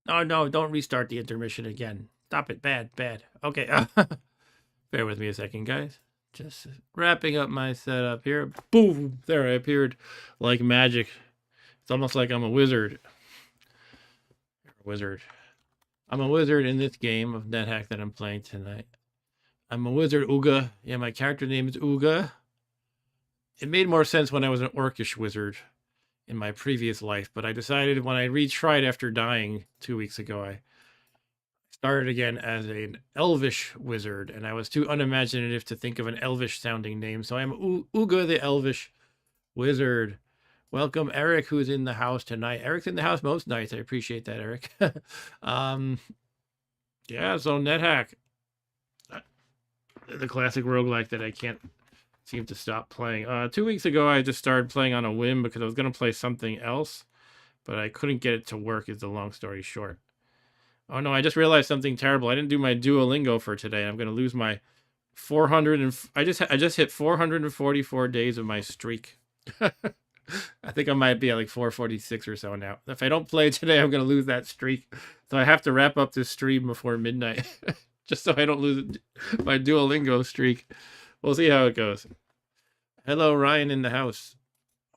No, no, don't restart the intermission again. Stop it. Bad, bad. Okay. Bear with me a second, guys. Just wrapping up my setup here. Boom! There I appeared like magic. It's almost like I'm a wizard. Wizard. I'm a wizard in this game of NetHack that I'm playing tonight. I'm a wizard, Uga. Yeah, my character name is Uga. It made more sense when I was an orcish wizard in my previous life, but I decided when I retried after dying 2 weeks ago, I started again as an elvish wizard, and I was too unimaginative to think of an elvish sounding name, so I'm Uga the elvish wizard. Welcome, Eric, who's in the house tonight. Eric's in the house most nights. I appreciate that, Eric. um, yeah, so NetHack, the classic roguelike that I can't seem to stop playing. 2 weeks ago, I just started playing on a whim because I was going to play something else, but I couldn't get it to work, is the long story short. Oh no, I just realized something terrible. I didn't do my Duolingo for today. I'm going to lose my 400 and I just hit 444 days of my streak. I think I might be at like 446 or so now. If I don't play today, I'm going to lose that streak. So I have to wrap up this stream before midnight just so I don't lose my Duolingo streak. We'll see how it goes. Hello, Ryan in the house.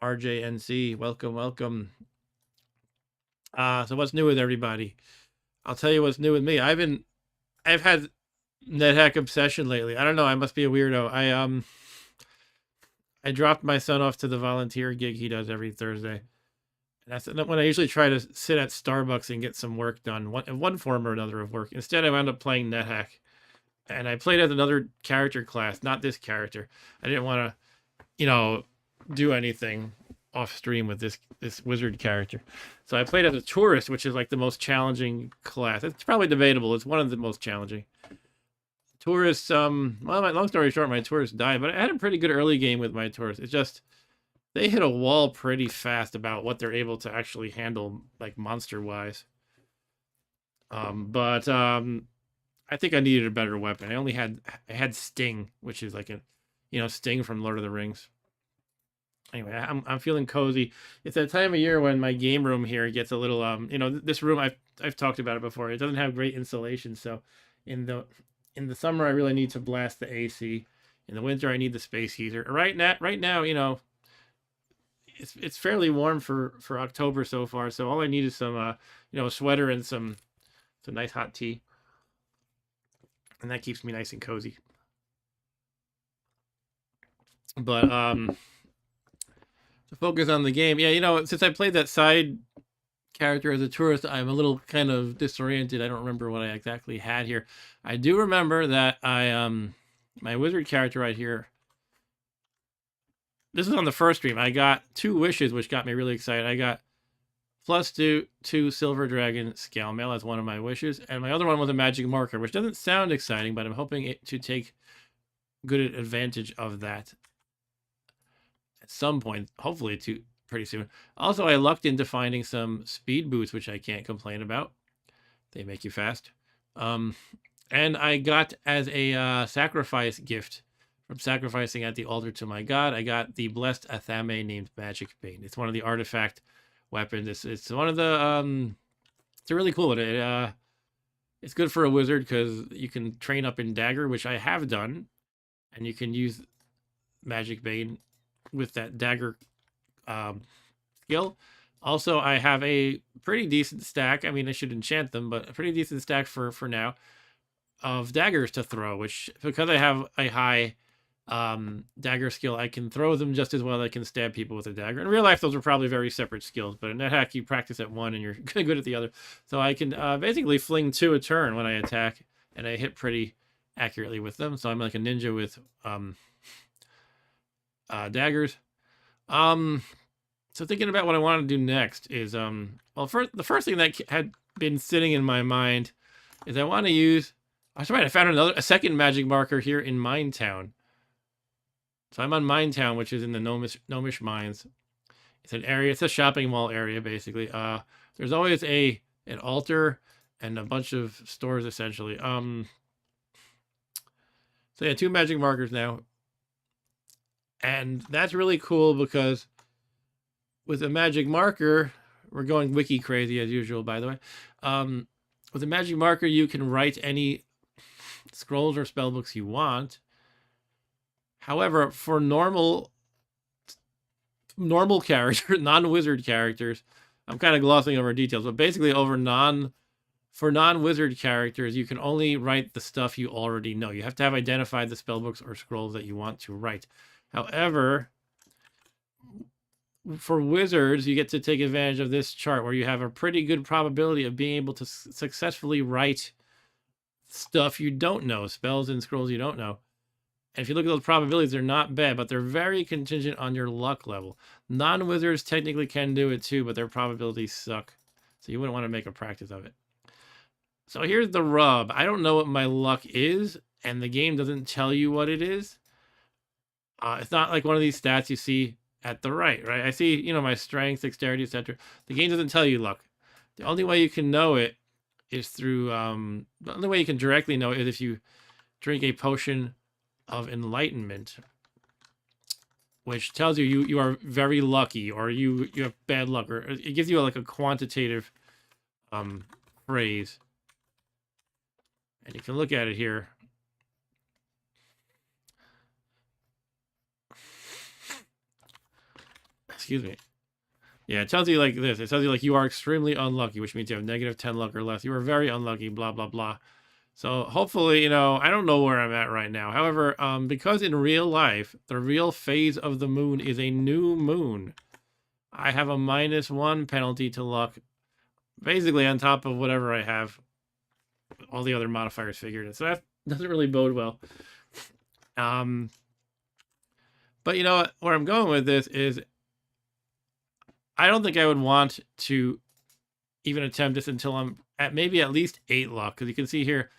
RJNC, welcome, welcome. So what's new with everybody? I'll tell you what's new with me. I've had NetHack obsession lately. I don't know. I must be a weirdo. I dropped my son off to the volunteer gig he does every Thursday. And that's when I usually try to sit at Starbucks and get some work done, one form or another of work. Instead, I wound up playing NetHack. And I played as another character class, not this character. I didn't want to, do anything off stream with this wizard character. So I played as a tourist, which is like the most challenging class. It's probably debatable. It's one of the most challenging. Tourists, well, my long story short, my tourists died, but I had a pretty good early game with my tourists. It's just they hit a wall pretty fast about what they're able to actually handle, like monster wise. But I think I needed a better weapon. I had Sting, which is like Sting from Lord of the Rings. Anyway, I'm feeling cozy. It's that time of year when my game room here gets a little this room I've talked about it before. It doesn't have great insulation, so in the summer I really need to blast the AC. In the winter I need the space heater. Right now, it's fairly warm for October so far. So all I need is some a sweater and some nice hot tea. And that keeps me nice and cozy. But to focus on the game, yeah, since I played that side character as a tourist, I'm a little kind of disoriented. I don't remember what I exactly had here. I do remember that my wizard character right here. This is on the first stream. I got 2 wishes, which got me really excited. I got +2 Silver Dragon Scale Mail as one of my wishes, and my other one was a magic marker, which doesn't sound exciting, but I'm hoping it to take good advantage of that at some point, hopefully pretty soon. Also, I lucked into finding some speed boots, which I can't complain about. They make you fast. And I got as a sacrifice gift from sacrificing at the altar to my god, I got the blessed Athame named Magic Bane. It's one of the artifact weapons. It's one of the it's a really cool one. It's good for a wizard because you can train up in dagger, which I have done, and you can use Magic Bane with that dagger skill. Also, I have a pretty decent stack. I mean, I should enchant them, but a pretty decent stack for now of daggers to throw, which because I have a high dagger skill, I can throw them just as well as I can stab people with a dagger. In real life, those are probably very separate skills, but in NetHack, you practice at one and you're good at the other. So I can basically fling 2 a turn when I attack, and I hit pretty accurately with them. So I'm like a ninja with daggers. So thinking about what I want to do next is the first thing that had been sitting in my mind is I want to use. I found a second magic marker here in Mine Town. So I'm on Mine Town, which is in the Gnomish Mines. It's an area. It's a shopping mall area, basically. There's always an altar and a bunch of stores, essentially. So yeah, 2 magic markers now. And that's really cool because with a magic marker, we're going wiki crazy as usual, by the way. With a magic marker, you can write any scrolls or spell books you want. However, for normal characters, non-wizard characters, I'm kind of glossing over details, but basically for non-wizard characters, you can only write the stuff you already know. You have to have identified the spell books or scrolls that you want to write. However, for wizards, you get to take advantage of this chart where you have a pretty good probability of being able to successfully write stuff you don't know, spells and scrolls you don't know. And if you look at those probabilities, they're not bad, but they're very contingent on your luck level. Non-wizards technically can do it too, but their probabilities suck. So you wouldn't want to make a practice of it. So here's the rub. I don't know what my luck is, and the game doesn't tell you what it is. It's not like one of these stats you see at the right? I see, my strength, dexterity, etc. The game doesn't tell you luck. The only way you can know it is through, the only way you can directly know it is if you drink a potion of enlightenment, which tells you are very lucky, or you have bad luck, or it gives you like a quantitative phrase. And you can look at it here. Excuse me. Yeah, it tells you like this. It tells you like you are extremely unlucky, which means you have -10 luck or less. You are very unlucky, blah, blah, blah. So hopefully, I don't know where I'm at right now. However, because in real life, the real phase of the moon is a new moon, I have a -1 penalty to luck, basically on top of whatever I have, all the other modifiers figured in. So that doesn't really bode well. But you know what? Where I'm going with this is, I don't think I would want to even attempt this until I'm at maybe at least 8 luck. Because you can see here,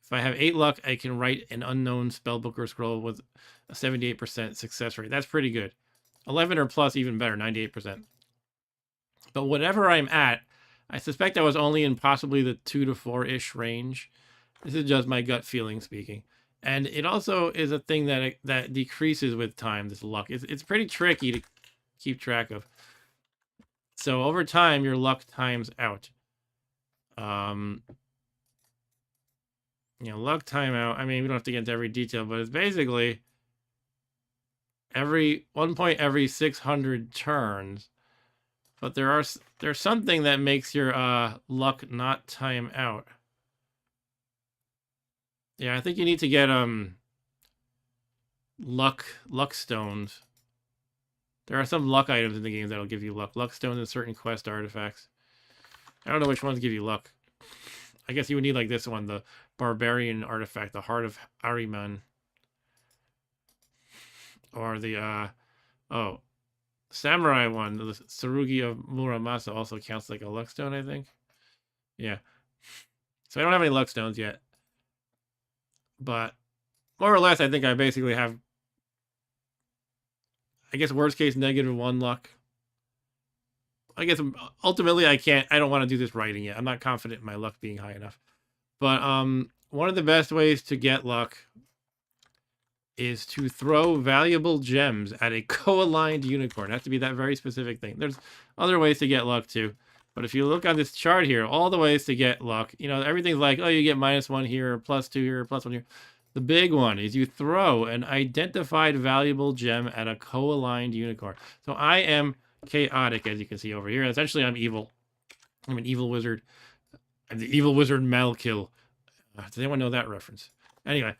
if I have 8 luck, I can write an unknown spellbook or scroll with a 78% success rate. That's pretty good. 11 or plus, even better, 98%. But whatever I'm at, I suspect I was only in possibly the 2 to 4-ish range. This is just my gut feeling speaking. And it also is a thing that decreases with time, this luck. It's pretty tricky to keep track of. So over time, your luck times out. Luck timeout. I mean, we don't have to get into every detail, but it's basically every 1 point every 600 turns. But there's something that makes your luck not time out. Yeah, I think you need to get luck stones. There are some luck items in the game that'll give you luck. Luck stones and certain quest artifacts. I don't know which ones give you luck. I guess you would need like this one, the barbarian artifact, the Heart of Ahriman. Or the samurai one, the Tsurugi of Muramasa, also counts like a luck stone, I think. Yeah. So I don't have any luck stones yet. But more or less, I think I basically have, I guess, worst case, -1 luck. I guess ultimately I don't want to do this writing yet. I'm not confident in my luck being high enough. But one of the best ways to get luck is to throw valuable gems at a co-aligned unicorn. It has to be that very specific thing. There's other ways to get luck too. But if you look on this chart here, all the ways to get luck, everything's like, oh, you get -1 here, +2 here, +1 here. The big one is you throw an identified valuable gem at a co-aligned unicorn. So I am chaotic, as you can see over here. Essentially, I'm evil. I'm an evil wizard. I'm the evil wizard Malkill. Does anyone know that reference? Anyway,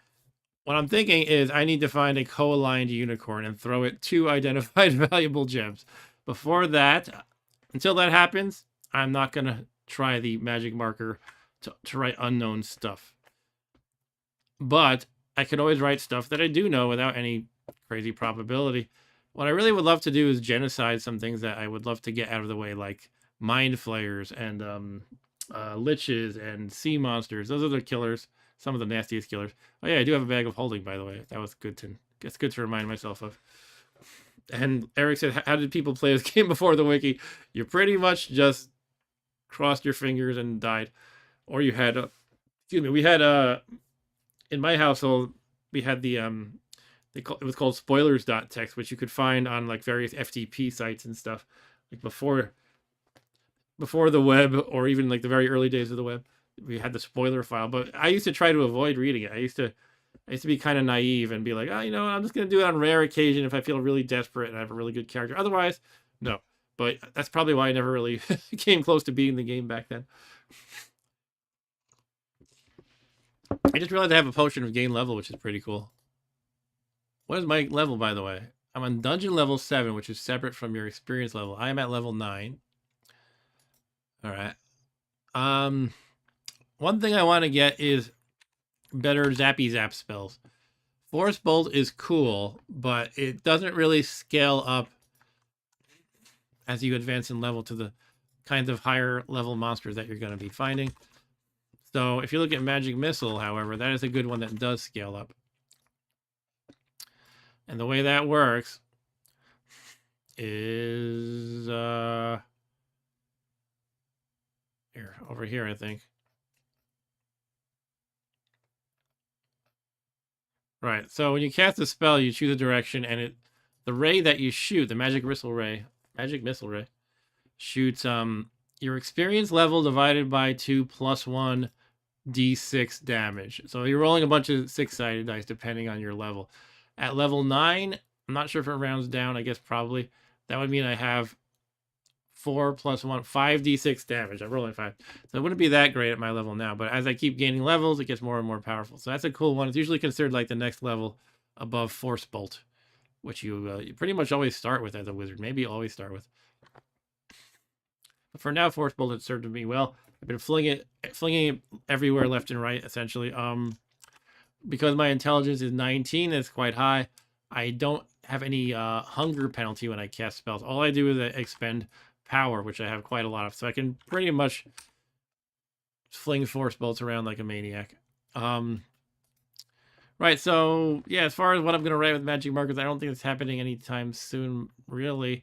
what I'm thinking is I need to find a co-aligned unicorn and throw it 2 identified valuable gems. Before that, until that happens, I'm not going to try the magic marker to write unknown stuff. But I can always write stuff that I do know without any crazy probability. What I really would love to do is genocide some things that I would love to get out of the way, like mind flayers and liches and sea monsters. Those are the killers, some of the nastiest killers. Oh yeah, I do have a bag of holding, by the way. That was good to remind myself of. And Eric said, how did people play this game before the wiki? You pretty much just crossed your fingers and died. Or you had, we had, in my household, we had the, it was called spoilers.txt, which you could find on like various FTP sites and stuff. Like before before the web, or even like the very early days of the web, we had the spoiler file. But I used to try to avoid reading it. I used to be kind of naive and be like, oh, you know, I'm just gonna do it on rare occasion if I feel really desperate and I have a really good character. Otherwise, no. But that's probably why I never really came close to beating the game back then. I just realized I have a potion of gain level, which is pretty cool. What is my level, by the way? I'm on dungeon level 7, which is separate from your experience level. I am at level 9. All right. One thing I want to get is better zappy zap spells. Force Bolt is cool, but it doesn't really scale up as you advance in level to the kinds of higher level monsters that you're going to be finding. So if you look at Magic Missile, however, that is a good one that does scale up. And the way that works is here, over here, I think. Right. So when you cast a spell, you choose a direction, and the ray that you shoot, the Magic Missile Ray, shoots your experience level divided by 2 plus 1 d6 damage. So you're rolling a bunch of 6-sided dice depending on your level. At level 9, I'm not sure if it rounds down. I guess probably. That would mean I have 4 plus 1, 5d6 damage. I'm rolling 5. So it wouldn't be that great at my level now. But as I keep gaining levels, it gets more and more powerful. So that's a cool one. It's usually considered like the next level above Force Bolt, which you pretty much always start with as a wizard. Maybe you always start with. But for now, Force Bolt has served me well. I've been flinging it everywhere, left and right, essentially. Because my intelligence is 19, it's quite high. I don't have any hunger penalty when I cast spells. All I do is expend power, which I have quite a lot of. So I can pretty much fling Force Bolts around like a maniac. Right, so yeah, as far as what I'm going to write with magic markers, I don't think it's happening anytime soon, really.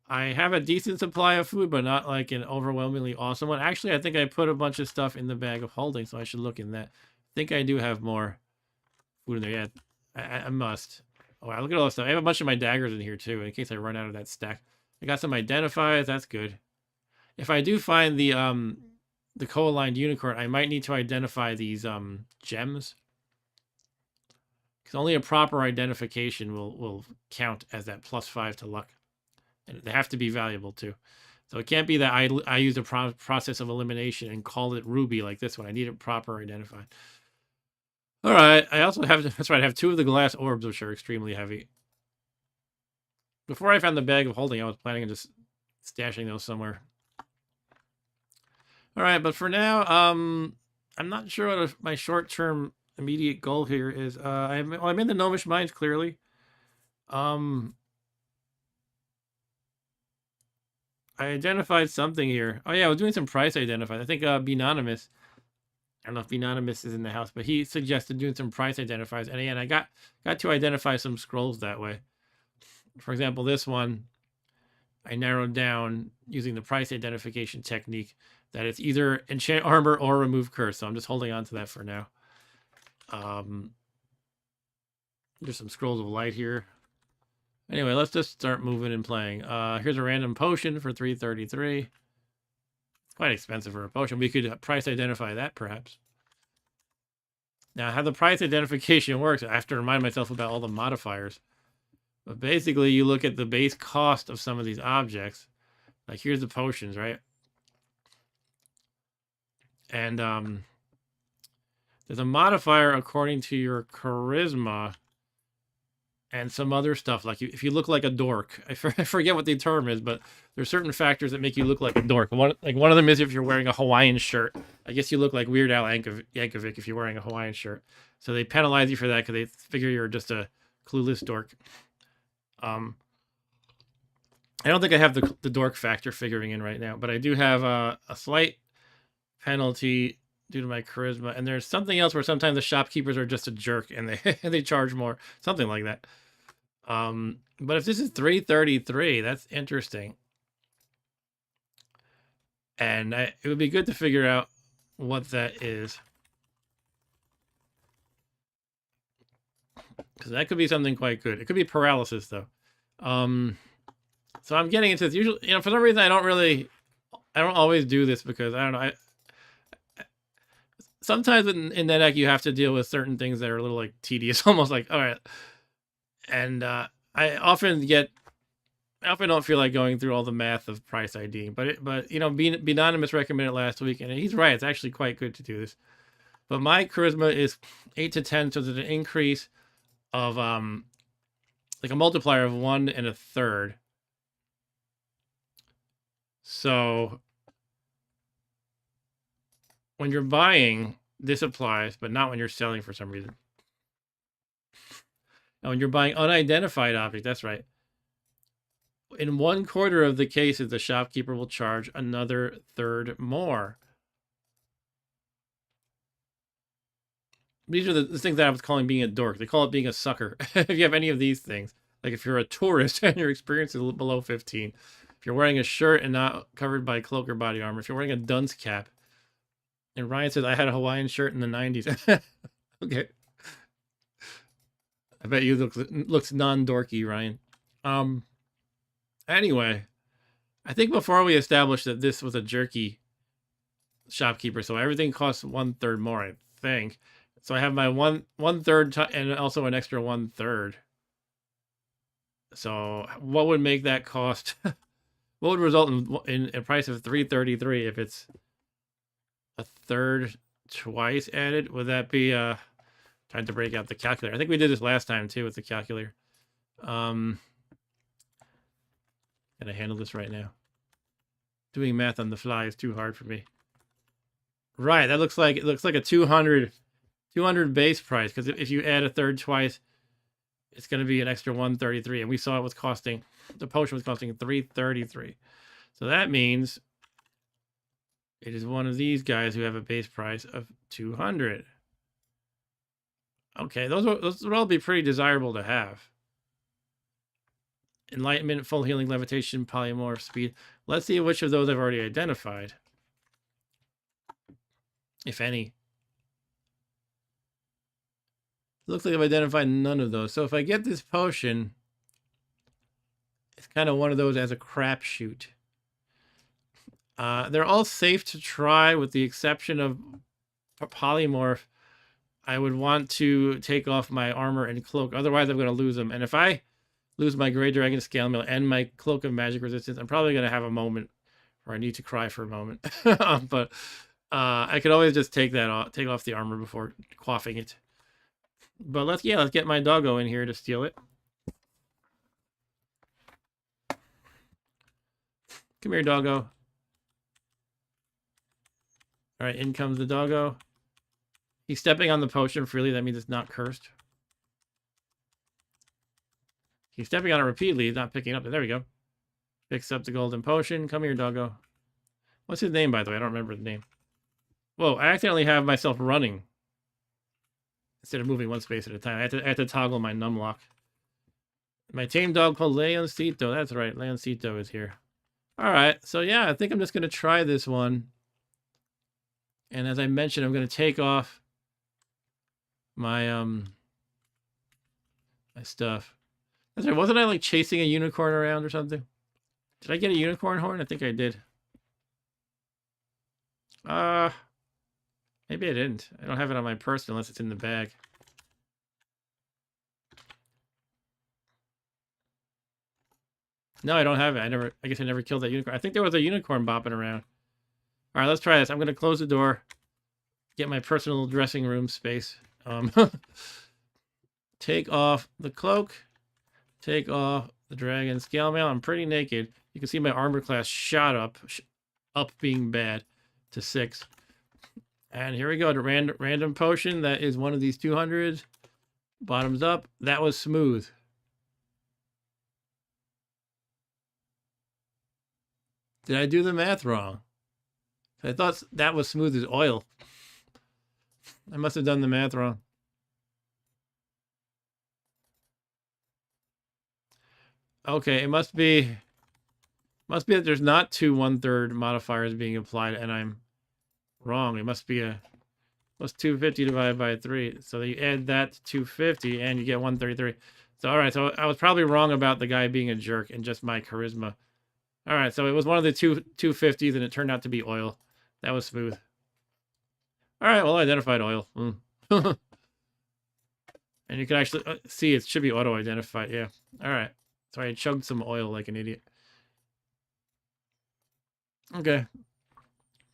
I have a decent supply of food, but not like an overwhelmingly awesome one. Actually, I think I put a bunch of stuff in the bag of holding, so I should look in that. I think I do have more food in there. Yeah, I must. Oh, wow, look at all this stuff. I have a bunch of my daggers in here, too, in case I run out of that stack. I got some identifiers. That's good. If I do find the co-aligned unicorn, I might need to identify these gems. Because only a proper identification will count as that +5 to luck. And they have to be valuable too. So it can't be that I use a process of elimination and call it Ruby like this one. I need it proper identified. All right. I also have, that's right, I have 2 of the glass orbs, which are extremely heavy. Before I found the bag of holding, I was planning on just stashing those somewhere. All right, but for now, I'm not sure what my short-term immediate goal here is. I'm in the Gnomish Mines, clearly. I identified something here. Oh yeah, I was doing some price identified. I think Benonymous. I don't know if Benonymous is in the house, but he suggested doing some price identifiers. And again, I got to identify some scrolls that way. For example, this one, I narrowed down using the price identification technique that it's either enchant armor or remove curse. So I'm just holding on to that for now. There's some scrolls of light here. Anyway, let's just start moving and playing. Here's a random potion for 333. It's quite expensive for a potion. We could price identify that, perhaps. Now, how the price identification works, I have to remind myself about all the modifiers. But basically, you look at the base cost of some of these objects. Like, here's the potions, right? And there's a modifier according to your charisma and some other stuff. Like if you look like a dork, I forget what the term is, but there's certain factors that make you look like a dork. One of them is if you're wearing a Hawaiian shirt. I guess you look like Weird Al Yankovic if you're wearing a Hawaiian shirt. So they penalize you for that because they figure you're just a clueless dork. I don't think I have the dork factor figuring in right now, but I do have a slight penalty due to my charisma. And there's something else where sometimes the shopkeepers are just a jerk and they charge more. Something like that. But if this is 333, that's interesting. And it would be good to figure out what that is. Because that could be something quite good. It could be paralysis, though. So I'm getting into this. Usually, for some reason, I don't really I don't always do this because I don't know. Sometimes in NETHACK you have to deal with certain things that are a little like tedious, almost like all right. And I often don't feel like going through all the math of price ID, but you know, Benonymous recommended it last week, and he's right. It's actually quite good to do this. But my charisma is 8 to 10, so there's an increase of like a multiplier of 1 1/3. So when you're buying, this applies, but not when you're selling for some reason. Now, when you're buying unidentified objects, that's right. In 1/4 of the cases, the shopkeeper will charge another third more. These are the things that I was calling being a dork. They call it being a sucker. If you have any of these things, like if you're a tourist and your experience is below 15, if you're wearing a shirt and not covered by cloak or body armor, if you're wearing a dunce cap, and Ryan says, I had a Hawaiian shirt in the 90s. Okay. I bet you looks non-dorky, Ryan. Anyway, I think before we established that this was a jerky shopkeeper, so everything costs 1/3 more, I think. So I have my one third and also an extra 1/3. So what would make that cost? What would result in a price of $333 if it's a third twice added? Would that be trying to break out the calculator? I think we did this last time too with the calculator. Can I handle this right now? Doing math on the fly is too hard for me. Right, that looks like a 200 base price, because if you add a third twice, it's going to be an extra 133, and we saw it was costing, the potion was costing 333. So that means it is one of these guys who have a base price of 200. Okay, those would all be pretty desirable to have. Enlightenment, full healing, levitation, polymorph, speed. Let's see which of those I've already identified, if any. Looks like I've identified none of those. So if I get this potion, it's kind of one of those as a crapshoot. They're all safe to try with the exception of polymorph. I would want to take off my armor and cloak. Otherwise, I'm going to lose them. And if I lose my Grey Dragon Scale Mail and my Cloak of Magic Resistance, I'm probably going to have a moment where I need to cry for a moment. But I could always just take off the armor before quaffing it. But let's get my doggo in here to steal it. Come here, doggo. All right, in comes the doggo. He's stepping on the potion freely. That means it's not cursed. He's stepping on it repeatedly. He's not picking up. There we go. Picks up the golden potion. Come here, doggo. What's his name, by the way? I don't remember the name. Whoa, I accidentally have myself running instead of moving one space at a time. I had to toggle my numlock. My tame dog called Leoncito. That's right. Leoncito is here. All right. So, yeah, I think I'm just going to try this one. And as I mentioned, I'm going to take off my my stuff. That's right. Wasn't I like chasing a unicorn around or something? Did I get a unicorn horn? I think I did. Maybe I didn't. I don't have it on my person unless it's in the bag. No, I don't have it. I guess I never killed that unicorn. I think there was a unicorn bopping around. All right, let's try this. I'm going to close the door. Get my personal dressing room space. Take off the cloak. Take off the dragon scale mail. I'm pretty naked. You can see my armor class shot up being bad to 6. And here we go. The random potion. That is one of these 200s. Bottoms up. That was smooth. Did I do the math wrong? I thought that was smooth as oil. I must have done the math wrong. Okay, it must be that there's not 2 1/3 modifiers being applied, and I'm wrong. It must be plus 250 divided by 3. So you add that to 250, and you get 133. So all right, so I was probably wrong about the guy being a jerk and just my charisma All right, so it was one of the 250s, and it turned out to be oil. That was smooth. All right, well, identified oil. And you can actually see it should be auto-identified. Yeah. All right. So I chugged some oil like an idiot. Okay.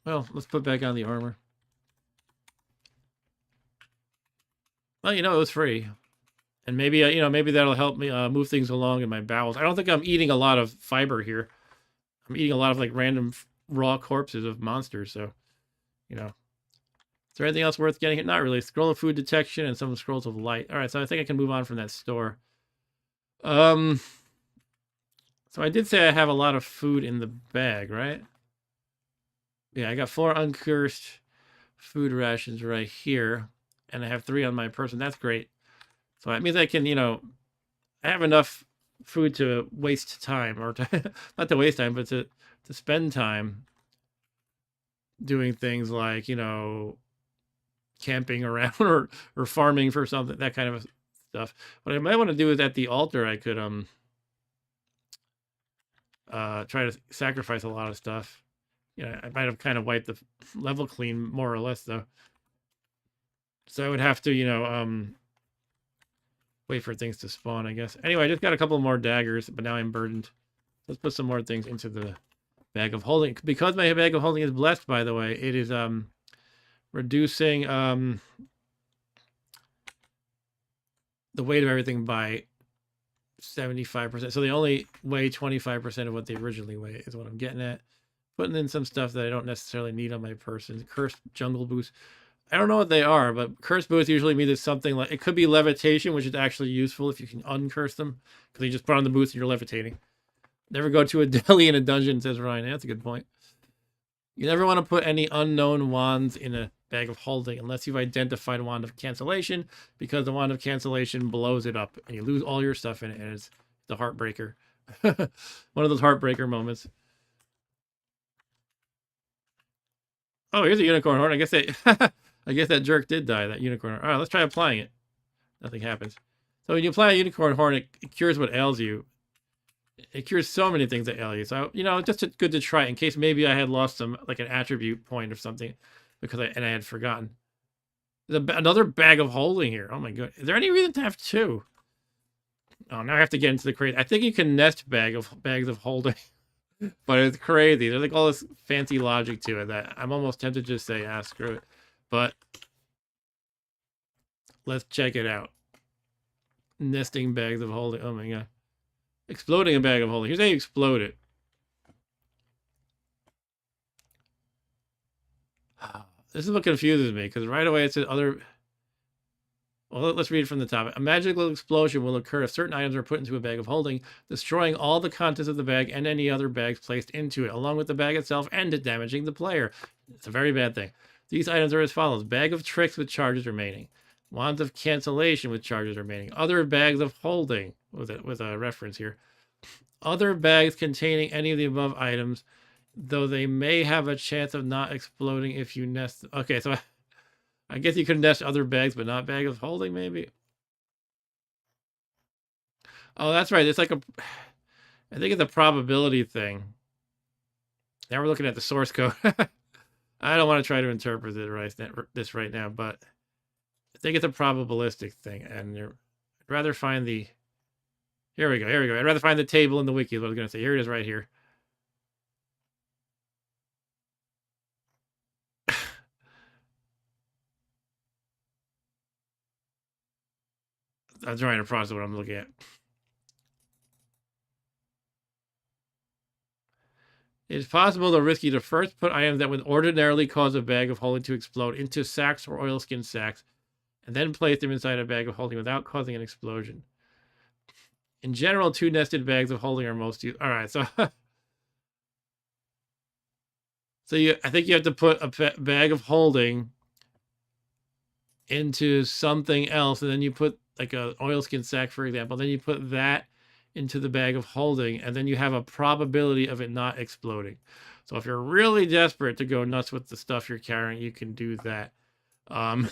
Well, let's put back on the armor. Well, it was free. And maybe, maybe that'll help me move things along in my bowels. I don't think I'm eating a lot of fiber here. I'm eating a lot of, like, random raw corpses of monsters, so, Is there anything else worth getting? Not really. Scroll of food detection and some scrolls of light. All right, so I think I can move on from that store. So I did say I have a lot of food in the bag, right? Yeah, I got 4 uncursed food rations right here, and I have 3 on my person. That's great. So that means I can, I have enough food to waste time, or to, not to waste time, but to spend time doing things like, camping around or farming for something, that kind of stuff. What I might want to do is at the altar, I could try to sacrifice a lot of stuff. I might have kind of wiped the level clean more or less, though. So I would have to, wait for things to spawn, I guess. Anyway, I just got a couple more daggers, but now I'm burdened. Let's put some more things into the bag of holding. Because my bag of holding is blessed, by the way, it is reducing the weight of everything by 75%. So they only weigh 25% of what they originally weigh, is what I'm getting at. Putting in some stuff that I don't necessarily need on my person. Cursed jungle boots. I don't know what they are, but cursed boots usually mean there's something like, it could be levitation, which is actually useful if you can uncurse them, because you just put on the boots and you're levitating. Never go to a deli in a dungeon, says Ryan. That's a good point. You never want to put any unknown wands in a bag of holding unless you've identified Wand of Cancellation, because the Wand of Cancellation blows it up and you lose all your stuff in it, and it's the heartbreaker. One of those heartbreaker moments. Oh, here's a unicorn horn. I guess that jerk did die, that unicorn horn. All right, let's try applying it. Nothing happens. So when you apply a unicorn horn, it cures what ails you. It cures so many things that ail you. So, just good to try in case maybe I had lost some, like an attribute point or something, because I had forgotten. There's another bag of holding here. Oh my god. Is there any reason to have 2? Oh, now I have to get into the crate. I think you can nest bags of holding. But it's crazy. There's like all this fancy logic to it that I'm almost tempted to just say, screw it. But let's check it out. Nesting bags of holding. Oh my god. Exploding a bag of holding. Here's how you explode it. This is what confuses me, because right away it says other... Well, let's read from the top. A magical explosion will occur if certain items are put into a bag of holding, destroying all the contents of the bag and any other bags placed into it, along with the bag itself, and damaging the player. It's a very bad thing. These items are as follows. Bag of tricks with charges remaining. Wands of cancellation with charges remaining. Other bags of holding, with a reference here. Other bags containing any of the above items, though they may have a chance of not exploding if you nest... Okay, so... I guess you could nest other bags, but not bag of holding, maybe? Oh, that's right. It's like a... I think it's a probability thing. Now we're looking at the source code. I don't want to try to interpret this right now, but I think it's a probabilistic thing. And I'd rather find the... Here we go. I'd rather find the table in the wiki, is what I was going to say. Here it is right here. I'm trying to process what I'm looking at. It's possible or risky to first put items that would ordinarily cause a bag of holding to explode into sacks or oilskin sacks, and then place them inside a bag of holding without causing an explosion. In general, 2 nested bags of holding are most used. All right, so I think you have to put a bag of holding into something else, and then you put like a oilskin sack, for example. Then you put that into the bag of holding, and then you have a probability of it not exploding. So if you're really desperate to go nuts with the stuff you're carrying, you can do that. I'm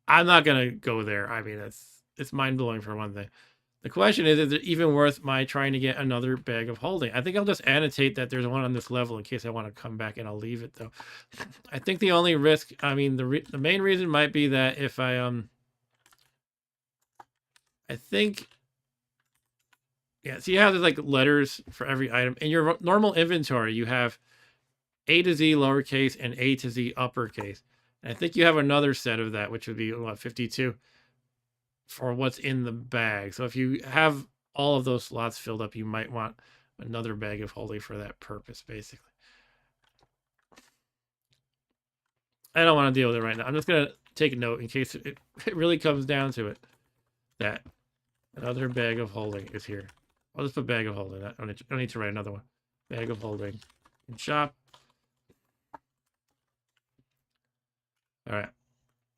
not gonna go there. I mean, it's mind-blowing for one thing. The question is it even worth my trying to get another bag of holding? I think I'll just annotate that there's one on this level in case I want to come back, and I'll leave it though. I think the only risk, I mean, the main reason might be that if I think, yeah, so you have like letters for every item. In your normal inventory, you have A to Z lowercase and A to Z uppercase. And I think you have another set of that, which would be, what, 52 for what's in the bag. So if you have all of those slots filled up, you might want another bag of holding for that purpose, basically. I don't want to deal with it right now. I'm just going to take a note in case it really comes down to it, that another bag of holding is here. I'll just put bag of holding. I don't need to write another one. Bag of holding in shop. All right.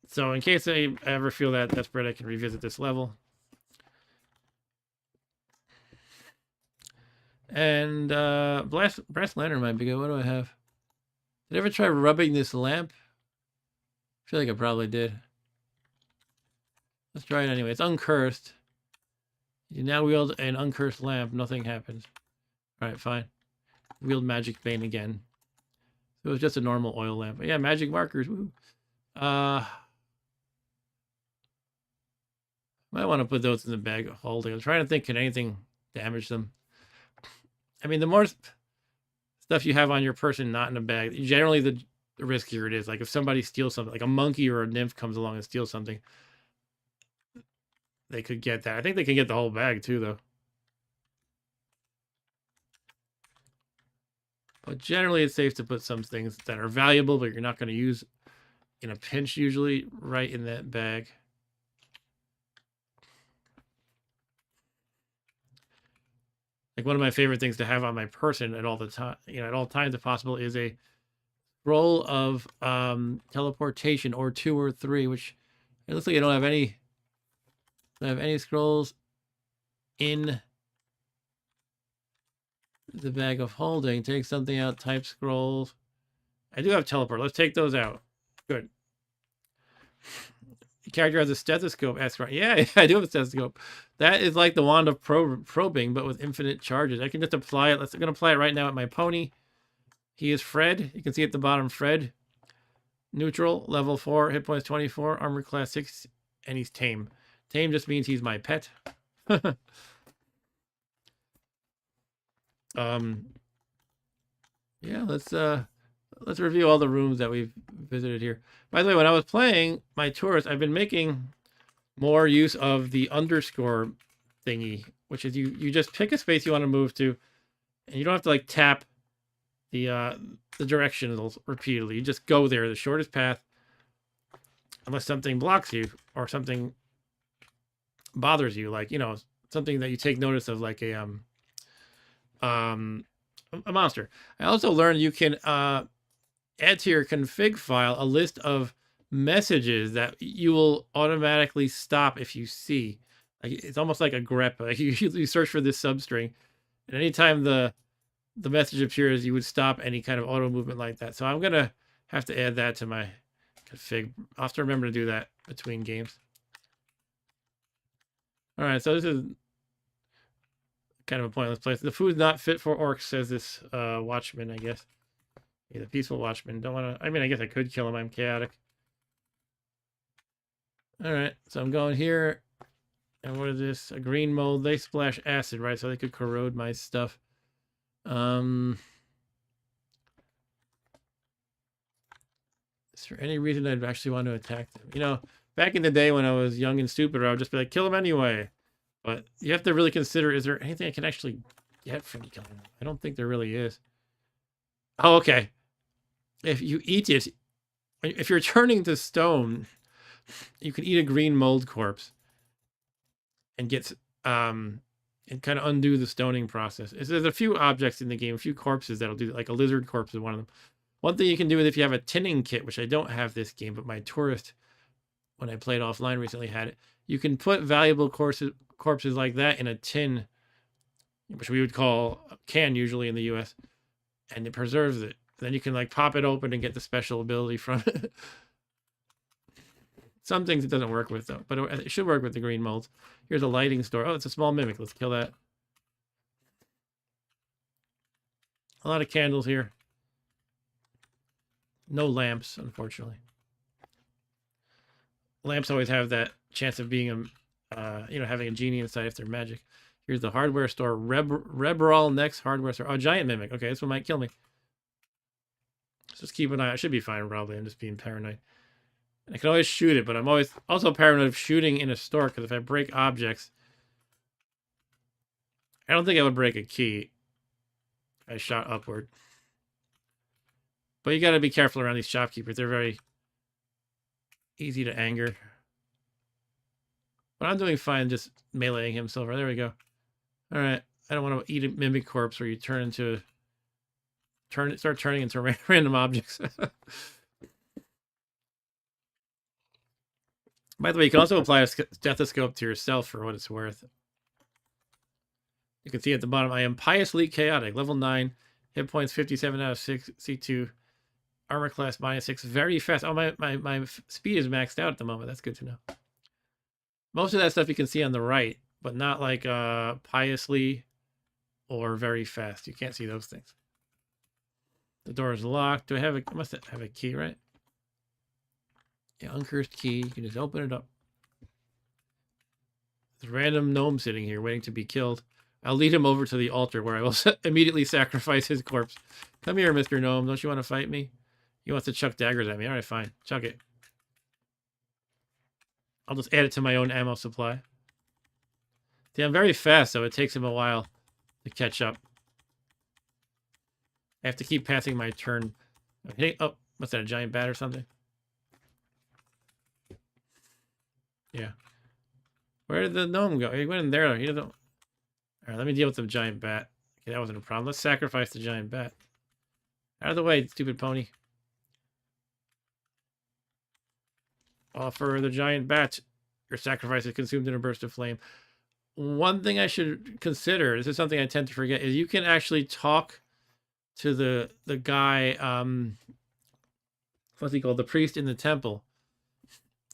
So in case I ever feel that desperate, I can revisit this level. And brass lantern might be good. What do I have? Did I ever try rubbing this lamp? I feel like I probably did. Let's try it anyway. It's uncursed. You now wield an uncursed lamp. Nothing happens. All right, fine. Wield magic bane again. It was just a normal oil lamp. But yeah, magic markers. Woo. Might want to put those in the bag of holding. I'm trying to think, can anything damage them? I mean, the more stuff you have on your person not in a bag, generally the riskier it is. Like if somebody steals something, like a monkey or a nymph comes along and steals something, they could get that. I think they can get the whole bag too, though. But generally, it's safe to put some things that are valuable, but you're not going to use in a pinch usually, right in that bag. Like one of my favorite things to have on my person at all the time, at all times if possible, is a scroll of teleportation, or 2 or 3, which it looks like I don't have any. I have any scrolls in the bag of holding. Take something out, type scrolls. I do have teleport. Let's take those out. Good. The character has a stethoscope. Ask right. Yeah, I do have a stethoscope. That is like the wand of probing, but with infinite charges. I can just apply it. I'm going to apply it right now at my pony. He is Fred. You can see at the bottom, Fred. Neutral, level 4, hit points 24, armor class 6, and he's tame. Tame just means he's my pet. Yeah, let's review all the rooms that we've visited here. By the way, when I was playing my tourist, I've been making more use of the underscore thingy, which is you just pick a space you want to move to, and you don't have to like tap the directionals repeatedly. You just go there, the shortest path, unless something blocks you or something bothers you, like something that you take notice of, like a monster. I also learned you can add to your config file a list of messages that you will automatically stop if you see. Like, it's almost like a grep. Like you search for this substring, and anytime the message appears, you would stop any kind of auto movement like that. So I'm gonna have to add that to my config. I'll have to remember to do that between games. All right, so this is kind of a pointless place. The food's not fit for orcs, says this watchman, I guess. Yeah, the peaceful watchman. Don't want to. I mean, I guess I could kill him. I'm chaotic. All right, so I'm going here. And what is this? A green mold. They splash acid, right? So they could corrode my stuff. Is there any reason I'd actually want to attack them? Back in the day when I was young and stupid, I would just be like, kill them anyway. But you have to really consider, is there anything I can actually get from killing them? I don't think there really is. Oh, okay. If you eat it, if you're turning to stone, you can eat a green mold corpse and get and kind of undo the stoning process. There's a few objects in the game, a few corpses that'll do, like a lizard corpse is one of them. One thing you can do is if you have a tinning kit, which I don't have this game, but my tourist, when I played offline recently, had it. You can put valuable corpses like that in a tin, which we would call a can usually in the US, and it preserves it. Then you can like pop it open and get the special ability from it. Some things it doesn't work with, though. But it should work with the green molds. Here's a lighting store. Oh, it's a small mimic. Let's kill that. A lot of candles here. No lamps, unfortunately. Lamps always have that chance of being having a genie inside if they're magic. Here's the hardware store. Rebrol next hardware store. Oh, giant mimic. Okay, this one might kill me. Let's just keep an eye. I should be fine, probably. I'm just being paranoid. And I can always shoot it, but I'm always also paranoid of shooting in a store, because if I break objects, I don't think I would break a key. I shot upward. But you got to be careful around these shopkeepers. They're very easy to anger. But I'm doing fine just meleeing him, Silver. There we go. All right. I don't want to eat a mimic corpse where you start turning into random objects. By the way, you can also apply a stethoscope to yourself for what it's worth. You can see at the bottom, I am piously chaotic. Level 9, hit points 57 out of 6, C2, armor class -6, very fast. Oh, my speed is maxed out at the moment. That's good to know. Most of that stuff you can see on the right, but not like piously or very fast. You can't see those things. The door is locked. Do I have I must have a key, right? Yeah, uncursed key. You can just open it up. There's a random gnome sitting here waiting to be killed. I'll lead him over to the altar where I will immediately sacrifice his corpse. Come here, Mr. Gnome. Don't you want to fight me? He wants to chuck daggers at me. All right, fine. Chuck it. I'll just add it to my own ammo supply. See, I'm very fast, so it takes him a while to catch up. I have to keep passing my turn. Oh, what's that, a giant bat or something? Yeah. Where did the gnome go? He went in there. He doesn't... All right, let me deal with the giant bat. Okay, that wasn't a problem. Let's sacrifice the giant bat. Out of the way, stupid pony. Offer the giant bat. Your sacrifice is consumed in a burst of flame. One thing I should consider, this is something I tend to forget, is you can actually talk to the guy, what's he called? The priest in the temple,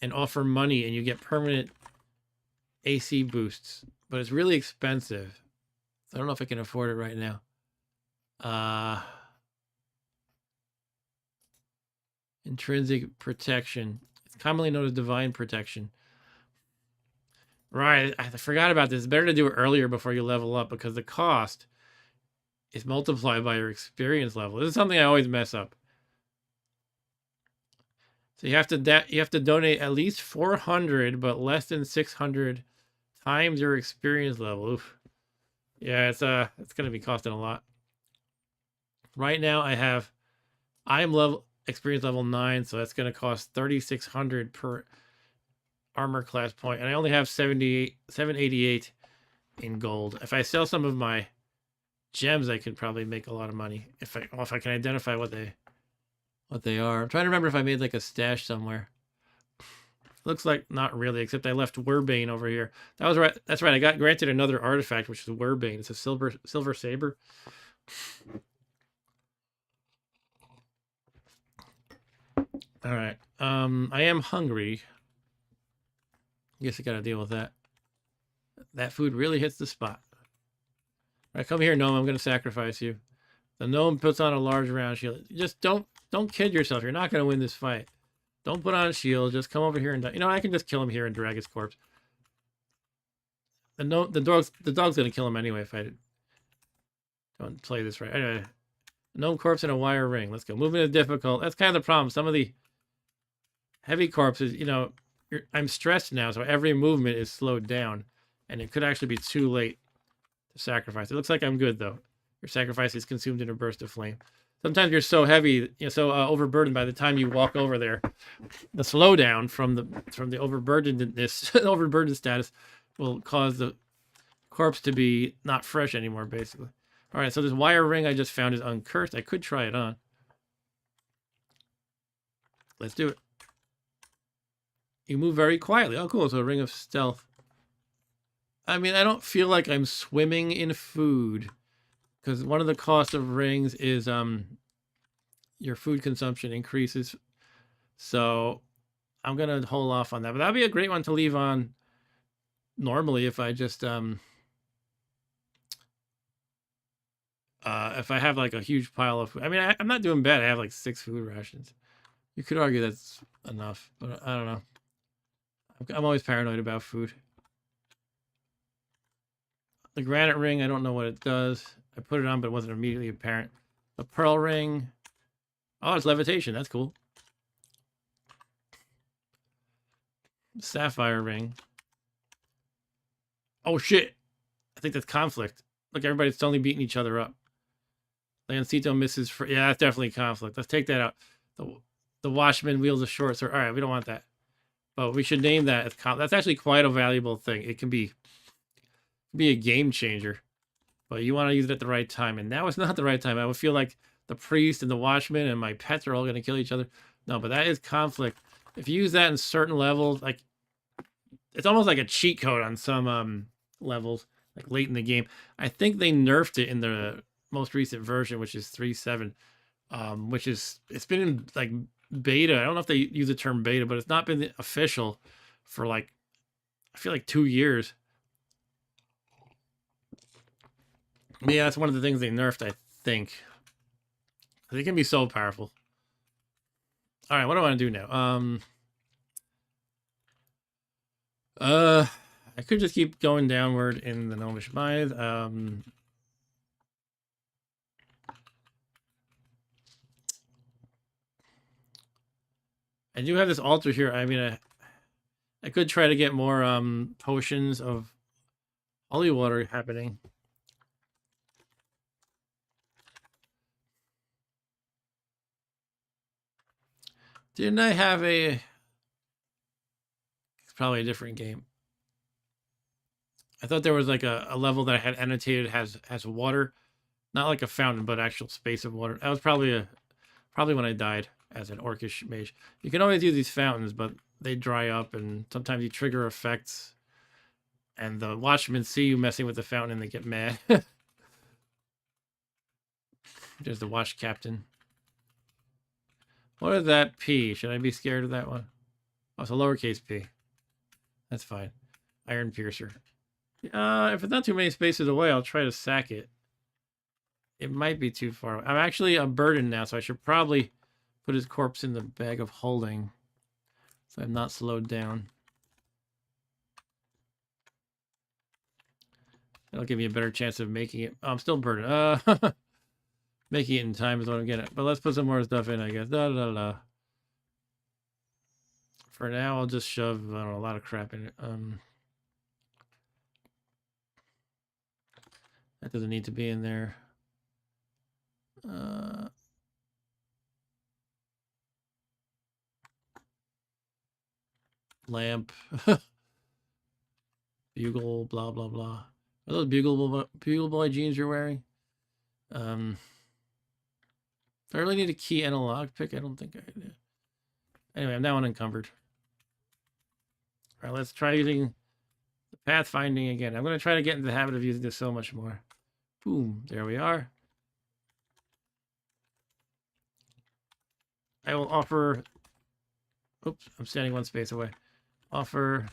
and offer money, and you get permanent AC boosts. But it's really expensive. So I don't know if I can afford it right now. Intrinsic protection. It's commonly known as divine protection. Right, I forgot about this. It's better to do it earlier before you level up, because the cost is multiplied by your experience level. This is something I always mess up. So you have to donate at least 400, but less than 600 times your experience level. Oof. Yeah, it's gonna be costing a lot. Right now I'm experience level 9, so that's gonna cost 3,600 per armor class point, and I only have 788 in gold. If I sell some of my gems, I could probably make a lot of money if I can identify what they are. I'm trying to remember if I made like a stash somewhere. Looks like not really, except I left Werbane over here. That was right. That's right. I got granted another artifact, which is Werbane. It's a silver saber. All right. I am hungry. I guess I gotta deal with that. That food really hits the spot. All right, come here, gnome. I'm gonna sacrifice you. The gnome puts on a large round shield. Just don't kid yourself. You're not gonna win this fight. Don't put on a shield. Just come over here and die. You know, I can just kill him here and drag his corpse. The dog's gonna kill him anyway if I don't play this right. Anyway, gnome corpse and a wire ring. Let's go. Movement is difficult. That's kind of the problem. Some of the heavy corpses, you know, I'm stressed now, so every movement is slowed down, and it could actually be too late to sacrifice. It looks like I'm good though. Your sacrifice is consumed in a burst of flame. Sometimes you're so heavy, so overburdened by the time you walk over there. The slowdown from the overburdenedness, overburdened status, will cause the corpse to be not fresh anymore, basically. All right, so this wire ring I just found is uncursed. I could try it on. Let's do it. You move very quietly. Oh, cool. So a ring of stealth. I mean, I don't feel like I'm swimming in food, because one of the costs of rings is your food consumption increases. So I'm gonna hold off on that. But that'd be a great one to leave on normally if I just if I have like a huge pile of food. I mean, I'm not doing bad. I have like 6 food rations. You could argue that's enough, but I don't know. I'm always paranoid about food. The granite ring, I don't know what it does. I put it on, but it wasn't immediately apparent. The pearl ring. Oh, it's levitation. That's cool. Sapphire ring. Oh, shit. I think that's conflict. Look, everybody's totally beating each other up. Lancito misses for... Yeah, that's definitely conflict. Let's take that out. The Watchman wields a short sword. All right, we don't want that. But we should name that as that's actually quite a valuable thing. It can be a game changer. But you want to use it at the right time. And now is not the right time. I would feel like the priest and the Watchman and my pets are all going to kill each other. No, but that is conflict. If you use that in certain levels, like... It's almost like a cheat code on some levels, like late in the game. I think they nerfed it in the most recent version, which is 3.7, which is, it's been in like beta. I don't know if they use the term beta, but it's not been official for like, I feel like 2 years. But yeah, that's one of the things they nerfed, I think. They can be so powerful. All right, what do I want to do now? I could just keep going downward in the Gnomish Mines. I do have this altar here. I mean, I could try to get more potions of holy water happening. Didn't I have a... It's probably a different game. I thought there was like a level that I had annotated has water. Not like a fountain, but actual space of water. That was probably when I died as an orcish mage. You can always use these fountains, but they dry up, and sometimes you trigger effects. And the watchmen see you messing with the fountain, and they get mad. There's the watch captain. What is that P? Should I be scared of that one? Oh, it's a lowercase p. That's fine. Iron piercer. If it's not too many spaces away, I'll try to sack it. It might be too far away. I'm actually a burden now, so I should probably put his corpse in the bag of holding, so I'm not slowed down. That'll give me a better chance of making it. Oh, I'm still burdened. Making it in time is what I'm getting at. But let's put some more stuff in, I guess. For now, I'll just shove, I don't know, a lot of crap in it. That doesn't need to be in there. Lamp. Bugle, blah, blah, blah. Are those Bugle Boy jeans you're wearing? Do I really need a key and a lockpick? I don't think I do. Anyway, I'm now unencumbered. All right, let's try using the pathfinding again. I'm going to try to get into the habit of using this so much more. Boom, there we are. I will offer... Oops, I'm standing one space away. Offer...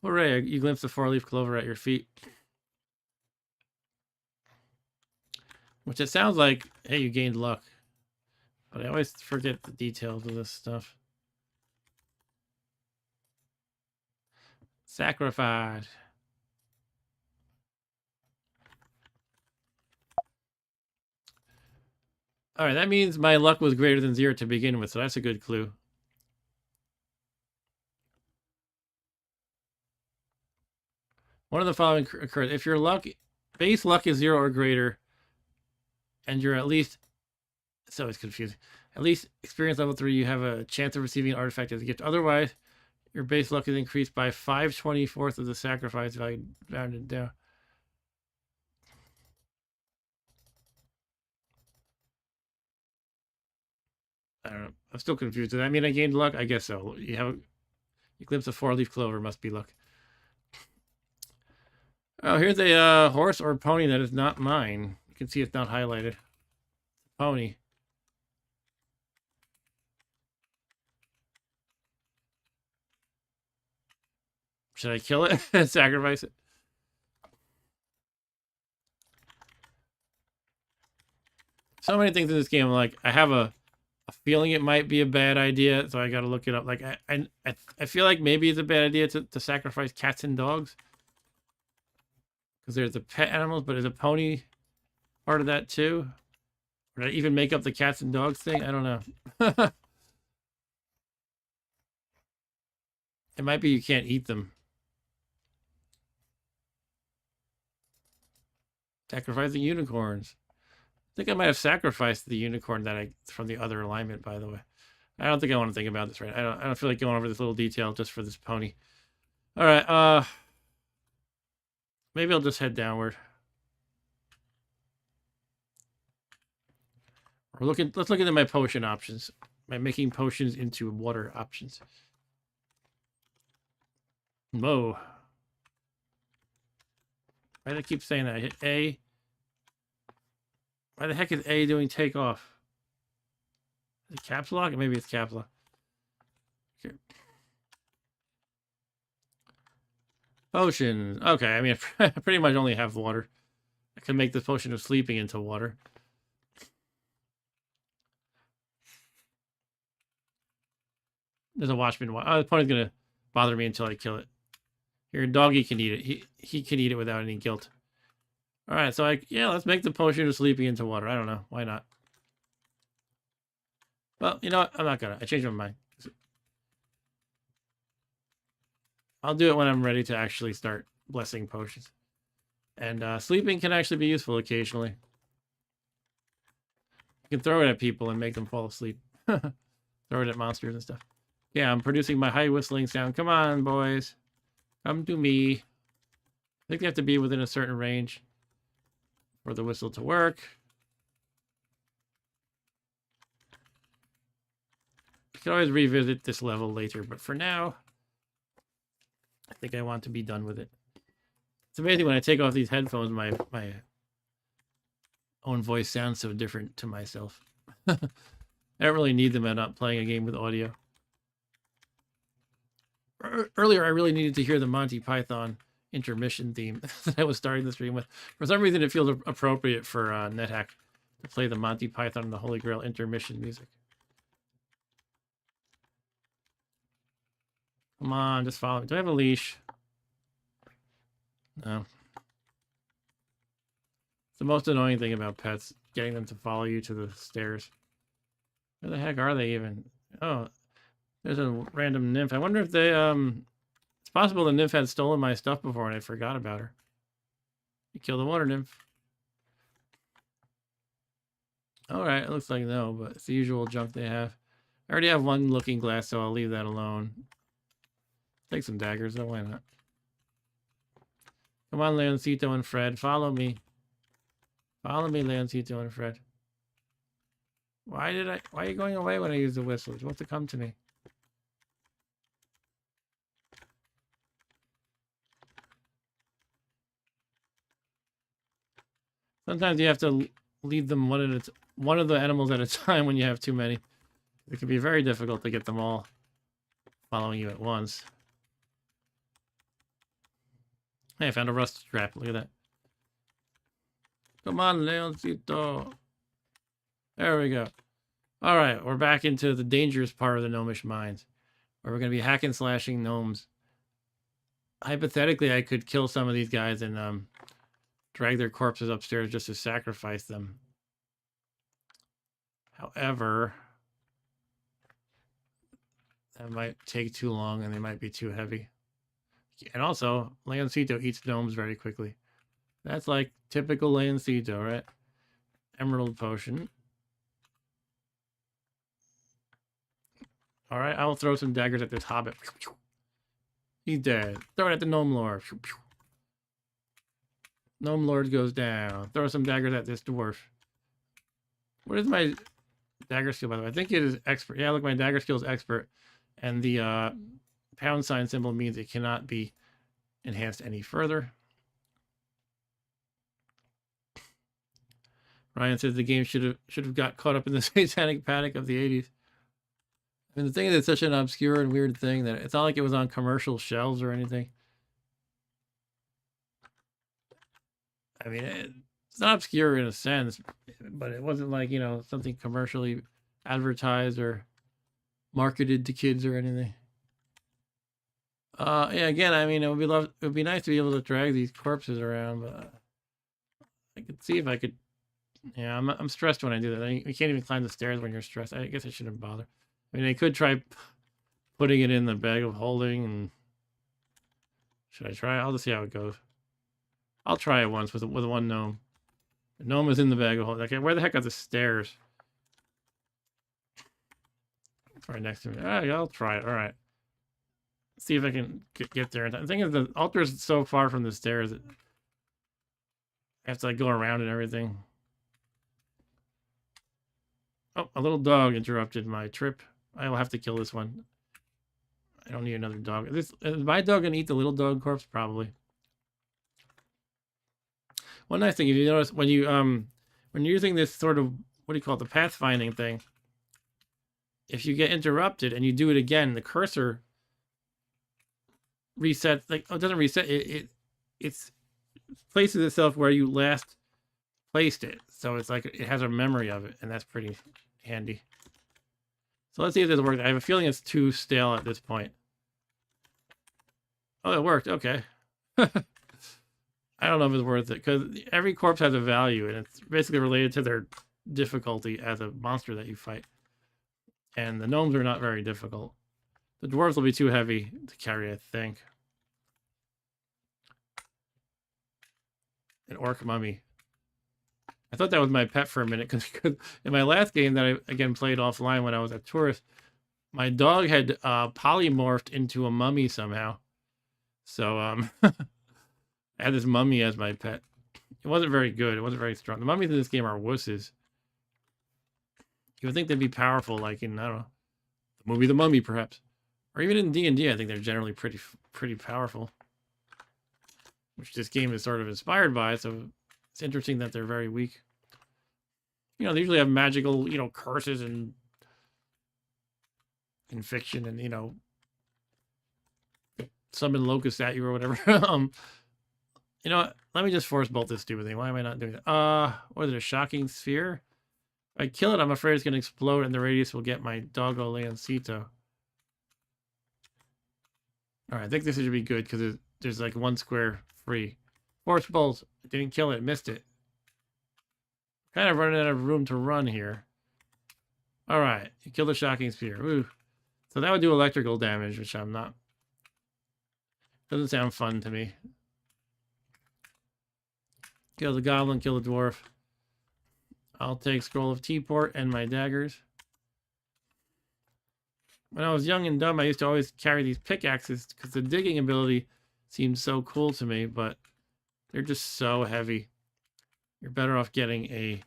Hooray, you glimpse the 4-leaf clover at your feet. Which it sounds like, hey, you gained luck. But I always forget the details of this stuff. Sacrifice. All right, that means my luck was greater than 0 to begin with, so that's a good clue. One of the following occurs. If your base luck is 0 or greater, and you're at least, so it's confusing, at least experience level 3, you have a chance of receiving an artifact as a gift. Otherwise, your base luck is increased by 5/24 of the sacrifice value rounded down. I don't know. I'm still confused. Does that mean I gained luck? I guess so. You glimpse a 4-leaf clover. Must be luck. Oh, here's a horse or pony that is not mine. You can see it's not highlighted. Pony. Should I kill it and sacrifice it? So many things in this game. Like, I have a feeling it might be a bad idea, so I got to look it up. Like, I feel like maybe it's a bad idea to sacrifice cats and dogs, because there's the pet animals, but is a pony part of that too? Or did I even make up the cats and dogs thing? I don't know. It might be you can't eat them. Sacrificing unicorns. I think I might have sacrificed the unicorn that from the other alignment, by the way. I don't think I want to think about this right. I don't feel like going over this little detail just for this pony. All right, maybe I'll just head downward. Let's look into my potion options. My making potions into water options. Whoa. Why do I keep saying that? I hit A. Why the heck is A doing takeoff? Is it caps lock? Maybe it's caps lock. Okay. Potions. Okay, I mean, I pretty much only have water. I can make the potion of sleeping into water. There's a watchman. Oh, the pony's gonna bother me until I kill it. Here, doggy can eat it. He can eat it without any guilt. All right, so yeah, let's make the potion of sleeping into water. I don't know. Why not? Well, you know what? I'm not gonna. I changed my mind. I'll do it when I'm ready to actually start blessing potions. And sleeping can actually be useful occasionally. You can throw it at people and make them fall asleep. Throw it at monsters and stuff. Yeah, I'm producing my high whistling sound. Come on, boys. Come to me. I think they have to be within a certain range for the whistle to work. I can always revisit this level later, but for now, I think I want to be done with it. It's amazing when I take off these headphones, my own voice sounds so different to myself. I don't really need them. I'm not playing a game with audio. Earlier, I really needed to hear the Monty Python intermission theme that I was starting the stream with. For some reason, it feels appropriate for NetHack to play the Monty Python and the Holy Grail intermission music. Come on, just follow me. Do I have a leash? No. It's the most annoying thing about pets, getting them to follow you to the stairs. Where the heck are they even? Oh, there's a random nymph. I wonder if they, it's possible the nymph had stolen my stuff before and I forgot about her. You killed the water nymph. Alright, it looks like no, but it's the usual junk they have. I already have one looking glass, so I'll leave that alone. Take some daggers, though, why not? Come on, Leoncito and Fred, follow me. Follow me, Leoncito and Fred. Why are you going away when I use the whistle? You want to come to me? Sometimes you have to lead them one of the animals at a time when you have too many. It can be very difficult to get them all following you at once. Hey, I found a rust trap. Look at that. Come on, Leoncito. There we go. All right, we're back into the dangerous part of the gnomish mines, where we're going to be hacking, slashing gnomes. Hypothetically, I could kill some of these guys and drag their corpses upstairs just to sacrifice them. However, that might take too long and they might be too heavy. And also, Leoncito eats gnomes very quickly. That's like typical Leoncito, right? Emerald potion. All right, I will throw some daggers at this hobbit. He's dead. Throw it at the gnome lord. Gnome lord goes down. Throw some daggers at this dwarf. What is my dagger skill, by the way? I think it is expert. Yeah, look, my dagger skill is expert. And the pound sign symbol means it cannot be enhanced any further. Ryan says the game should have got caught up in the satanic panic of the 80s. I mean, the thing is, it's such an obscure and weird thing that it's not like it was on commercial shelves or anything. I mean, it's not obscure in a sense, but it wasn't like, you know, something commercially advertised or marketed to kids or anything. Yeah, again, I mean, it would be nice to be able to drag these corpses around, but I could see if I could. Yeah, I'm stressed when I do that. You can't even climb the stairs when you're stressed. I guess I shouldn't bother. I mean, I could try putting it in the bag of holding, and should I try? I'll just see how it goes. I'll try it once with one gnome. The gnome is in the bag of holding. Okay, where the heck are the stairs? It's right next to me. All right, I'll try it. All right. See if I can get there. The thing is, the altar is so far from the stairs. I have to like go around and everything. Oh, a little dog interrupted my trip. I will have to kill this one. I don't need another dog. Is my dog gonna eat the little dog corpse? Probably. One nice thing, if you notice, when you're using this sort of, what do you call it, the pathfinding thing, if you get interrupted and you do it again, the cursor resets. Like, oh, it doesn't reset. It places itself where you last placed it. So it's like it has a memory of it, and that's pretty handy. So let's see if this works. I have a feeling it's too stale at this point. Oh, it worked. Okay. I don't know if it's worth it, because every corpse has a value, and it's basically related to their difficulty as a monster that you fight. And the gnomes are not very difficult. The dwarves will be too heavy to carry, I think. An orc mummy. I thought that was my pet for a minute, because in my last game that I, again, played offline when I was a tourist, my dog had polymorphed into a mummy somehow. So, I had this mummy as my pet. It wasn't very good. It wasn't very strong. The mummies in this game are wusses. You would think they'd be powerful, like in, I don't know, the movie The Mummy, perhaps. Or even in D&D, I think they're generally pretty powerful. Which this game is sort of inspired by, so it's interesting that they're very weak. You know, they usually have magical, you know, curses and in fiction, and, you know, summon locusts at you or whatever. You know what? Let me just force bolt this stupid thing. Why am I not doing that? What is it, a shocking sphere? If I kill it, I'm afraid it's going to explode, and the radius will get my doggo Leoncito. Alright, I think this should be good, because there's like one square free. Force bolt. I didn't kill it. Missed it. Kind of running out of room to run here. Alright, you killed the shocking sphere. Ooh. So that would do electrical damage, which I'm not. Doesn't sound fun to me. Kill the goblin, kill the dwarf. I'll take Scroll of Teaport and my daggers. When I was young and dumb, I used to always carry these pickaxes because the digging ability seemed so cool to me, but they're just so heavy. You're better off getting a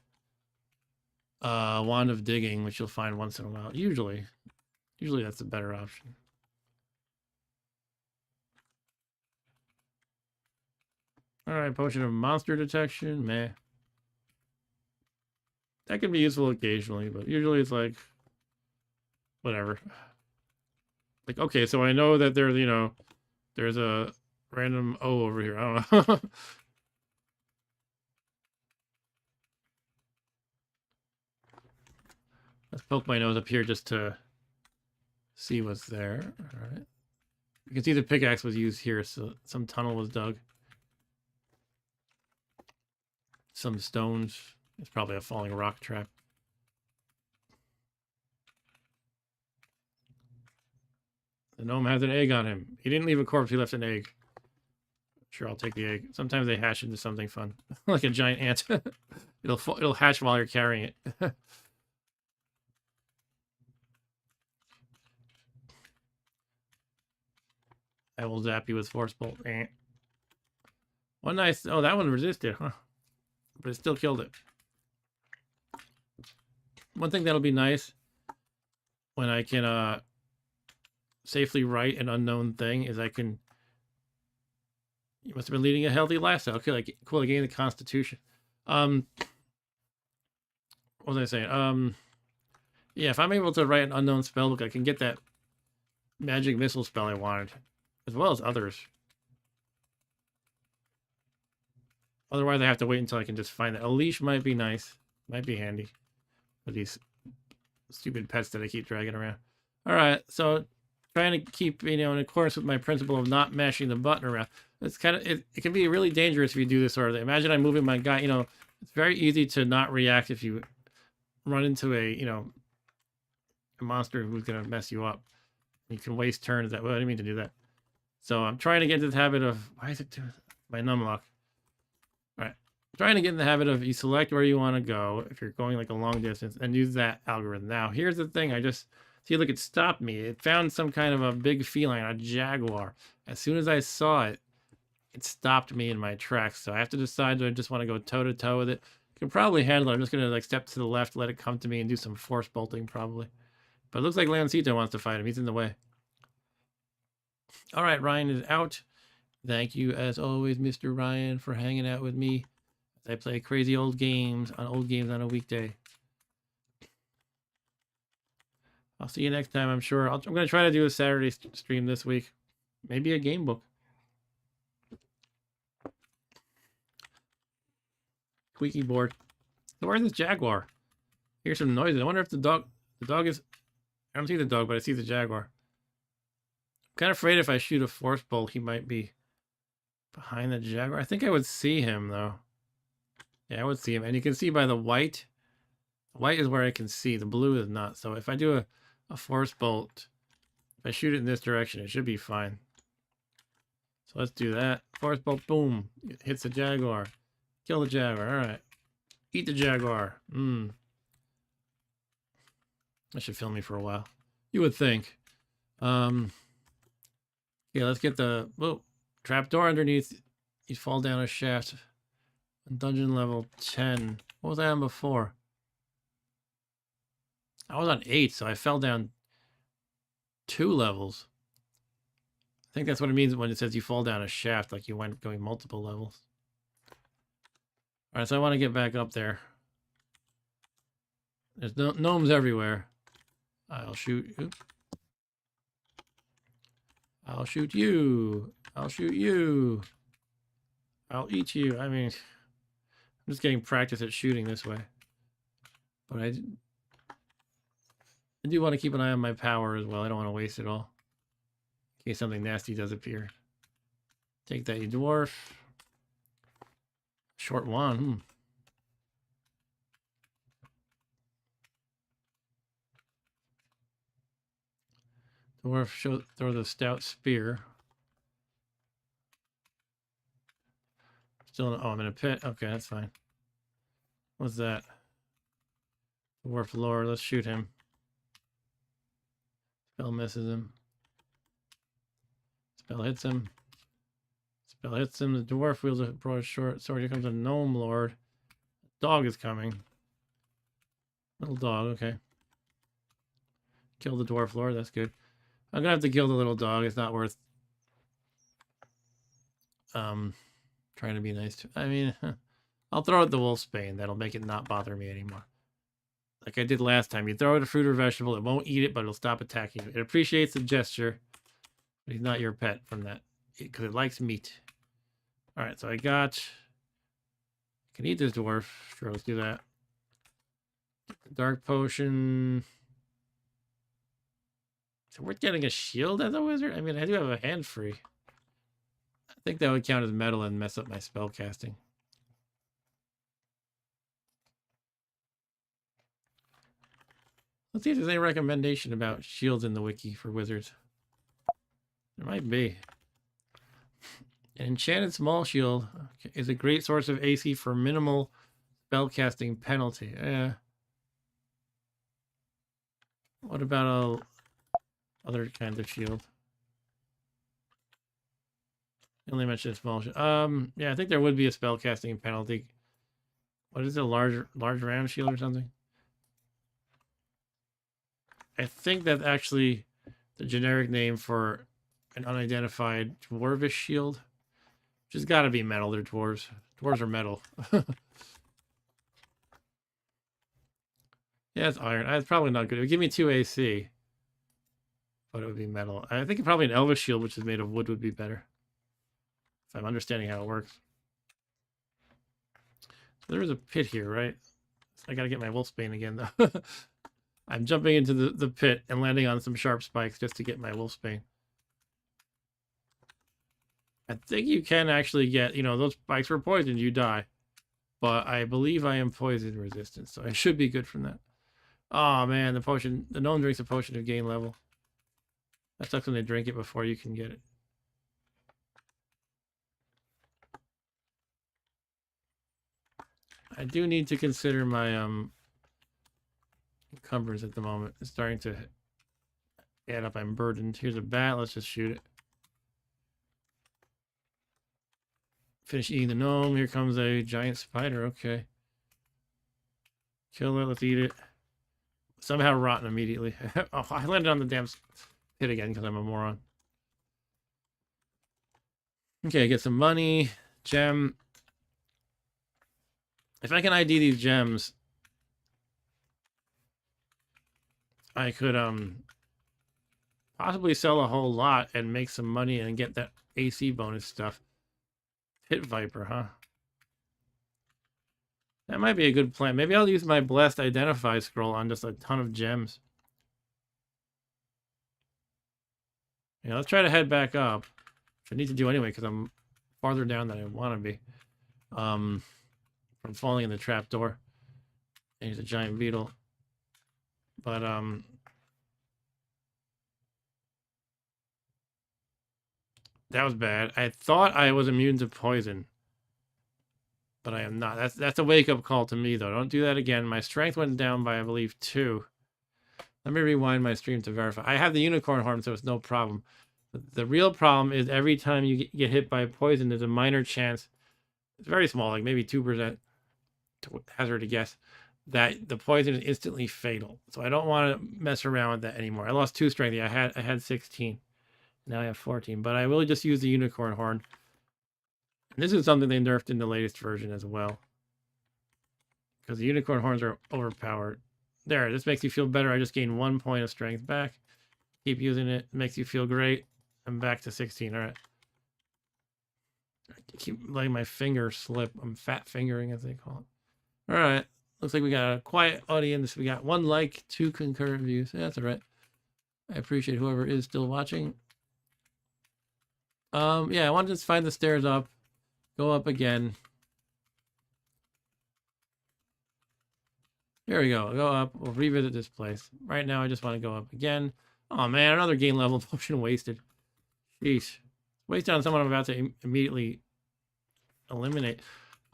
wand of digging, which you'll find once in a while. Usually that's the better option. Alright, potion of monster detection, meh. That can be useful occasionally, but usually it's like, whatever. Like, okay, so I know that there's, you know, there's a random O over here. I don't know. Let's poke my nose up here just to see what's there. Alright. You can see the pickaxe was used here, so some tunnel was dug. Some stones. It's probably a falling rock trap. The gnome has an egg on him. He didn't leave a corpse, he left an egg. Sure, I'll take the egg. Sometimes they hatch into something fun. Like a giant ant. It'll hatch while you're carrying it. I will zap you with Force Bolt. One nice... Oh, that one resisted, huh? But it still killed it. One thing that'll be nice when I can safely write an unknown thing is I can... You must have been leading a healthy lifestyle. Okay, like, cool, I gained the Constitution. What was I saying? Yeah, if I'm able to write an unknown spellbook, I can get that magic missile spell I wanted, as well as others. Otherwise, I have to wait until I can just find it. A leash might be nice. Might be handy for these stupid pets that I keep dragging around. All right, so trying to keep, in accordance with my principle of not mashing the button around. It's kind of, it can be really dangerous if you do this sort of thing. Imagine I'm moving my guy, it's very easy to not react if you run into a monster who's going to mess you up. You can waste turns. Well, I didn't mean to do that. So I'm trying to get into the habit of, why is it doing my numlock? All right. Trying to get in the habit of you select where you want to go if you're going like a long distance and use that algorithm. Now, here's the thing. I just, see, look, it stopped me. It found some kind of a big feline, a jaguar. As soon as I saw it, it stopped me in my tracks. So I have to decide, do I just want to go toe-to-toe with it? I can probably handle it. I'm just going to like step to the left, let it come to me and do some force bolting probably. But it looks like Leoncito wants to fight him. He's in the way. All right, Ryan is out. Thank you, as always, Mr. Ryan, for hanging out with me as I play crazy old games on a weekday. I'll see you next time, I'm sure. I'm going to try to do a Saturday stream this week. Maybe a game book. Squeaky board. So where's this jaguar? Here's some noises. I wonder if the dog is... I don't see the dog, but I see the jaguar. I'm kind of afraid if I shoot a force bolt, he might be behind the jaguar. I think I would see him, though. Yeah, I would see him. And you can see by the white. The white is where I can see. The blue is not. So if I do a force bolt, if I shoot it in this direction, it should be fine. So let's do that. Force bolt, boom. It hits the jaguar. Kill the jaguar. All right. Eat the jaguar. That should fill me for a while. You would think. Yeah, let's get the trapdoor underneath. You fall down a shaft. Dungeon level 10. What was I on before? I was on 8, so I fell down 2 levels. I think that's what it means when it says you fall down a shaft, like you went going multiple levels. All right, so I want to get back up there. There's gnomes everywhere. I'll shoot you. I'll shoot you. I'll shoot you. I'll eat you. I mean, I'm just getting practice at shooting this way. But I do want to keep an eye on my power as well. I don't want to waste it all. In case something nasty does appear. Take that, you dwarf. Short wand. Dwarf throw the stout spear. Still, I'm in a pit. Okay, that's fine. What's that? Dwarf lore. Let's shoot him. Spell misses him. Spell hits him. Spell hits him. The dwarf wields a broad short sword. Here comes a gnome lord. Dog is coming. Little dog. Okay. Kill the dwarf lord. That's good. I'm gonna have to kill the little dog. It's not worth trying to be nice to. I mean, I'll throw it the wolfsbane. That'll make it not bother me anymore. Like I did last time. You throw it a fruit or vegetable, it won't eat it, but it'll stop attacking you. It appreciates the gesture, but he's not your pet from that because it likes meat. All right, so I can eat this dwarf. Sure, let's do that. Dark potion. So we're getting a shield as a wizard? I mean, I do have a hand free. I think that would count as metal and mess up my spell casting. Let's see if there's any recommendation about shields in the wiki for wizards. There might be. An enchanted small shield is a great source of AC for minimal spellcasting penalty. What about other kinds of shield? You only mentioned small shield. Yeah, I think there would be a spellcasting penalty. What is it, a large round shield or something? I think that's actually the generic name for an unidentified dwarvish shield. Which has got to be metal. They're dwarves. Dwarves are metal. Yeah, it's iron. It's probably not good. It would give me 2 AC. But it would be metal. I think probably an elvish shield, which is made of wood, would be better. If I'm understanding how it works. There is a pit here, right? I gotta get my wolfsbane again, though. I'm jumping into the pit and landing on some sharp spikes just to get my wolfsbane. I think you can actually get, you know, those spikes were poisoned, you die. But I believe I am poison resistant, so I should be good from that. Oh man, the potion, the gnome drinks a potion to gain level. That sucks when they drink it before you can get it. I do need to consider my encumbrance at the moment. It's starting to add up. I'm burdened. Here's a bat. Let's just shoot it. Finish eating the gnome. Here comes a giant spider. Okay. Kill it. Let's eat it. Somehow rotten immediately. Oh, I landed on the damn pit again because I'm a moron. Okay, get some money. Gem. If I can ID these gems, I could possibly sell a whole lot and make some money and get that AC bonus stuff. Pit Viper, huh? That might be a good plan. Maybe I'll use my Blessed Identify scroll on just a ton of gems. Yeah, let's try to head back up. Which I need to do anyway because I'm farther down than I want to be. From falling in the trapdoor. And he's a giant beetle. But that was bad. I thought I was immune to poison. But I am not. That's a wake-up call to me, though. Don't do that again. My strength went down by, I believe, 2. Let me rewind my stream to verify. I have the unicorn horn, so it's no problem. But the real problem is every time you get hit by poison, there's a minor chance. It's very small, like maybe 2%, to hazard a guess, that the poison is instantly fatal. So I don't want to mess around with that anymore. I lost 2 strength. I had 16. Now I have 14. But I will just use the unicorn horn. This is something they nerfed in the latest version as well. Because the unicorn horns are overpowered. There, this makes you feel better. I just gained 1 point of strength back. Keep using it. Makes you feel great. I'm back to 16. All right. I keep letting my finger slip. I'm fat fingering, as they call it. All right. Looks like we got a quiet audience. We got 1 like, 2 concurrent views. Yeah, that's all right. I appreciate whoever is still watching. Yeah, I want to just find the stairs up. Go up again. There we go. Go up. We'll revisit this place. Right now, I just want to go up again. Oh, man. Another gain level potion wasted. Sheesh. Wasted on someone I'm about to immediately eliminate.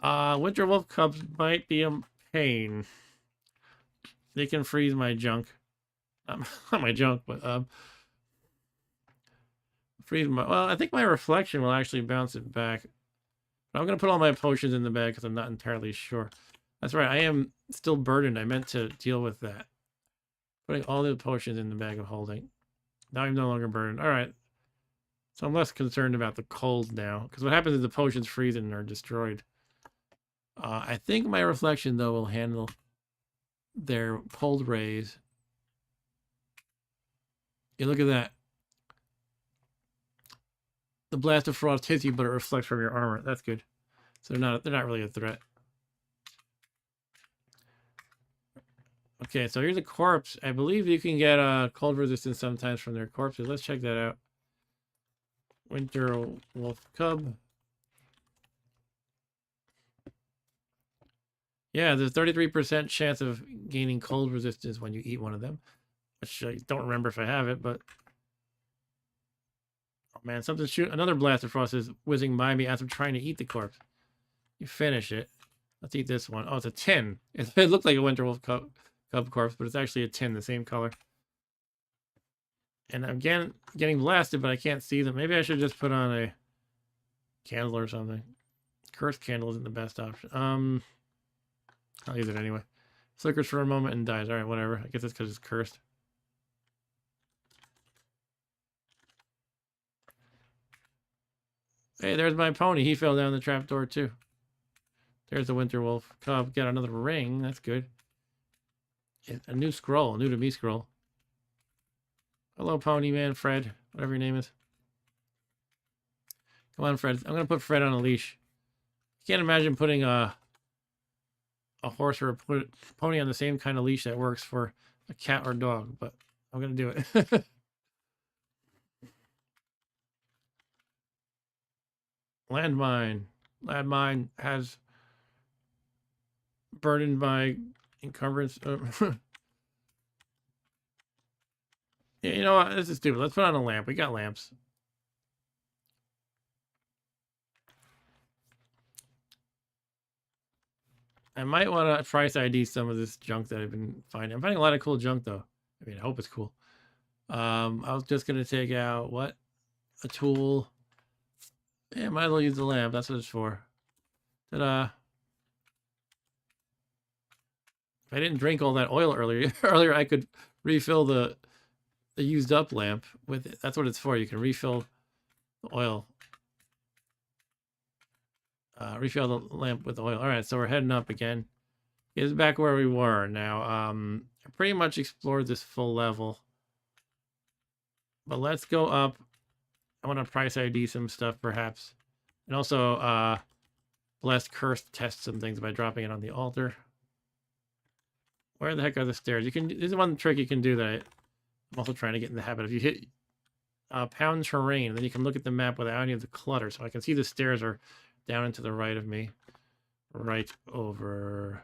Winter wolf cubs might be a pain. They can freeze my junk. Not my junk, but freeze my... Well, I think my reflection will actually bounce it back. I'm going to put all my potions in the bag because I'm not entirely sure. That's right. I am still burdened. I meant to deal with that. Putting all the potions in the bag of holding. Now I'm no longer burdened. All right. So I'm less concerned about the cold now. Because what happens is the potions freeze and are destroyed. I think my reflection, though, will handle their cold rays. Yeah, look at that. The blast of frost hits you, but it reflects from your armor. That's good. So they're not really a threat. Okay, so here's a corpse. I believe you can get cold resistance sometimes from their corpses. Let's check that out. Winter wolf cub. Yeah, there's 33% chance of gaining cold resistance when you eat one of them. Which I don't remember if I have it, but... Oh man, something shoot. Another blast of frost is whizzing by me as I'm trying to eat the corpse. You finish it. Let's eat this one. Oh, it's a tin. It looked like a winter wolf cub corpse, but it's actually a tin, the same color. And I'm getting blasted, but I can't see them. Maybe I should just put on a candle or something. Cursed candle isn't the best option. I'll use it anyway. Flickers for a moment and dies. All right, whatever. I guess it's because it's cursed. Hey, there's my pony. He fell down the trapdoor too. There's the winter wolf cub. Got another ring. That's good. A new scroll. A new to me scroll. Hello, pony man, Fred. Whatever your name is. Come on, Fred. I'm going to put Fred on a leash. I can't imagine putting a horse or a pony on the same kind of leash that works for a cat or dog, but I'm gonna do it. Landmine. Landmine has burdened my encumbrance. Yeah, you know what? This is stupid. Let's put on a lamp. We got lamps. I might want to price ID some of this junk that I've been finding. I'm finding a lot of cool junk, though. I mean, I hope it's cool. I was just going to take out, what? A tool. Yeah, might as well use the lamp. That's what it's for. Ta-da. If I didn't drink all that oil earlier, I could refill the used up lamp with it. That's what it's for. You can refill the oil. Refill the lamp with oil. All right, so we're heading up again. It's back where we were now. I pretty much explored this full level. But let's go up. I want to price ID some stuff, perhaps. And also, blessed curse test some things by dropping it on the altar. Where the heck are the stairs? You can. This is one trick you can do that I'm also trying to get in the habit of. You hit pound terrain, then you can look at the map without any of the clutter. So I can see the stairs are down and to the right of me. Right over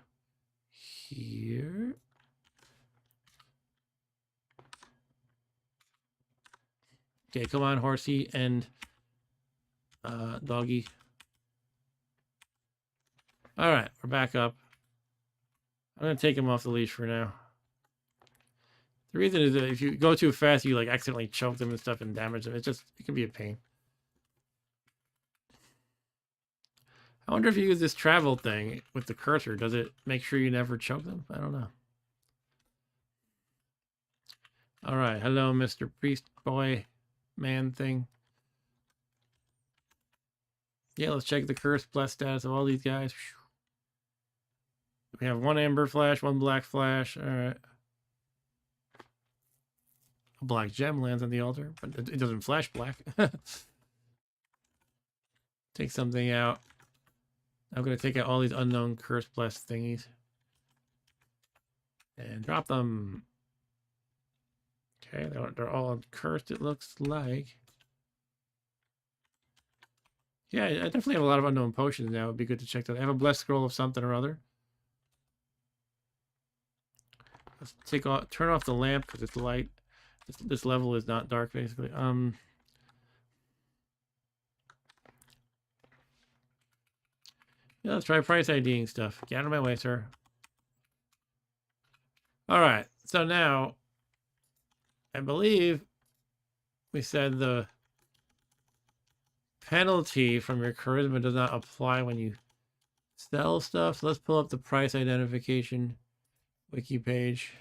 here. Okay, come on, horsey and doggy. All right, we're back up. I'm gonna take him off the leash for now. The reason is that if you go too fast, you like accidentally choke them and stuff and damage them. It can be a pain. I wonder if you use this travel thing with the cursor, does it make sure you never choke them? I don't know. All right, hello, Mr. Priest boy man thing. Yeah, let's check the curse bless status of all these guys. We have one amber flash, one black flash. All right. A black gem lands on the altar, but it doesn't flash black. Take something out. I'm going to take out all these unknown curse blessed thingies. And drop them. Okay, they're all cursed, it looks like. Yeah, I definitely have a lot of unknown potions now. It would be good to check that. I have a blessed scroll of something or other. Let's turn off the lamp because it's light. This level is not dark, basically. Yeah, let's try price IDing stuff. Get out of my way, sir. All right, so now I believe we said the penalty from your charisma does not apply when you sell stuff. So let's pull up the price identification wiki page.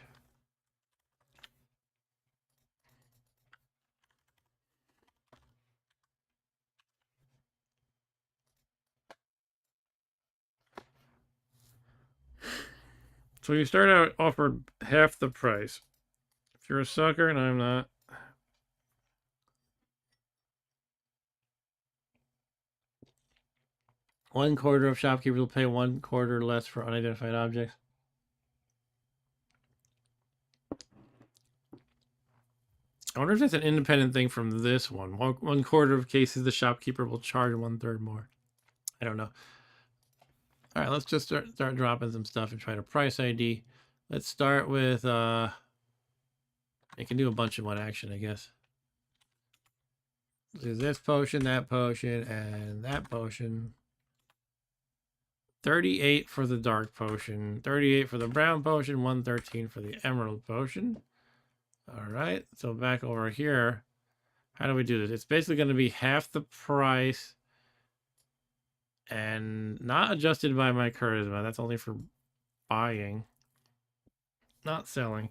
So you start out offered half the price. If you're a sucker, and I'm not. One quarter of shopkeepers will pay 1/4 less for unidentified objects. I wonder if that's an independent thing from this one. 1/4 of cases the shopkeeper will charge 1/3 more. I don't know. All right, let's just start dropping some stuff and try to price ID. Let's start with I can do a bunch in one action, I guess. Do this potion, and that potion. 38 for the dark potion, 38 for the brown potion, 113 for the emerald potion. All right, so back over here, how do we do this? It's basically going to be half the price and not adjusted by my charisma. That's only for buying, not selling.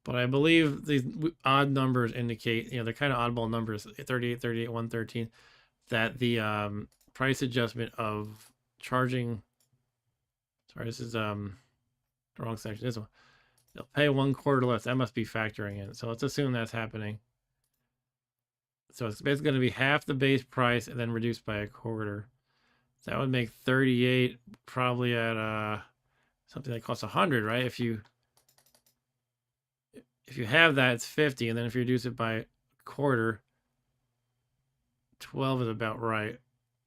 But I believe these odd numbers indicate, they're kind of oddball numbers, 38, 38, 113, that the price adjustment of charging, sorry, this is the wrong section, this one. They'll pay 1/4 less. That must be factoring in. So let's assume that's happening. So it's basically going to be half the base price and then reduced by 1/4. So that would make 38 probably at something that costs 100, right? If you have that, it's 50, and then if you reduce it by a quarter, 12 is about right.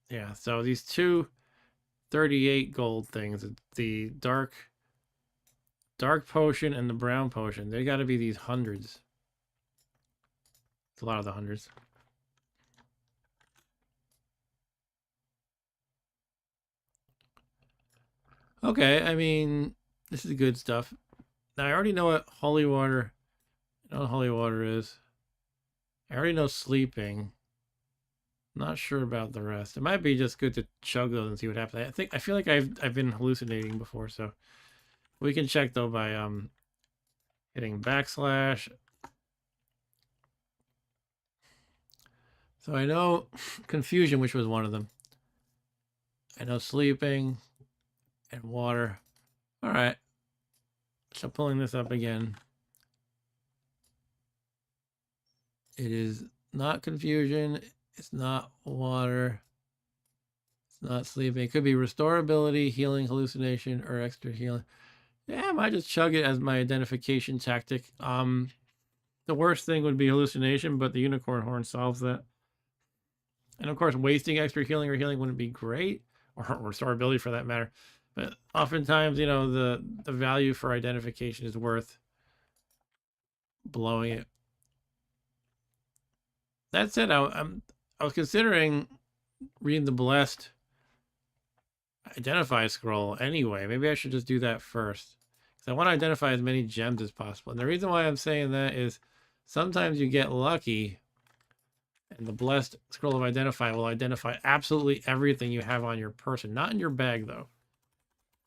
Yeah, so these two 38 gold things, the dark potion and the brown potion, they got to be these hundreds. It's a lot of the hundreds. Okay, I mean, this is good stuff. Now I already know what holy water. I know what holy water is. I already know sleeping. Not sure about the rest. It might be just good to chug those and see what happens. I feel like I've been hallucinating before, so we can check though by hitting backslash. So I know confusion, which was one of them. I know sleeping and water. All right. So pulling this up again. It is not confusion. It's not water. It's not sleeping. It could be restorability, healing, hallucination, or extra healing. Yeah, I might just chug it as my identification tactic. The worst thing would be hallucination, but the unicorn horn solves that. And of course, wasting extra healing or healing wouldn't be great, or restorability for that matter. But oftentimes, you know, the value for identification is worth blowing it. That said, I was considering reading the blessed identify scroll anyway. Maybe I should just do that first, because I want to identify as many gems as possible. And the reason why I'm saying that is sometimes you get lucky, and the blessed scroll of identify will identify absolutely everything you have on your person, not in your bag though.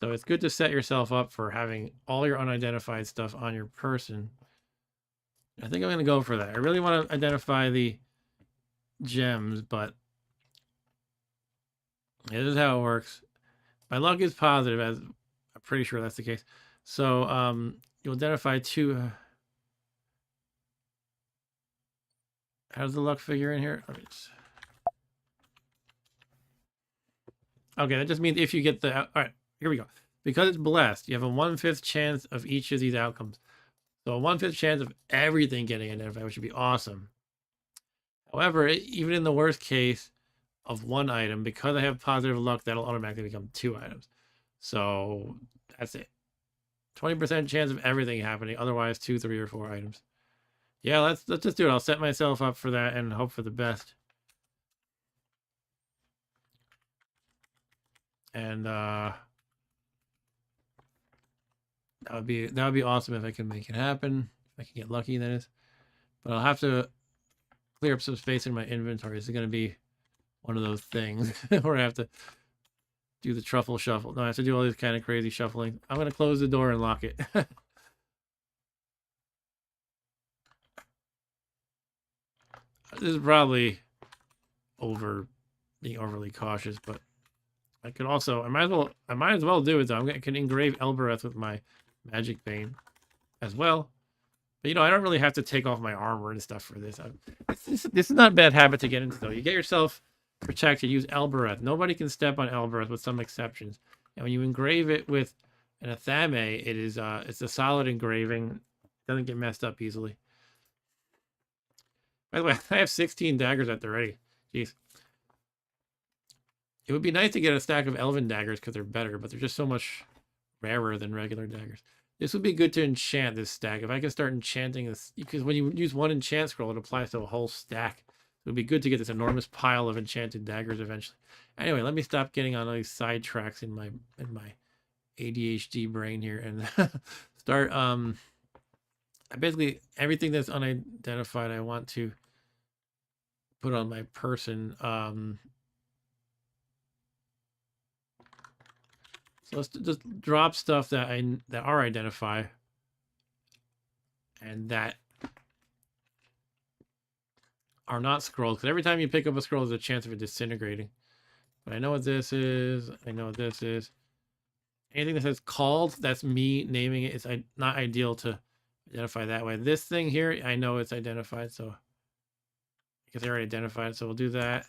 So it's good to set yourself up for having all your unidentified stuff on your person. I think I'm going to go for that. I really want to identify the gems, but this is how it works. My luck is positive, as I'm pretty sure that's the case. So you'll identify two. How does the luck figure in here? Okay, that just means if you get the... All right, here we go. Because it's blessed, you have a 1/5 chance of each of these outcomes. So a 1/5 chance of everything getting identified, which would be awesome. However, even in the worst case of one item, because I have positive luck, that'll automatically become 2 items. So that's it. 20% chance of everything happening. Otherwise, 2, 3, or 4 items. Yeah, let's just do it. I'll set myself up for that and hope for the best. And that would be awesome if I can make it happen. If I can get lucky, that is. But I'll have to clear up some space in my inventory. This is going to be one of those things where I have to do the truffle shuffle. No, I have to do all this kind of crazy shuffling. I'm going to close the door and lock it. This is probably being overly cautious, but I could also, I might as well do it though. I can engrave Elbereth with my magic bane as well. But you know, I don't really have to take off my armor and stuff for this. This is not a bad habit to get into though. You get yourself protected, use Elbereth. Nobody can step on Elbereth with some exceptions. And when you engrave it with an Athame, it's a solid engraving. It doesn't get messed up easily. By the way, I have 16 daggers at the ready. Jeez. It would be nice to get a stack of elven daggers because they're better, but they're just so much rarer than regular daggers. This would be good to enchant this stack. If I can start enchanting this, because when you use one enchant scroll, it applies to a whole stack. It would be good to get this enormous pile of enchanted daggers eventually. Anyway, let me stop getting on all these sidetracks in my ADHD brain here and start. Basically everything that's unidentified, I want to put on my person. So let's just drop stuff that are identified and that are not scrolls. Because every time you pick up a scroll, there's a chance of it disintegrating. But I know what this is. I know what this is. Anything that says called, that's me naming it. It's not ideal to identify that way. This thing here, I know it's identified, so I guess I already identified, so we'll do that.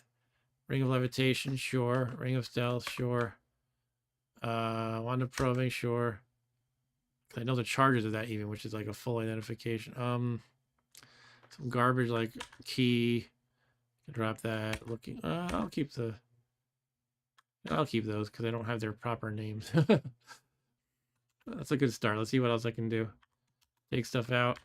Ring of Levitation, sure. Ring of Stealth, sure. Wand of Probing, sure. I know the charges of that even, which is like a full identification. Some garbage like key. Drop that. Looking. I'll keep those because I don't have their proper names. That's a good start. Let's see what else I can do. Take stuff out.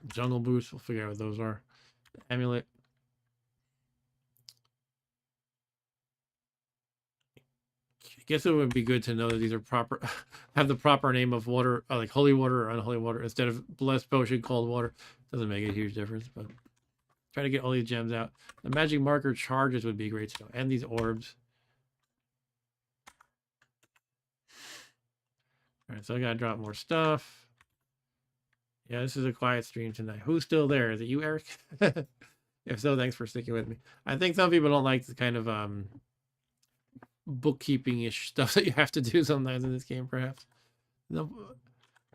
Jungle boots. We'll figure out what those are. Amulet. I guess it would be good to know that these are proper, have the proper name of water, like holy water or unholy water, instead of blessed potion, cold water. Doesn't make a huge difference, but try to get all these gems out. The magic marker charges would be great to know, and these orbs. All right, so I gotta drop more stuff. Yeah, this is a quiet stream tonight. Who's still there? Is it you, Eric? If so, thanks for sticking with me. I think some people don't like the kind of bookkeeping-ish stuff that you have to do sometimes in this game, perhaps. No,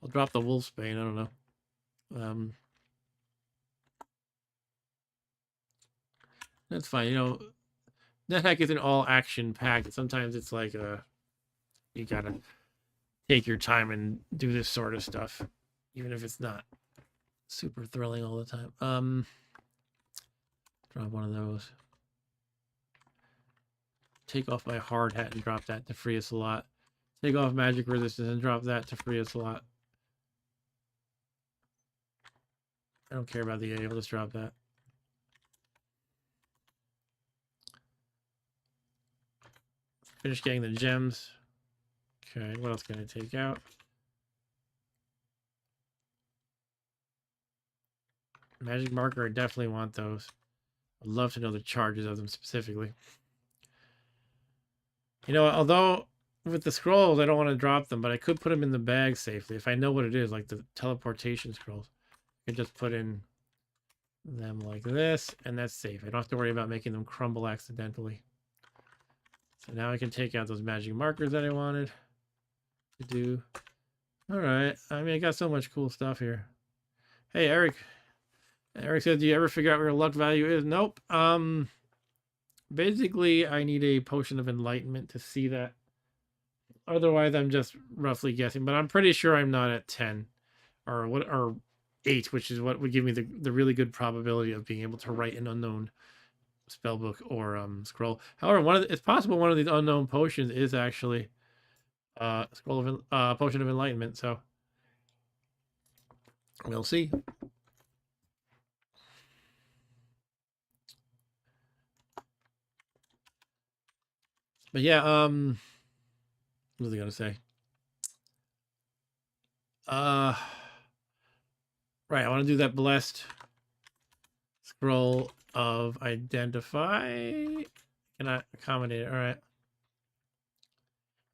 I'll drop the Wolfsbane. I don't know. That's fine. You know, NETHACK isn't all action-packed. Sometimes it's like you gotta take your time and do this sort of stuff, even if it's not super thrilling all the time. Drop one of those. Take off my hard hat and drop that to free us a lot. Take off magic resistance and drop that to free us a lot. I don't care about the A. I'll just drop that. Finish getting the gems. Okay, what else can I take out? Magic marker, I definitely want those. I'd love to know the charges of them specifically. You know, although with the scrolls, I don't want to drop them, but I could put them in the bag safely. If I know what it is, like the teleportation scrolls, I could just put in them like this, and that's safe. I don't have to worry about making them crumble accidentally. So now I can take out those magic markers that I wanted to do. All right. I mean, I got so much cool stuff here. Hey, Eric. Eric said, do you ever figure out where your luck value is? Nope. Basically, I need a potion of enlightenment to see that. Otherwise, I'm just roughly guessing, but I'm pretty sure I'm not at 10 or 8, which is what would give me the really good probability of being able to write an unknown spellbook or scroll. However, it's possible one of these unknown potions is actually potion of enlightenment, so we'll see. But yeah, what was I gonna say? Right, I want to do that blessed scroll of identify. Can I accommodate it? All right.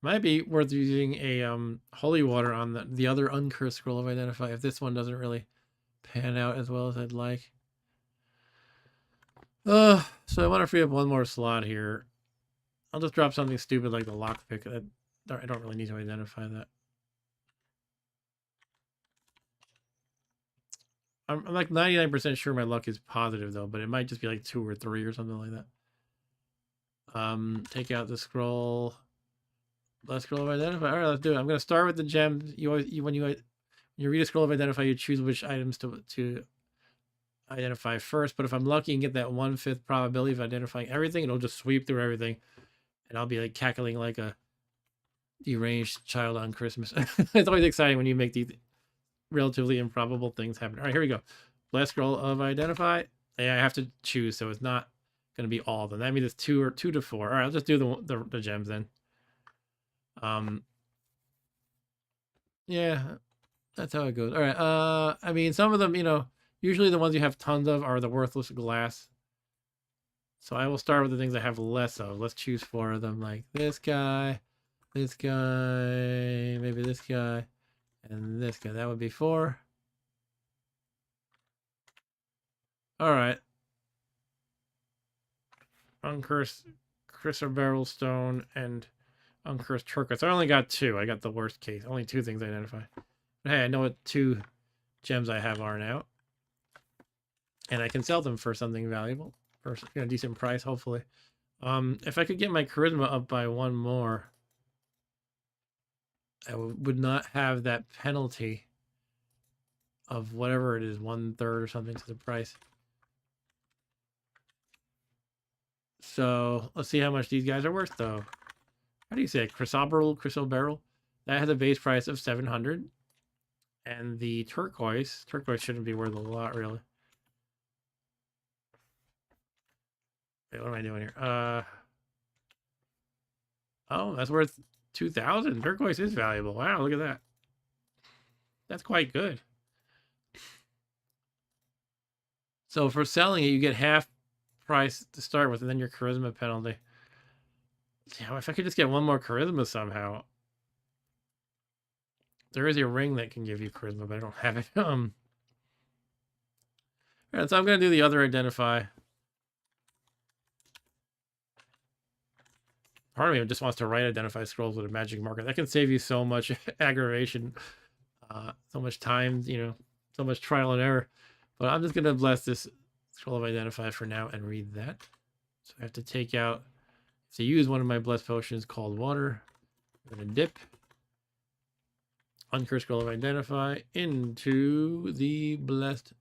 Might be worth using a holy water on the other uncursed scroll of identify if this one doesn't really pan out as well as I'd like. So I want to free up one more slot here. I'll just drop something stupid like the lockpick. I don't really need to identify that. I'm like 99% sure my luck is positive though, but it might just be like 2 or 3 or something like that. Take out the scroll. Last scroll of identify. All right, let's do it. I'm going to start with the gems. When you read a scroll of identify, you choose which items to identify first. But if I'm lucky and get that 1/5 probability of identifying everything, it'll just sweep through everything, and I'll be like cackling like a deranged child on Christmas. It's always exciting when you make these relatively improbable things happen. All right, here we go. Last scroll of identify. Yeah, I have to choose, so it's not going to be all of them. That means it's 2 to 4. All right, I'll just do the gems then. Yeah, that's how it goes. All right. I mean, some of them, usually the ones you have tons of are the worthless glass. So I will start with the things I have less of. Let's choose 4 of them, like this guy, maybe this guy, and this guy. That would be 4. All right. Uncursed Chrysoberyl stone and uncursed turquoise. I only got 2. I got the worst case. Only 2 things I identify. But hey, I know what 2 gems I have are now. And I can sell them for something valuable. For a decent price, hopefully. If I could get my charisma up by one more, I would not have that penalty of whatever it is, 1/3 or something to the price. So let's see how much these guys are worth, though. How do you say it? Chrysoberyl? That has a base price of 700. And the turquoise shouldn't be worth a lot, really. Wait, what am I doing here? Oh, that's worth 2,000. Turquoise is valuable. Wow, look at that. That's quite good. So for selling it, you get half price to start with, and then your charisma penalty. Damn, if I could just get one more charisma somehow. There is a ring that can give you charisma, but I don't have it. All right, so I'm gonna do the other identify. Part of me just wants to write identify scrolls with a magic marker. That can save you so much aggravation, so much time, so much trial and error. But I'm just gonna bless this scroll of identify for now and read that. So I have to take out, to use one of my blessed potions called water. I'm gonna dip uncursed scroll of identify into the blessed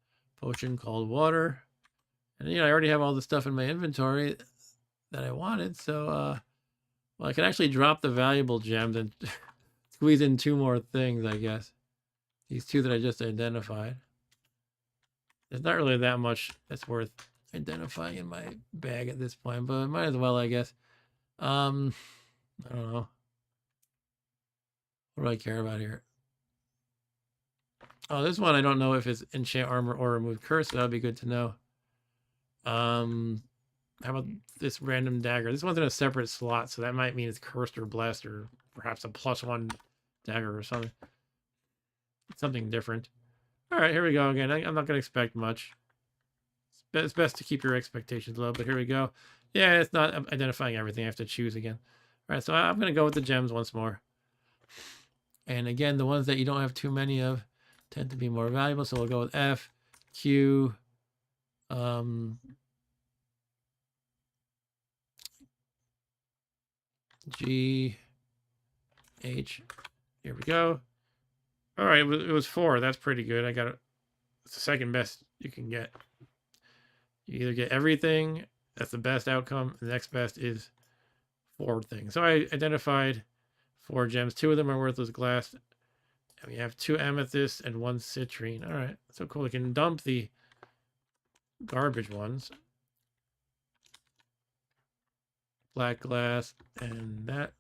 potion called water. And I already have all the stuff in my inventory that I wanted, so well, I can actually drop the valuable gems and squeeze in 2 more things, I guess. These 2 that I just identified. There's not really that much that's worth identifying in my bag at this point, but might as well, I guess. I don't know. What do I care about here? Oh, this one I don't know if it's enchant armor or remove curse, so that'd be good to know. How about this random dagger? This one's in a separate slot, so that might mean it's cursed or blessed, or perhaps a +1 dagger or something. Something different. All right, here we go again. I'm not going to expect much. It's best to keep your expectations low, but here we go. Yeah, it's not identifying everything. I have to choose again. All right, so I'm going to go with the gems once more. And again, the ones that you don't have too many of tend to be more valuable, so we'll go with F, Q, G, H. Here we go. All right, it was 4. That's pretty good. I got it. It's the second best you can get. You either get everything, that's the best outcome. The next best is 4 things. So I identified 4 gems. 2 of them are worthless glass. And we have 2 amethysts and 1 citrine. All right, so cool. We can dump the garbage ones. Black glass and that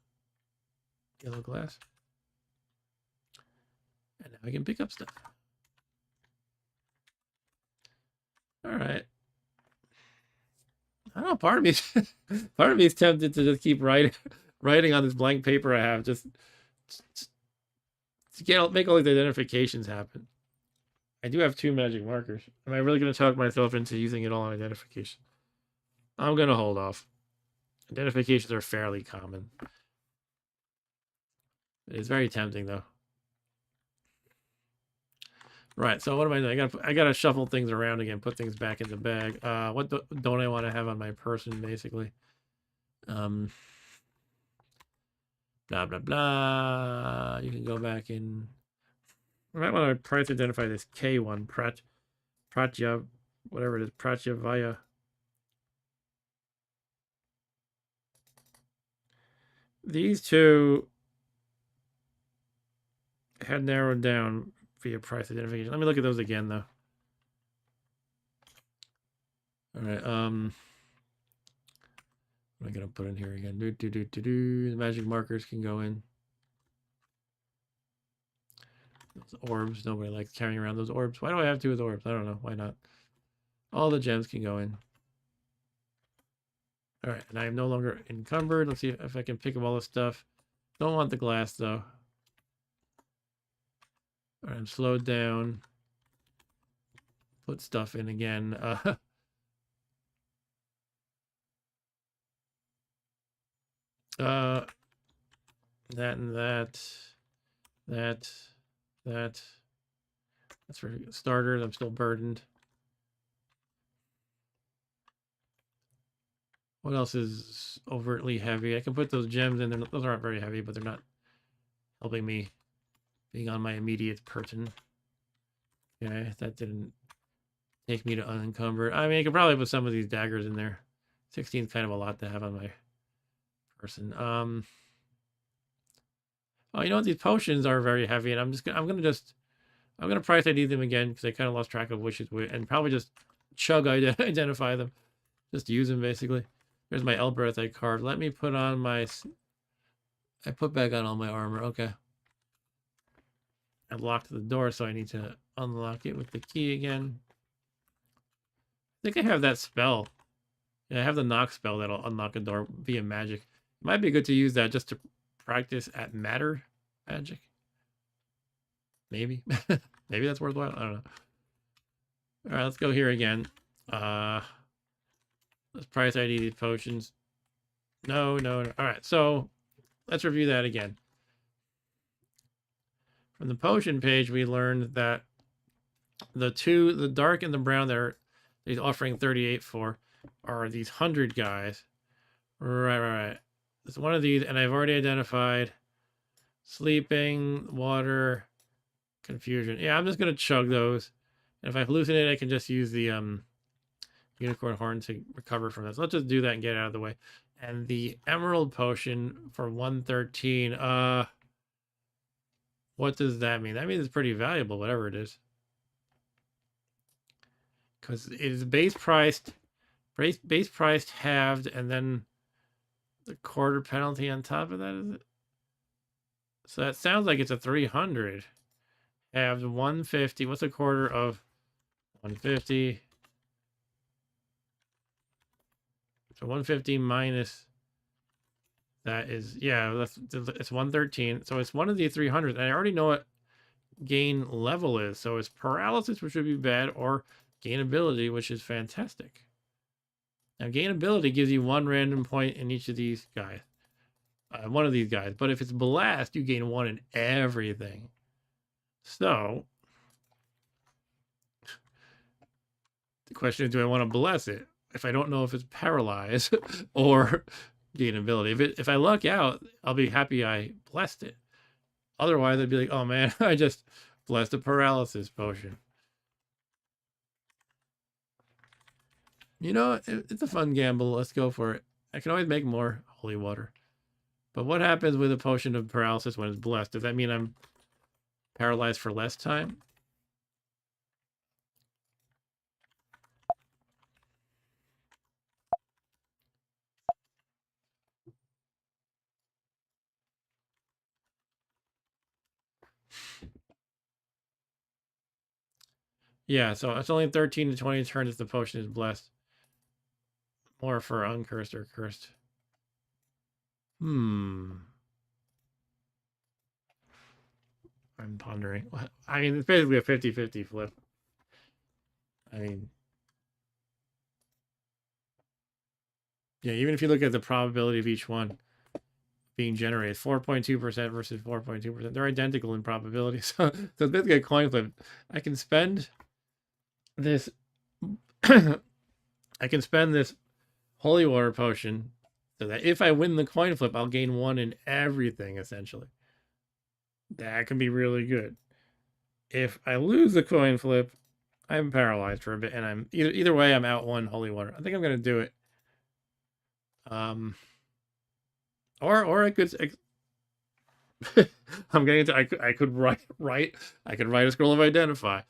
yellow glass. And now we can pick up stuff. All right. I don't know. Part of me is tempted to just keep writing on this blank paper I have, just to make all these identifications happen. I do have 2 magic markers. Am I really going to talk myself into using it all on identification? I'm going to hold off. Identifications are fairly common. It's very tempting, though. Right, so what am I doing? I gotta shuffle things around again, put things back in the bag. What don't I want to have on my person, basically? Blah blah blah. You can go back in. I might want to price identify this K one, Pratya, whatever it is, Pratya Vaya. These 2 had narrowed down via price identification. Let me look at those again, though. All right. What am I gonna put in here again? The magic markers can go in. Those orbs. Nobody likes carrying around those orbs. Why do I have 2 with orbs? I don't know. Why not? All the gems can go in. All right, and I am no longer encumbered. Let's see if I can pick up all this stuff. Don't want the glass, though. All right, I'm slowed down. Put stuff in again. That and that. That's for starters. I'm still burdened. What else is overtly heavy? I can put those gems in there. Those aren't very heavy, but they're not helping me being on my immediate person. Okay, that didn't take me to unencumbered. I mean, I could probably put some of these daggers in there. 16 is kind of a lot to have on my person. Oh, you know what? These potions are very heavy, and I'm gonna price ID them again because I kind of lost track of wishes and probably just chug identify them. Just use them basically. There's my Elbereth I carved. Let me put on my. I put back on all my armor. Okay. I locked the door, so I need to unlock it with the key again. I think I have that spell. Yeah, I have the knock spell that'll unlock a door via magic. It might be good to use that just to practice at matter magic. Maybe. Maybe that's worthwhile. I don't know. All right, let's go here again. Let's price ID these potions. No. All right, so let's review that again. From the potion page, we learned that the dark and the brown that he's offering 38 for are these 100 guys. Right. It's one of these, and I've already identified sleeping, water, confusion. Yeah, I'm just gonna chug those. And if I hallucinate, I can just use the unicorn horn to recover from that. So let's just do that and get it out of the way. And the emerald potion for 113. What does that mean? That means it's pretty valuable, whatever it is. Because it is base priced halved, and then the quarter penalty on top of that, is it? So that sounds like it's a 300. Halved 150. What's a quarter of 150? So 150 minus that is, yeah, it's 113. So it's one of the 300s. And I already know what gain level is. So it's paralysis, which would be bad, or gain ability, which is fantastic. Now, gain ability gives you 1 random point in each of these guys. One of these guys. But if it's blast, you gain 1 in everything. So the question is, do I want to bless it if I don't know if it's paralyzed or gain ability? If I luck out, I'll be happy I blessed it. Otherwise, I'd be like, oh man, I just blessed a paralysis potion. You know, it's a fun gamble. Let's go for it. I can always make more holy water. But what happens with a potion of paralysis when it's blessed? Does that mean I'm paralyzed for less time? Yeah, so it's only 13 to 20 turns if the potion is blessed. More for uncursed or cursed. I'm pondering. I mean, it's basically a 50-50 flip. I mean, yeah, even if you look at the probability of each one being generated, 4.2% versus 4.2%, they're identical in probability. So it's basically a coin flip. I can spend this holy water potion so that if I win the coin flip, I'll gain 1 in everything, essentially. That can be really good. If I lose the coin flip, I'm paralyzed for a bit, and I'm either way, I'm out 1 holy water. I think I'm gonna do it. Or I could I'm getting into I could write a scroll of identify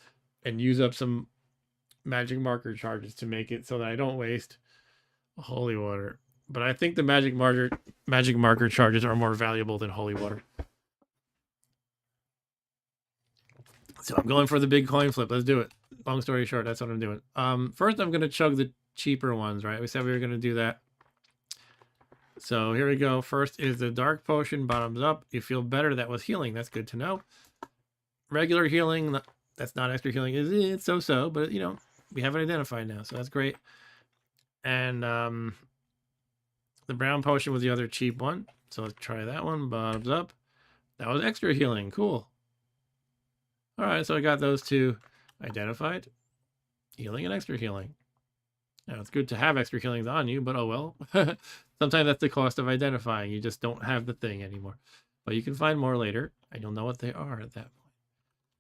and use up some magic marker charges to make it so that I don't waste holy water. But I think the magic marker charges are more valuable than holy water. So I'm going for the big coin flip. Let's do it. Long story short, that's what I'm doing. First I'm gonna chug the cheaper ones, right? We said we were gonna do that. So here we go. First is the dark potion, bottoms up. You feel better. That was healing. That's good to know. Regular healing, that's not extra healing. It's so-so, but you know, we have it identified now, so that's great. And the brown potion was the other cheap one. So let's try that one. Bottoms up. That was extra healing. Cool. All right, so I got those two identified. Healing and extra healing. Now, it's good to have extra killings on you, but oh well. Sometimes that's the cost of identifying. You just don't have the thing anymore. But you can find more later, and you'll know what they are at that point.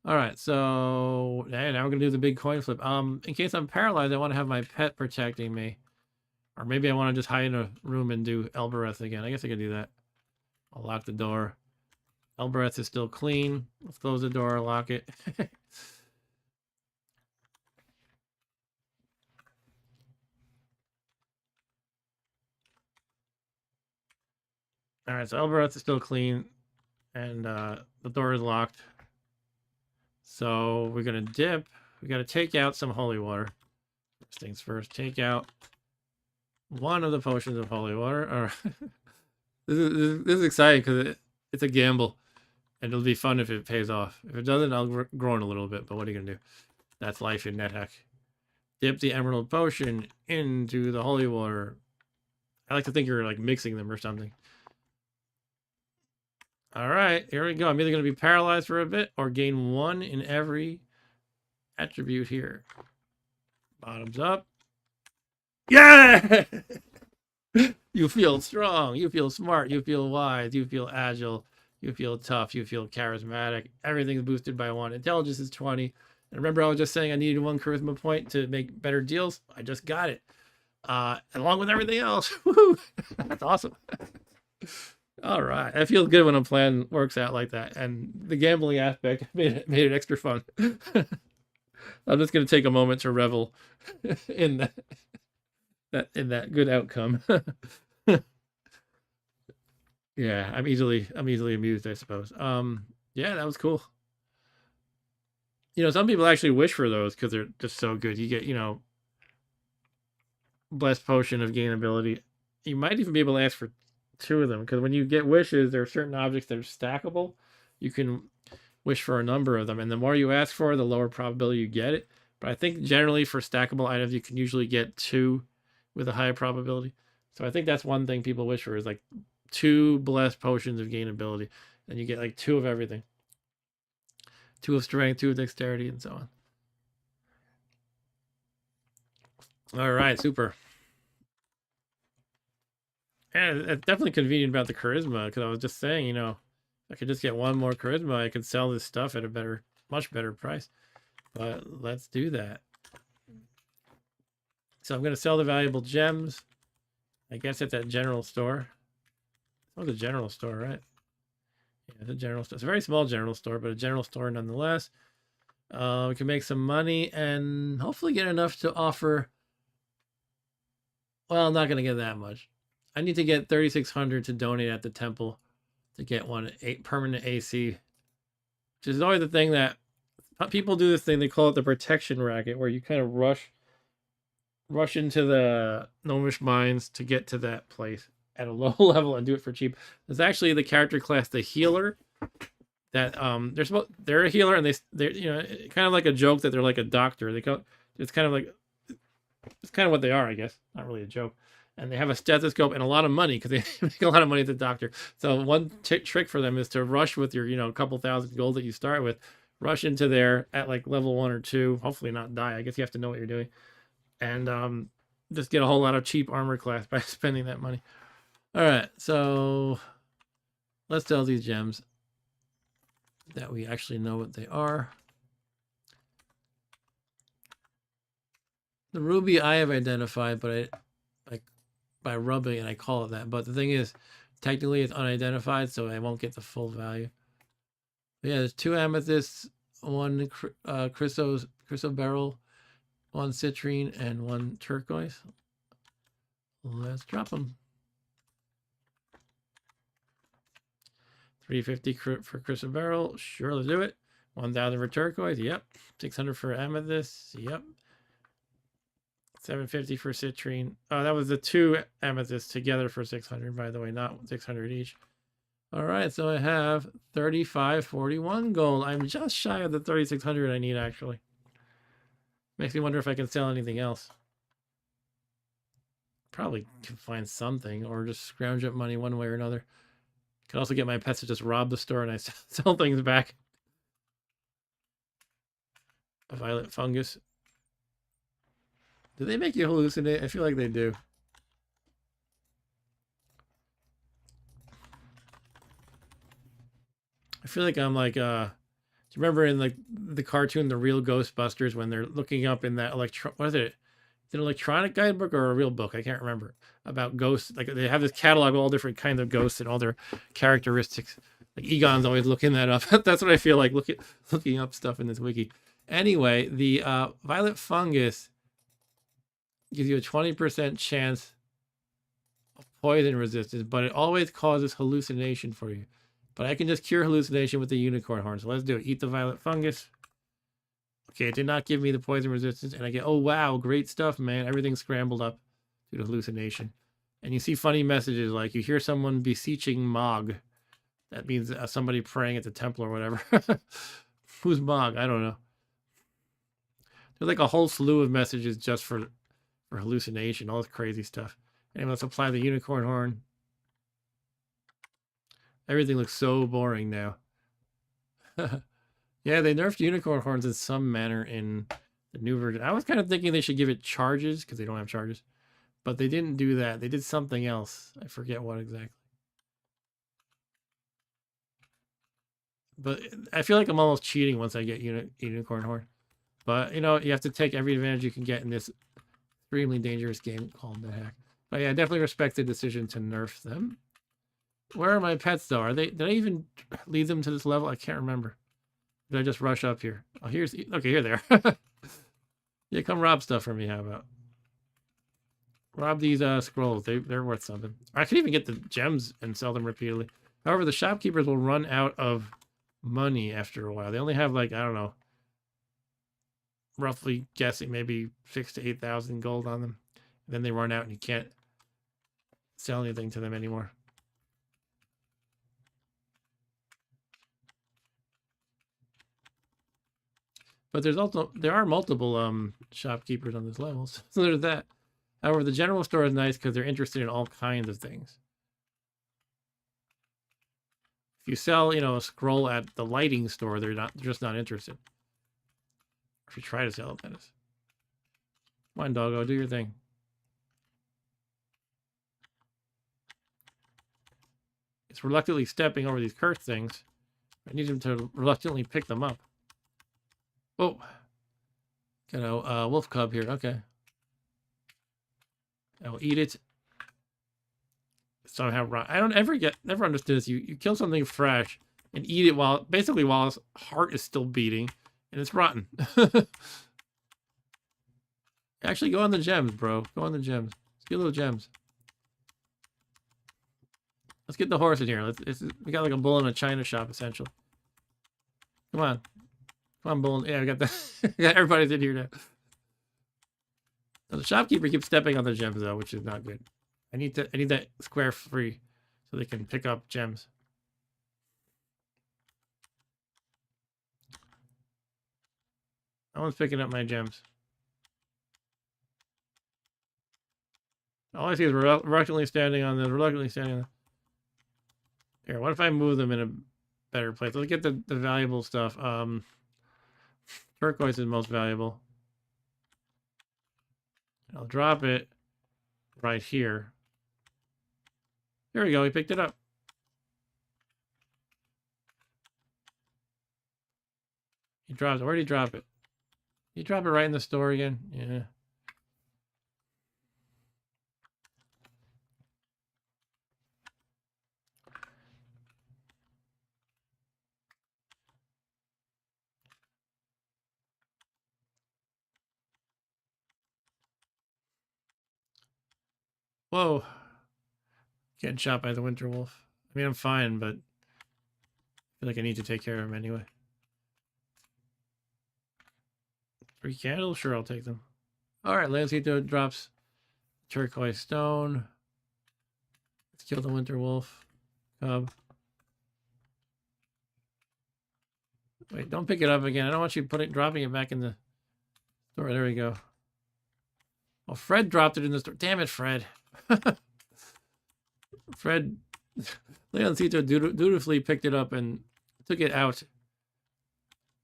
All right, so now we're gonna do the big coin flip. In case I'm paralyzed, I want to have my pet protecting me, or maybe I want to just hide in a room and do Elbereth again. I guess I could do that. I'll lock the door. Elbereth is still clean. Let's close the door, lock it. All right, so Elbereth is still clean, and the door is locked. So we're gonna dip. We gotta take out some holy water. First things first, take out one of the potions of holy water. Or this is exciting because it's a gamble, and it'll be fun if it pays off. If it doesn't, I'll groan a little bit. But what are you gonna do? That's life in NETHACK. Dip the emerald potion into the holy water. I like to think you're like mixing them or something. All right, here we go. I'm either going to be paralyzed for a bit or gain 1 in every attribute here. Bottoms up. Yeah! You feel strong. You feel smart. You feel wise. You feel agile. You feel tough. You feel charismatic. Everything's boosted by 1. Intelligence is 20. And remember, I was just saying I needed 1 charisma point to make better deals. I just got it. Along with everything else. Woohoo! That's awesome. All right. I feel good when a plan works out like that. And the gambling aspect made it extra fun. I'm just going to take a moment to revel in that good outcome. Yeah, I'm easily amused, I suppose. Yeah, that was cool. Some people actually wish for those because they're just so good. You get, blessed potion of gain ability. You might even be able to ask for 2 of them, because when you get wishes, there are certain objects that are stackable. You can wish for a number of them, and the more you ask for, the lower probability you get it. But I think generally for stackable items, you can usually get 2 with a higher probability. So I think that's one thing people wish for, is like 2 blessed potions of gain ability, and you get like 2 of everything. 2 of strength, 2 of dexterity, and so on. All right, super. And it's definitely convenient about the charisma, because I was just saying, I could just get 1 more charisma, I could sell this stuff at a much better price. But let's do that. So I'm going to sell the valuable gems. I guess at that general store. Oh, the general store, right? Yeah, the general store. It's a very small general store, but a general store nonetheless. We can make some money and hopefully get enough to offer. Well, I'm not going to get that much. I need to get 3,600 to donate at the temple to get 1 permanent AC, which is always the thing that people do. This thing, they call it the protection racket, where you kind of rush into the gnomish mines to get to that place at a low level and do it for cheap. There's actually the character class, the healer, that they're a healer, and they're kind of like a joke that they're like a doctor. It's kind of what they are, I guess. Not really a joke. And they have a stethoscope and a lot of money, because they make a lot of money at the doctor. So one trick for them is to rush with your couple thousand gold that you start with. Rush into there at like level 1 or 2. Hopefully not die. I guess you have to know what you're doing. And just get a whole lot of cheap armor class by spending that money. All right, so let's sell these gems that we actually know what they are. The ruby I have identified, but by rubbing it, I call it that. But the thing is, technically it's unidentified, so I won't get the full value. But yeah, there's 2 amethysts, 1 chrysoberyl, 1 citrine, and 1 turquoise. Let's drop them. 350 for chrysoberyl. Sure, let's do it. 1,000 for turquoise. Yep. 600 for amethyst. Yep. 750 for citrine. Oh, that was the 2 amethysts together for 600, by the way, not 600 each. All right, so I have 3541 gold. I'm just shy of the 3,600 I need, actually. Makes me wonder if I can sell anything else. Probably can find something, or just scrounge up money one way or another. Could also get my pets to just rob the store and I sell things back. A violet fungus. Do they make you hallucinate? I feel like they do. I feel like I'm like, do you remember in like the cartoon, The Real Ghostbusters, when they're looking up in that what is it? Is it an electronic guidebook or a real book? I can't remember. About ghosts. Like they have this catalog of all different kinds of ghosts and all their characteristics. Like Egon's always looking that up. That's what I feel like looking up stuff in this wiki. Anyway, the violet fungus gives you a 20% chance of poison resistance, but it always causes hallucination for you. But I can just cure hallucination with the unicorn horn. So let's do it. Eat the violet fungus. Okay, it did not give me the poison resistance. And I get, oh, wow, great stuff, man. Everything's scrambled up due to hallucination. And you see funny messages like you hear someone beseeching Mog. That means somebody praying at the temple or whatever. Who's Mog? I don't know. There's like a whole slew of messages just for hallucination, all this crazy stuff. Anyway, let's apply the unicorn horn. Everything looks so boring now. Yeah, they nerfed unicorn horns in some manner in the new version. I was kind of thinking they should give it charges because they don't have charges. But they didn't do that. They did something else. I forget what exactly. But I feel like I'm almost cheating once I get unicorn horn. But, you know, you have to take every advantage you can get in this extremely dangerous game called NETHACK. But yeah, I definitely respect the decision to nerf them. Where are my pets, though? Are they? Did I even lead them to this level? I can't remember. Did I just rush up here? Oh, okay, here they are. Yeah, come rob stuff from me, how about? Rob these scrolls. They're worth something. I can even get the gems and sell them repeatedly. However, the shopkeepers will run out of money after a while. They only have like, I don't know, roughly guessing maybe 6,000 to 8,000 gold on them. And then they run out and you can't sell anything to them anymore. But there are multiple shopkeepers on this level, so there's that. However, the general store is nice because they're interested in all kinds of things. If you sell, you know, a scroll at the lighting store, they're just not interested. If you try to sell it, that is. Come on, doggo, do your thing. It's reluctantly stepping over these cursed things. I need him to reluctantly pick them up. Oh, got a wolf cub here. Okay. I will eat it. Somehow, I don't never understood this. You kill something fresh and eat it while its heart is still beating and it's rotten. Actually, go on the gems, bro. Go on the gems. Let's get little gems. Let's get the horse in here. We got like a bull in a china shop, essentially. Come on. Come on, bull. Yeah, we got yeah, everybody's in here now. So the shopkeeper keeps stepping on the gems, though, which is not good. I need that square free so they can pick up gems. No one's picking up my gems. All I see is reluctantly standing on this, reluctantly standing on this. Here, what if I move them in a better place? Let's get the valuable stuff. Turquoise is most valuable. I'll drop it right here. There we go, we picked it up. He dropped it. Where did he drop it? He dropped it right in the store again? Yeah. Whoa. Getting shot by the winter wolf. I mean, I'm fine, but I feel like I need to take care of him anyway. 3 candles? Sure, I'll take them. Alright, Lancito drops turquoise stone. Let's kill the winter wolf cub. Wait, don't pick it up again. I don't want you dropping it back in the store. There we go. Oh, Fred dropped it in the store. Damn it, Fred. Fred, Leoncito dutifully picked it up and took it out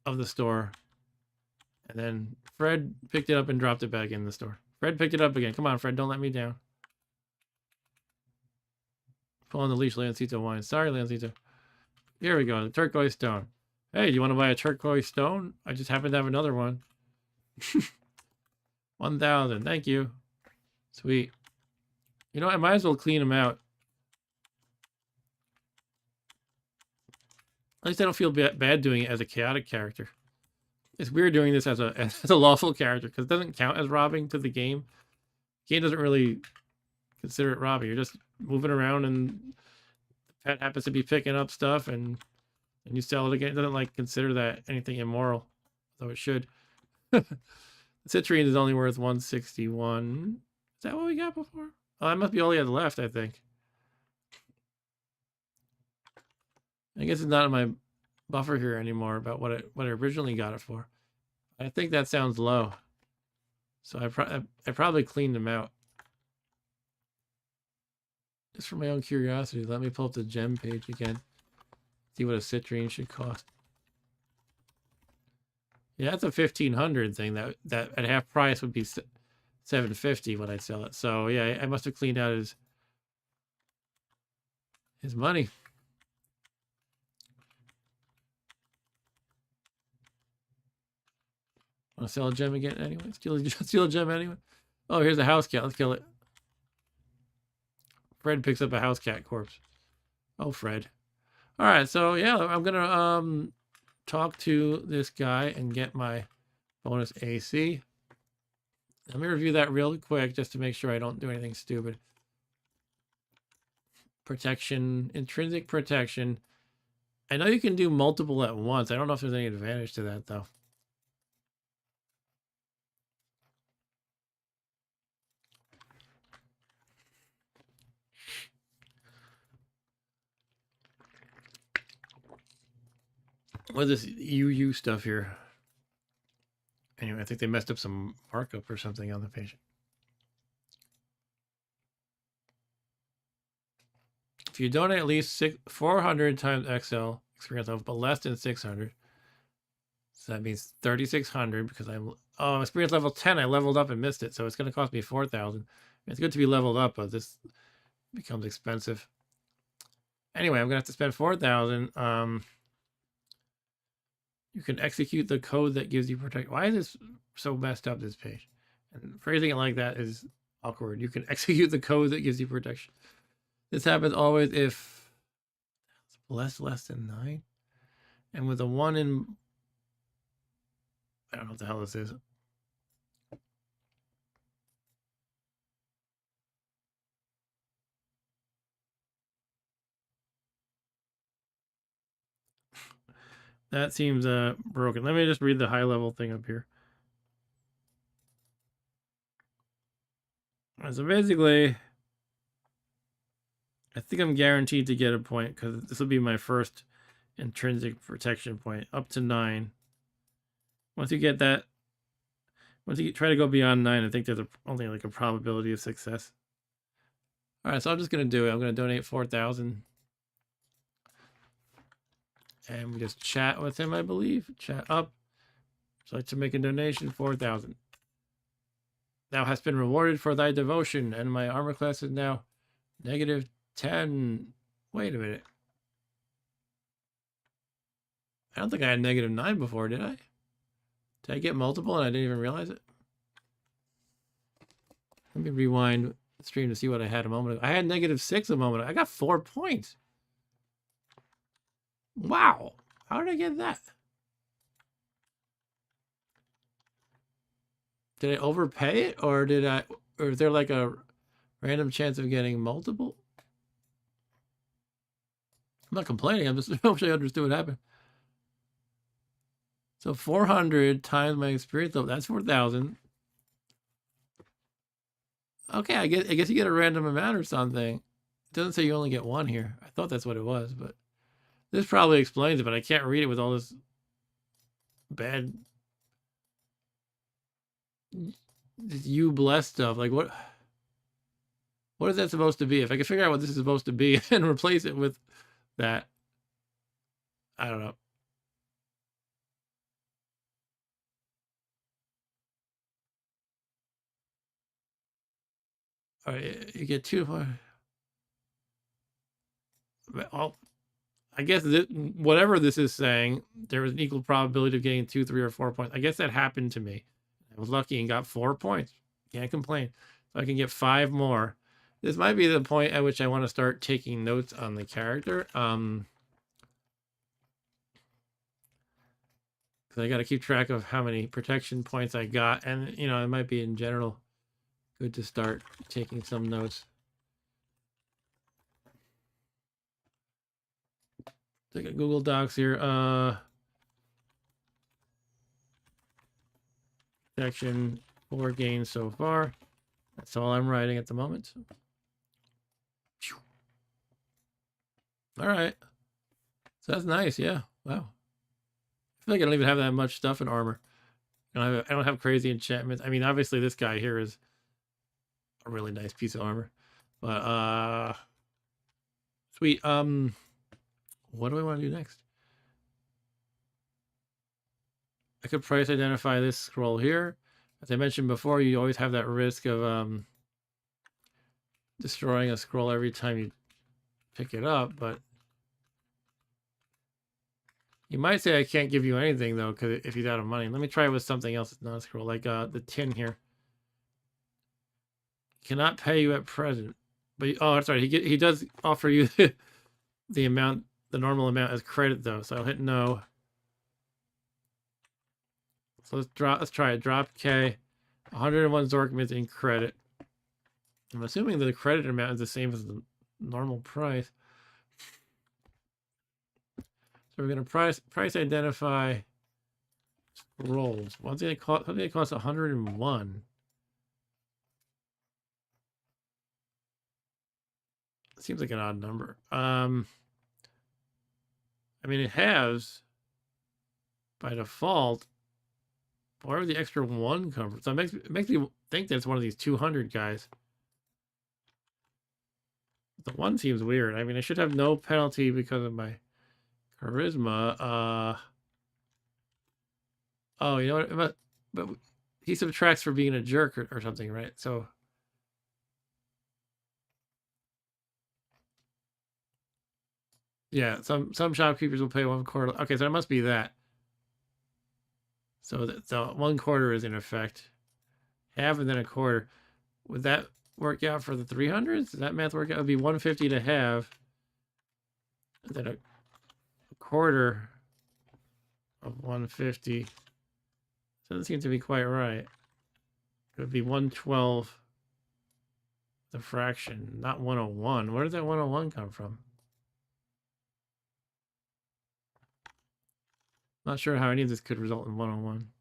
of the store. And then Fred picked it up and dropped it back in the store. Fred picked it up again. Come on, Fred. Don't let me down. Pull on the leash, Lancito wine. Sorry, Lancito. Here we go. The turquoise stone. Hey, do you want to buy a turquoise stone? I just happen to have another one. 1,000. Thank you. Sweet. You know, I might as well clean them out. At least I don't feel bad doing it as a chaotic character. It's weird doing this as a lawful character because it doesn't count as robbing to the game. The game doesn't really consider it robbing. You're just moving around and the pet happens to be picking up stuff and you sell it again. It doesn't like consider that anything immoral, though it should. The citrine is only worth 161. Is that what we got before? Oh, that must be all he had left, I think. I guess it's not in my buffer here anymore about what I originally got it for. I think that sounds low. So I probably cleaned them out. Just for my own curiosity, let me pull up the gem page again. See what a citrine should cost. Yeah, that's a 1,500 thing. That at half price would be 750 when I sell it. So yeah, I must have cleaned out his money. Want to sell a gem again anyway? Steal a gem anyway? Oh, here's a house cat. Let's kill it. Fred picks up a house cat corpse. Oh, Fred. All right, so yeah, I'm gonna talk to this guy and get my bonus AC. Let me review that real quick just to make sure I don't do anything stupid. Protection, intrinsic protection. I know you can do multiple at once. I don't know if there's any advantage to that though. What is this UU stuff here? Anyway, I think they messed up some markup or something on the patient. If you donate at least 400 times XL experience level, but less than 600, so that means 3,600 because I'm experience level 10. I leveled up and missed it, so it's going to cost me 4,000. It's good to be leveled up, but this becomes expensive. Anyway, I'm going to have to spend 4,000. You can execute the code that gives you protection. Why is this so messed up, this page? And phrasing it like that is awkward. You can execute the code that gives you protection. This happens always if it's less than 9. And with a 1 in... I don't know what the hell this is. That seems broken. Let me just read the high level thing up here. So basically, I think I'm guaranteed to get a point because this will be my first intrinsic protection point, up to 9. Once you get that, once you try to go beyond 9, I think there's only like a probability of success. All right, so I'm just going to do it. I'm going to donate 4,000. And we just chat with him, I believe. Chat up. So I'd like to make a donation, 4,000. Thou hast been rewarded for thy devotion, and my armor class is now -10. Wait a minute. I don't think I had -9 before, did I? Did I get multiple and I didn't even realize it? Let me rewind the stream to see what I had a moment ago. I had -6 a moment ago. I got 4 points. Wow. How did I get that? Did I overpay it, or is there like a random chance of getting multiple? I'm not complaining. I'm just I wish I understood what happened. So 400 times my experience level. That's 4,000. Okay, I guess you get a random amount or something. It doesn't say you only get 1 here. I thought that's what it was, but this probably explains it, but I can't read it with all this bad you bless stuff. Like what is that supposed to be? If I can figure out what this is supposed to be and replace it with that, I don't know. You get 2. Well, I guess whatever this is saying, there was an equal probability of getting 2, 3, or 4 points. I guess that happened to me. I was lucky and got 4 points. Can't complain. So I can get 5 more. This might be the point at which I want to start taking notes on the character. Because I got to keep track of how many protection points I got. And, you know, it might be in general good to start taking some notes. Take a Google Docs here. Protection 4 gains so far. That's all I'm writing at the moment. All right. So that's nice. Yeah. Wow. I feel like I don't even have that much stuff in armor. I don't have crazy enchantments. I mean, obviously this guy here is a really nice piece of armor. But sweet. What do I want to do next? I could price identify this scroll here. As I mentioned before, you always have that risk of destroying a scroll every time you pick it up, but you might say I can't give you anything though, because if he's out of money. Let me try it with something else that's not a scroll, like the tin here. Cannot pay you at present, but oh, that's right. He does offer you the amount, the normal amount as credit though. So I'll hit no. So let's try it. Drop K. 101 Zorkmins in credit. I'm assuming the credit amount is the same as the normal price. So we're gonna price identify scrolls. Something that costs 101. Seems like an odd number. I mean, it has by default. Where would the extra 1 come from? So it makes me think that it's one of these 200 guys. The 1 seems weird. I mean, I should have no penalty because of my charisma. Oh, you know what? But he subtracts for being a jerk or something, right? So yeah, some shopkeepers will pay 1/4. Okay, so it must be that. So the 1/4 is in effect. Half and then a quarter. Would that work out for the 300s? Does that math work out? It would be 150 to have. And then a quarter of 150. Doesn't seem to be quite right. It would be 112. The fraction, not 101. Where did that 101 come from? Not sure how any of this could result in 101.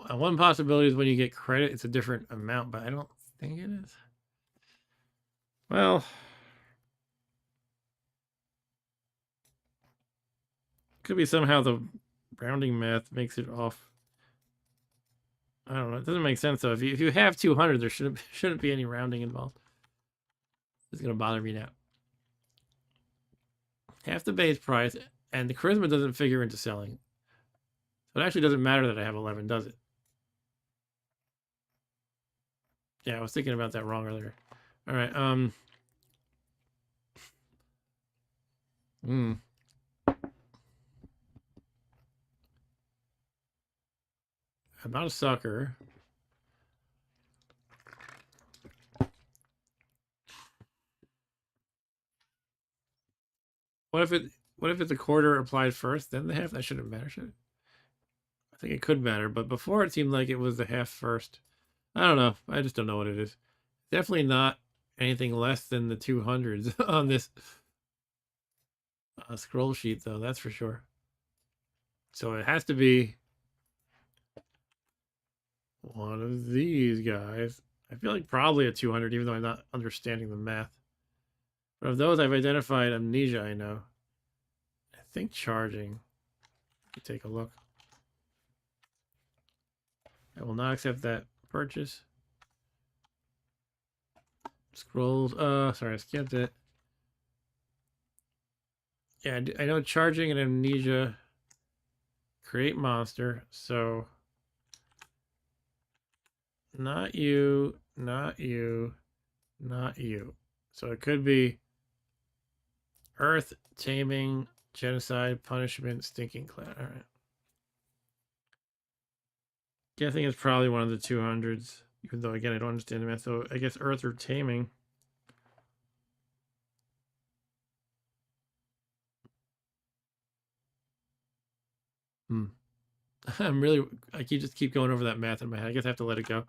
One possibility is when you get credit, it's a different amount, but I don't think it is. Well, could be somehow the rounding math makes it off. I don't know. It doesn't make sense though. If you have 200, there shouldn't be any rounding involved. It's gonna bother me now. Half the base price, and the charisma doesn't figure into selling. So it actually doesn't matter that I have 11, does it? Yeah, I was thinking about that wrong earlier. All right. I'm not a sucker. What if it's a quarter applied first, then the half? That shouldn't matter, should it? I think it could matter, but before it seemed like it was the half first. I don't know. I just don't know what it is. Definitely not anything less than the 200s on this scroll sheet, though. That's for sure. So it has to be one of these guys. I feel like probably a 200, even though I'm not understanding the math. But of those, I've identified amnesia, I know. I think charging. Take a look. I will not accept that purchase. Scrolls. Sorry, I skipped it. Yeah, I know charging and amnesia create monster, so not you, not you, not you. So it could be Earth, taming, genocide, punishment, stinking cloud. All right. Guessing it's probably one of the 200s, even though, again, I don't understand the math. So I guess Earth or taming. I just keep going over that math in my head. I guess I have to let it go.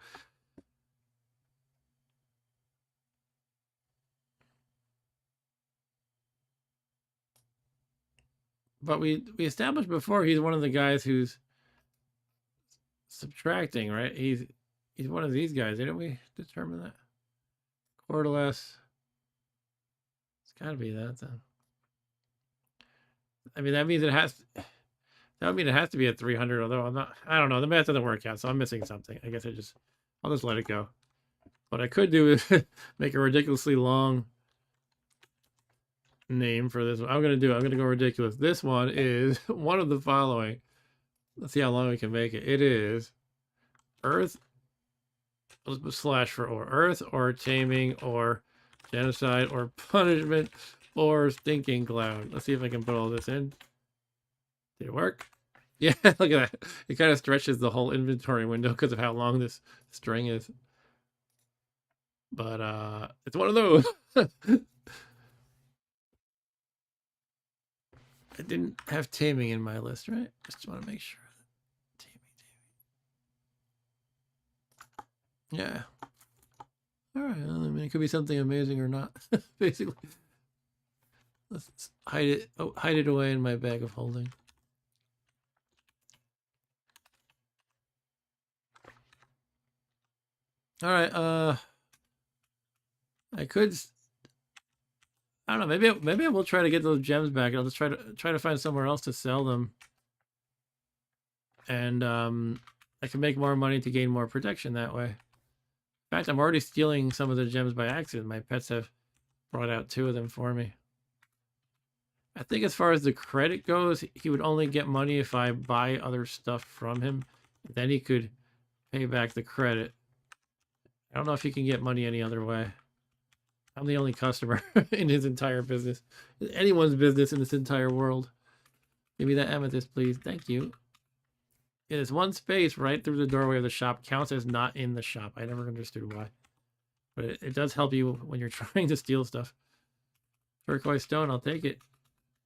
But we established before he's one of the guys who's subtracting, right? He's one of these guys, didn't we determine that? Cordless. It's got to be that then. I mean, that means it has. That would mean it has to be at 300. Although I'm not. I don't know. The math doesn't work out, so I'm missing something. I guess I'll just let it go. What I could do is make a ridiculously long name for this one. I'm gonna go ridiculous. This one is one of the following. Let's see how long we can make it. It is Earth slash for or Earth or taming or genocide or punishment or stinking cloud. Let's see if I can put all this in. Did it work? Yeah, look at that. It kind of stretches the whole inventory window because of how long this string is. But it's one of those. I didn't have taming in my list, right? Just want to make sure. Taming. Yeah. All right. Well, I mean, it could be something amazing or not. Basically, let's hide it. Oh, hide it away in my bag of holding. All right. I could. I don't know. Maybe I will try to get those gems back. I'll just try to find somewhere else to sell them, and I can make more money to gain more protection that way. In fact, I'm already stealing some of the gems by accident. My pets have brought out 2 of them for me. I think as far as the credit goes, he would only get money if I buy other stuff from him. Then he could pay back the credit. I don't know if he can get money any other way. I'm the only customer in his entire business. Anyone's business in this entire world. Give me that amethyst, please. Thank you. It is one space right through the doorway of the shop. Counts as not in the shop. I never understood why. But it does help you when you're trying to steal stuff. Turquoise stone, I'll take it.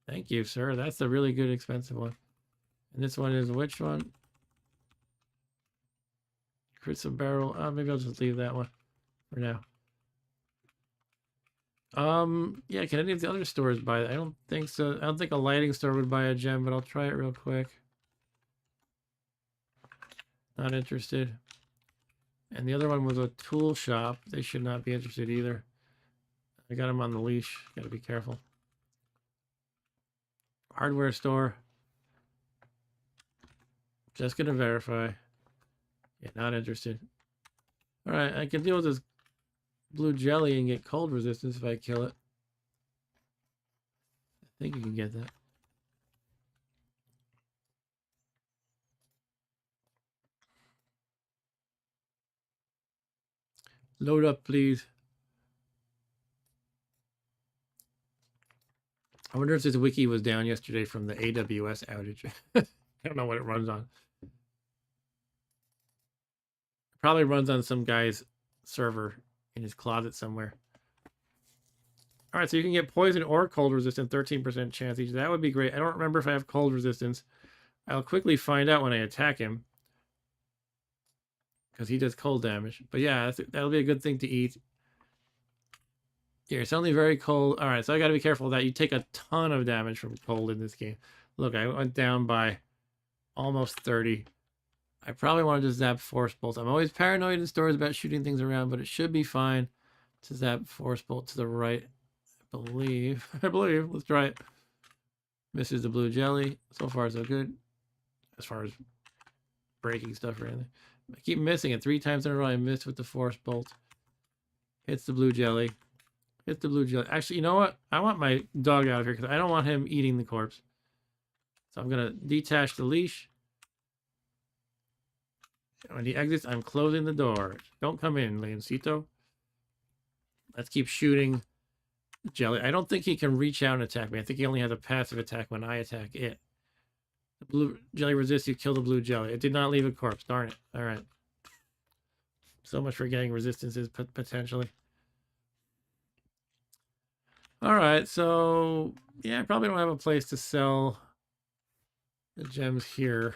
Thank you, sir. That's a really good expensive one. And this one is which one? Crystal barrel. Maybe I'll just leave that one for now. Yeah, can any of the other stores buy that? I don't think so. I don't think a lighting store would buy a gem, but I'll try it real quick. Not interested. And the other one was a tool shop. They should not be interested either. I got them on the leash. Got to be careful. Hardware store. Just gonna verify. Yeah, not interested. All right, I can deal with this blue jelly and get cold resistance if I kill it. I think you can get that. Load up, please. I wonder if this wiki was down yesterday from the AWS outage. I don't know what it runs on. It probably runs on some guy's server in his closet somewhere. All right, so you can get poison or cold resistance, 13% chance each. That would be great. I don't remember if I have cold resistance. I'll quickly find out when I attack him, because he does cold damage. But yeah, that'll be a good thing to eat. Here, it's only very cold. All right, so I got to be careful of that. You take a ton of damage from cold in this game. Look, I went down by almost 30. I probably want to just zap force bolts. I'm always paranoid in stores about shooting things around, but it should be fine to zap force bolt to the right. I believe. Let's try it. Misses the blue jelly. So far, so good. As far as breaking stuff or anything. I keep missing it. 3 times in a row, I missed with the force bolt. Hits the blue jelly. Hit the blue jelly. Actually, you know what? I want my dog out of here because I don't want him eating the corpse. So I'm going to detach the leash. When he exits, I'm closing the door. Don't come in, Leoncito. Let's keep shooting jelly. I don't think he can reach out and attack me. I think he only has a passive attack when I attack it. The blue jelly resists. You kill the blue jelly. It did not leave a corpse. Darn it. All right. So much for getting resistances potentially. All right. So, yeah, I probably don't have a place to sell the gems here.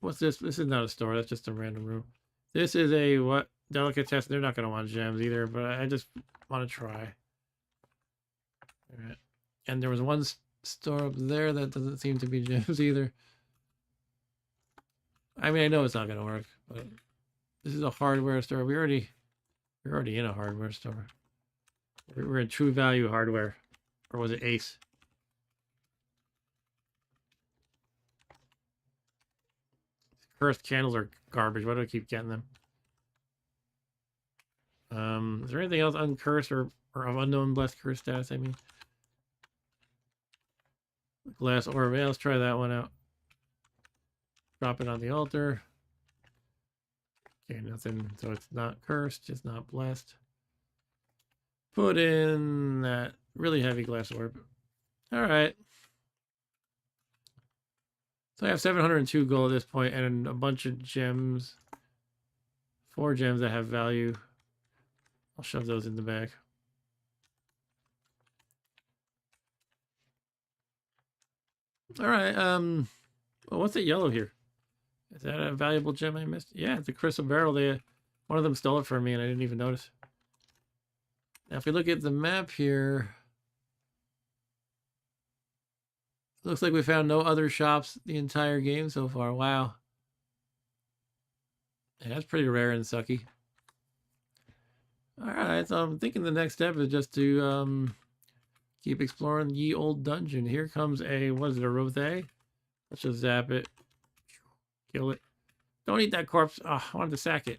What's this? This is not a store. That's just a random room. This is a what? Delicatessen. They're not going to want gems either, but I just want to try. All right. And there was one store up there that doesn't seem to be gems either. I mean, I know it's not going to work, but this is a hardware store. We're already in a hardware store. We're in True Value Hardware. Or was it Ace? Cursed candles are garbage. Why do I keep getting them? Is there anything else uncursed or of unknown blessed curse status? I mean, glass orb. Yeah, let's try that one out. Drop it on the altar. Okay, nothing. So it's not cursed. It's not blessed. Put in that really heavy glass orb. All right. So I have 702 gold at this point and a bunch of gems. 4 gems that have value. I'll shove those in the bag. All right. Well, what's that yellow here? Is that a valuable gem I missed? Yeah, it's a crystal barrel. One of them stole it from me and I didn't even notice. Now, if we look at the map here, looks like we found no other shops the entire game so far. Wow. Yeah, that's pretty rare and sucky. All right, so I'm thinking the next step is just to keep exploring ye old dungeon. Here comes a, what is it, a Rothe? Let's just zap it. Kill it. Don't eat that corpse. Oh, I wanted to sack it.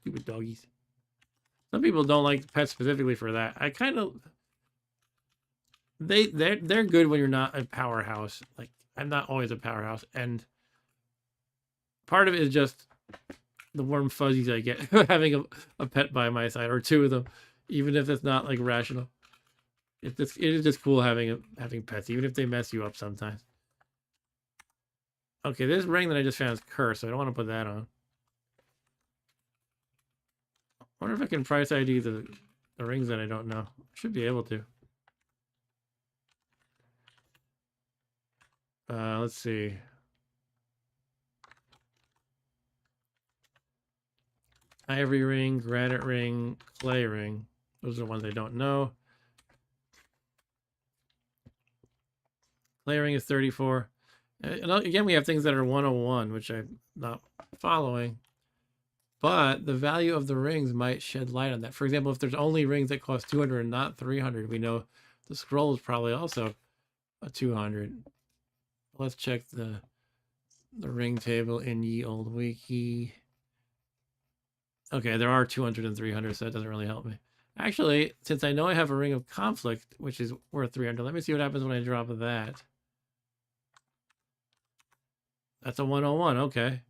Stupid doggies. Some people don't like pets specifically for that. I kind of... They're good when you're not a powerhouse. Like, I'm not always a powerhouse. And part of it is just the warm fuzzies I get having a pet by my side, or 2 of them, even if it's not like rational. It is just cool having pets, even if they mess you up sometimes. Okay, this ring that I just found is cursed, so I don't want to put that on. I wonder if I can price ID the rings that I don't know. I should be able to. Let's see. Ivory ring, granite ring, clay ring. Those are the ones I don't know. Clay ring is 34. And again, we have things that are 101, which I'm not following. But the value of the rings might shed light on that. For example, if there's only rings that cost 200 and not 300, we know the scroll is probably also a 200. Let's check the ring table in ye old wiki. Okay, there are 200 and 300, so that doesn't really help me. Actually, since I know I have a ring of conflict, which is worth 300, let me see what happens when I drop that. That's a 101, okay.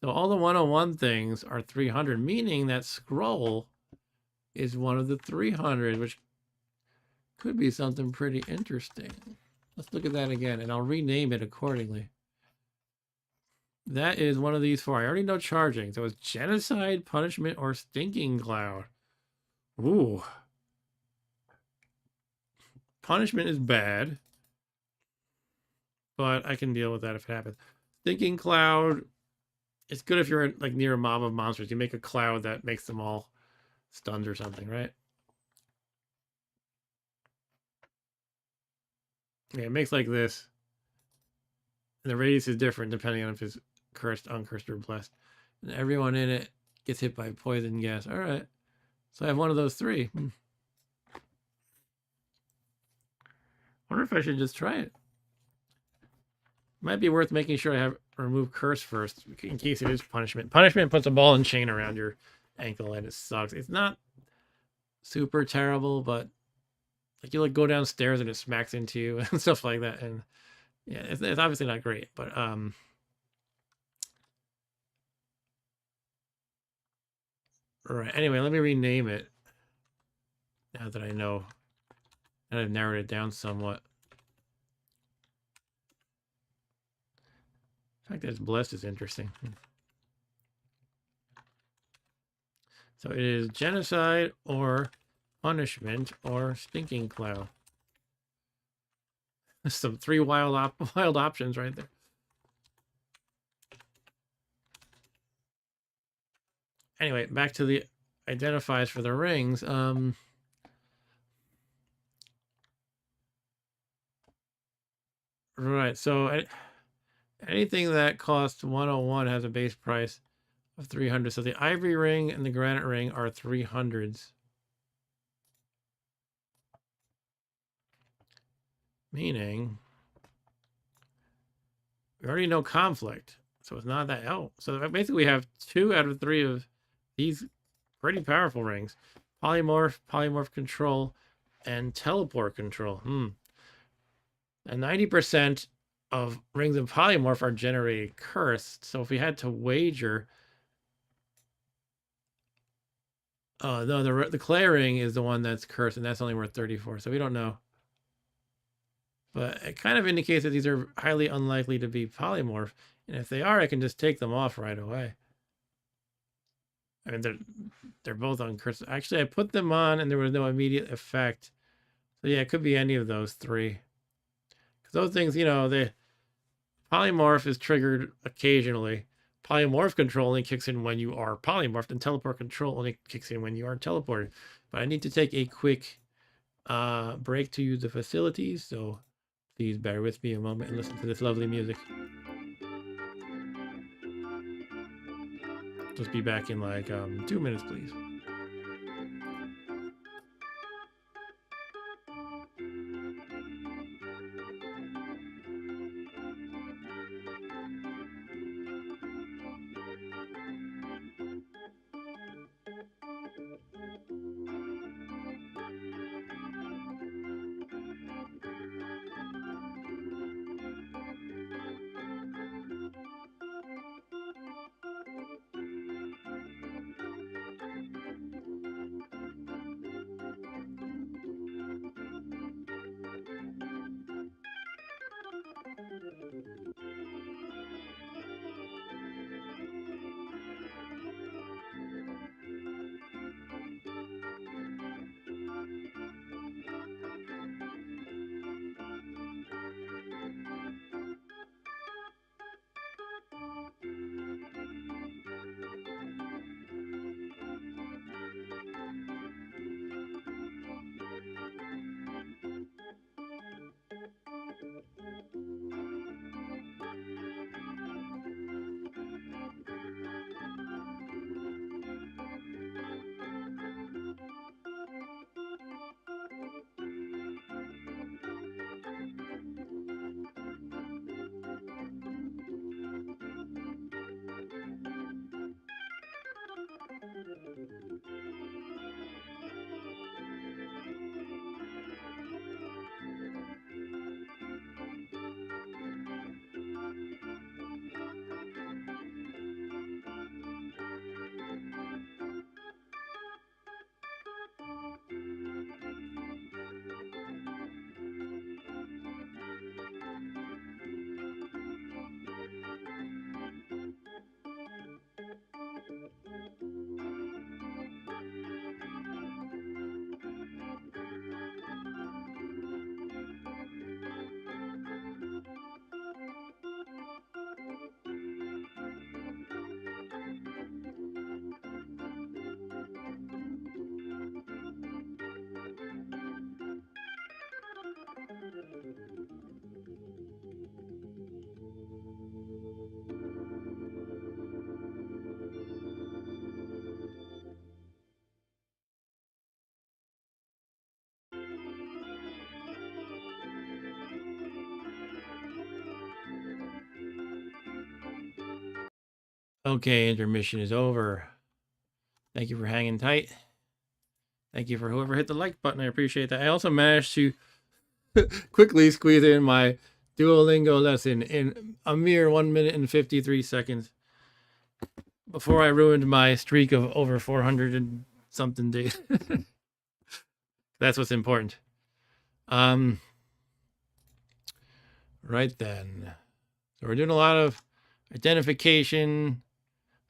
So all the 101 things are 300, meaning that scroll is one of the 300, which could be something pretty interesting. Let's look at that again, and I'll rename it accordingly. That is one of these 4. I already know charging. So it's genocide, punishment, or stinking cloud. Ooh. Punishment is bad, but I can deal with that if it happens. Stinking cloud, it's good if you're like near a mob of monsters. You make a cloud that makes them all stunned or something, right? Yeah, it makes like this. And the radius is different depending on if it's cursed, uncursed, or blessed. And everyone in it gets hit by poison gas. All right. So I have one of those 3. Wonder if I should just try it. Might be worth making sure I have remove curse first in case it is punishment. Punishment puts a ball and chain around your ankle and it sucks. It's not super terrible, but like you like go downstairs and it smacks into you and stuff like that. And yeah, it's obviously not great, but right. Anyway, let me rename it now that I know and I've narrowed it down somewhat. The fact that it's blessed is interesting. So it is genocide or punishment or stinking cloud. Some three wild options right there. Anyway, back to the identifiers for the rings. Right. So anything that costs 101 has a base price of 300. So the ivory ring and the granite ring are 300s. Meaning we already know conflict. So it's not that. Oh, so basically we have 2 out of 3 of these pretty powerful rings. Polymorph control, and teleport control. And 90% of rings of polymorph are generated cursed. So if we had to wager, no, the clay ring is the one that's cursed, and that's only worth 34. So we don't know. But it kind of indicates that these are highly unlikely to be polymorph. And if they are, I can just take them off right away. I mean, they're both on cursed. Actually, I put them on, and there was no immediate effect. So yeah, it could be any of those 3. Because those things, you know, the polymorph is triggered occasionally. Polymorph control only kicks in when you are polymorphed, and teleport control only kicks in when you are teleported. But I need to take a quick break to use the facilities, so please bear with me a moment and listen to this lovely music. Just be back in like 2 minutes, please. Okay, intermission is over. Thank you for hanging tight. Thank you for whoever hit the like button. I appreciate that. I also managed to quickly squeeze in my Duolingo lesson in a mere 1 minute and 53 seconds before I ruined my streak of over 400 and something days. That's what's important. Right then. So we're doing a lot of identification,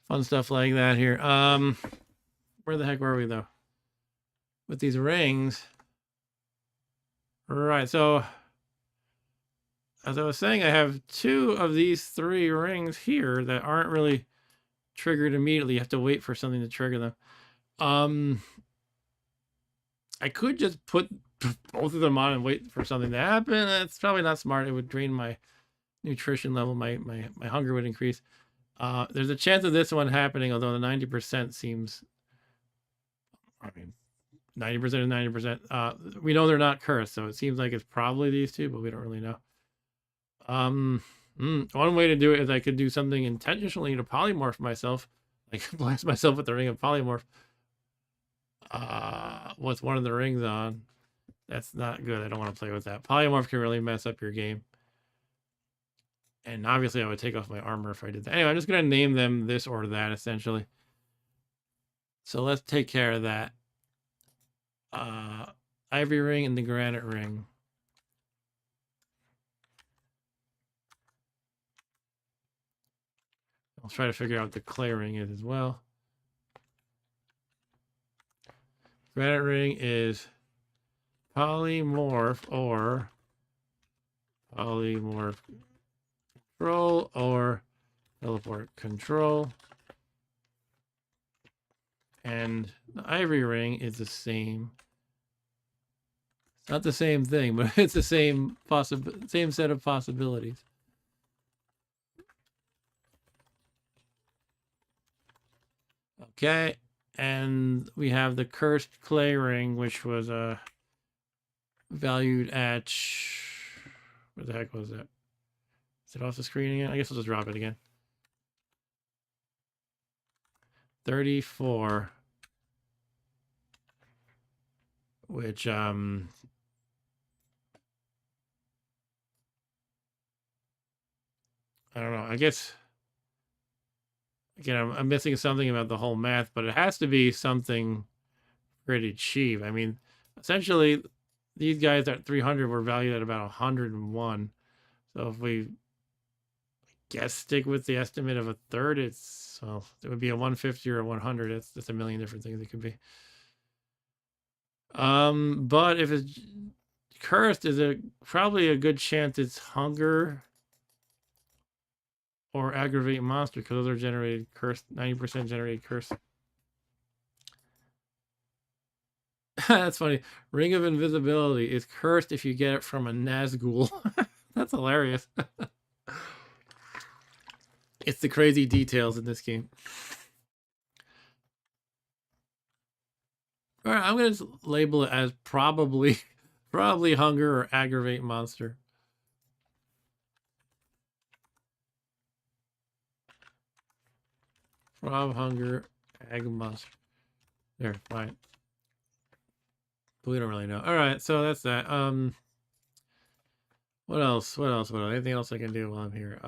fun stuff like that here. Where the heck were we though? With these rings. Right, so as I was saying, I have 2 of these 3 rings here that aren't really triggered immediately. You have to wait for something to trigger them. I could just put both of them on and wait for something to happen. That's probably not smart. It would drain my nutrition level. My hunger would increase. There's a chance of this one happening, although the 90% seems, I mean, 90% is 90%. We know they're not cursed, so it seems like it's probably these 2, but we don't really know. One way to do it is I could do something intentionally to polymorph myself. Like blast myself with the ring of polymorph. With one of the rings on. That's not good. I don't want to play with that. Polymorph can really mess up your game. And obviously I would take off my armor if I did that. Anyway, I'm just going to name them this or that, essentially. So let's take care of that. Ivory ring and the granite ring. I'll try to figure out what the clay ring is as well. Granite ring is polymorph or polymorph control or teleport control. And the ivory ring is the same. It's not the same thing, but it's the same set of possibilities. Okay, and we have the cursed clay ring, which was valued at, where the heck was that? Is it off the screen again? I guess I'll just drop it again. 34, which I don't know. I guess again I'm missing something about the whole math, but it has to be something pretty cheap. I mean, essentially these guys at 300 were valued at about 101. So if we guess stick with the estimate of a third, it's, well, it would be a 150 or a 100. That's a million different things it could be. But if it's cursed, is probably a good chance it's hunger or aggravate monster, because those are generated cursed. 90% generated cursed. That's funny. Ring of invisibility is cursed if you get it from a Nazgul. That's hilarious. It's the crazy details in this game. All right, I'm gonna label it as probably hunger or aggravate monster. Prob hunger, ag monster. There, fine. But we don't really know. All right, so that's that. What else? Anything else I can do while I'm here?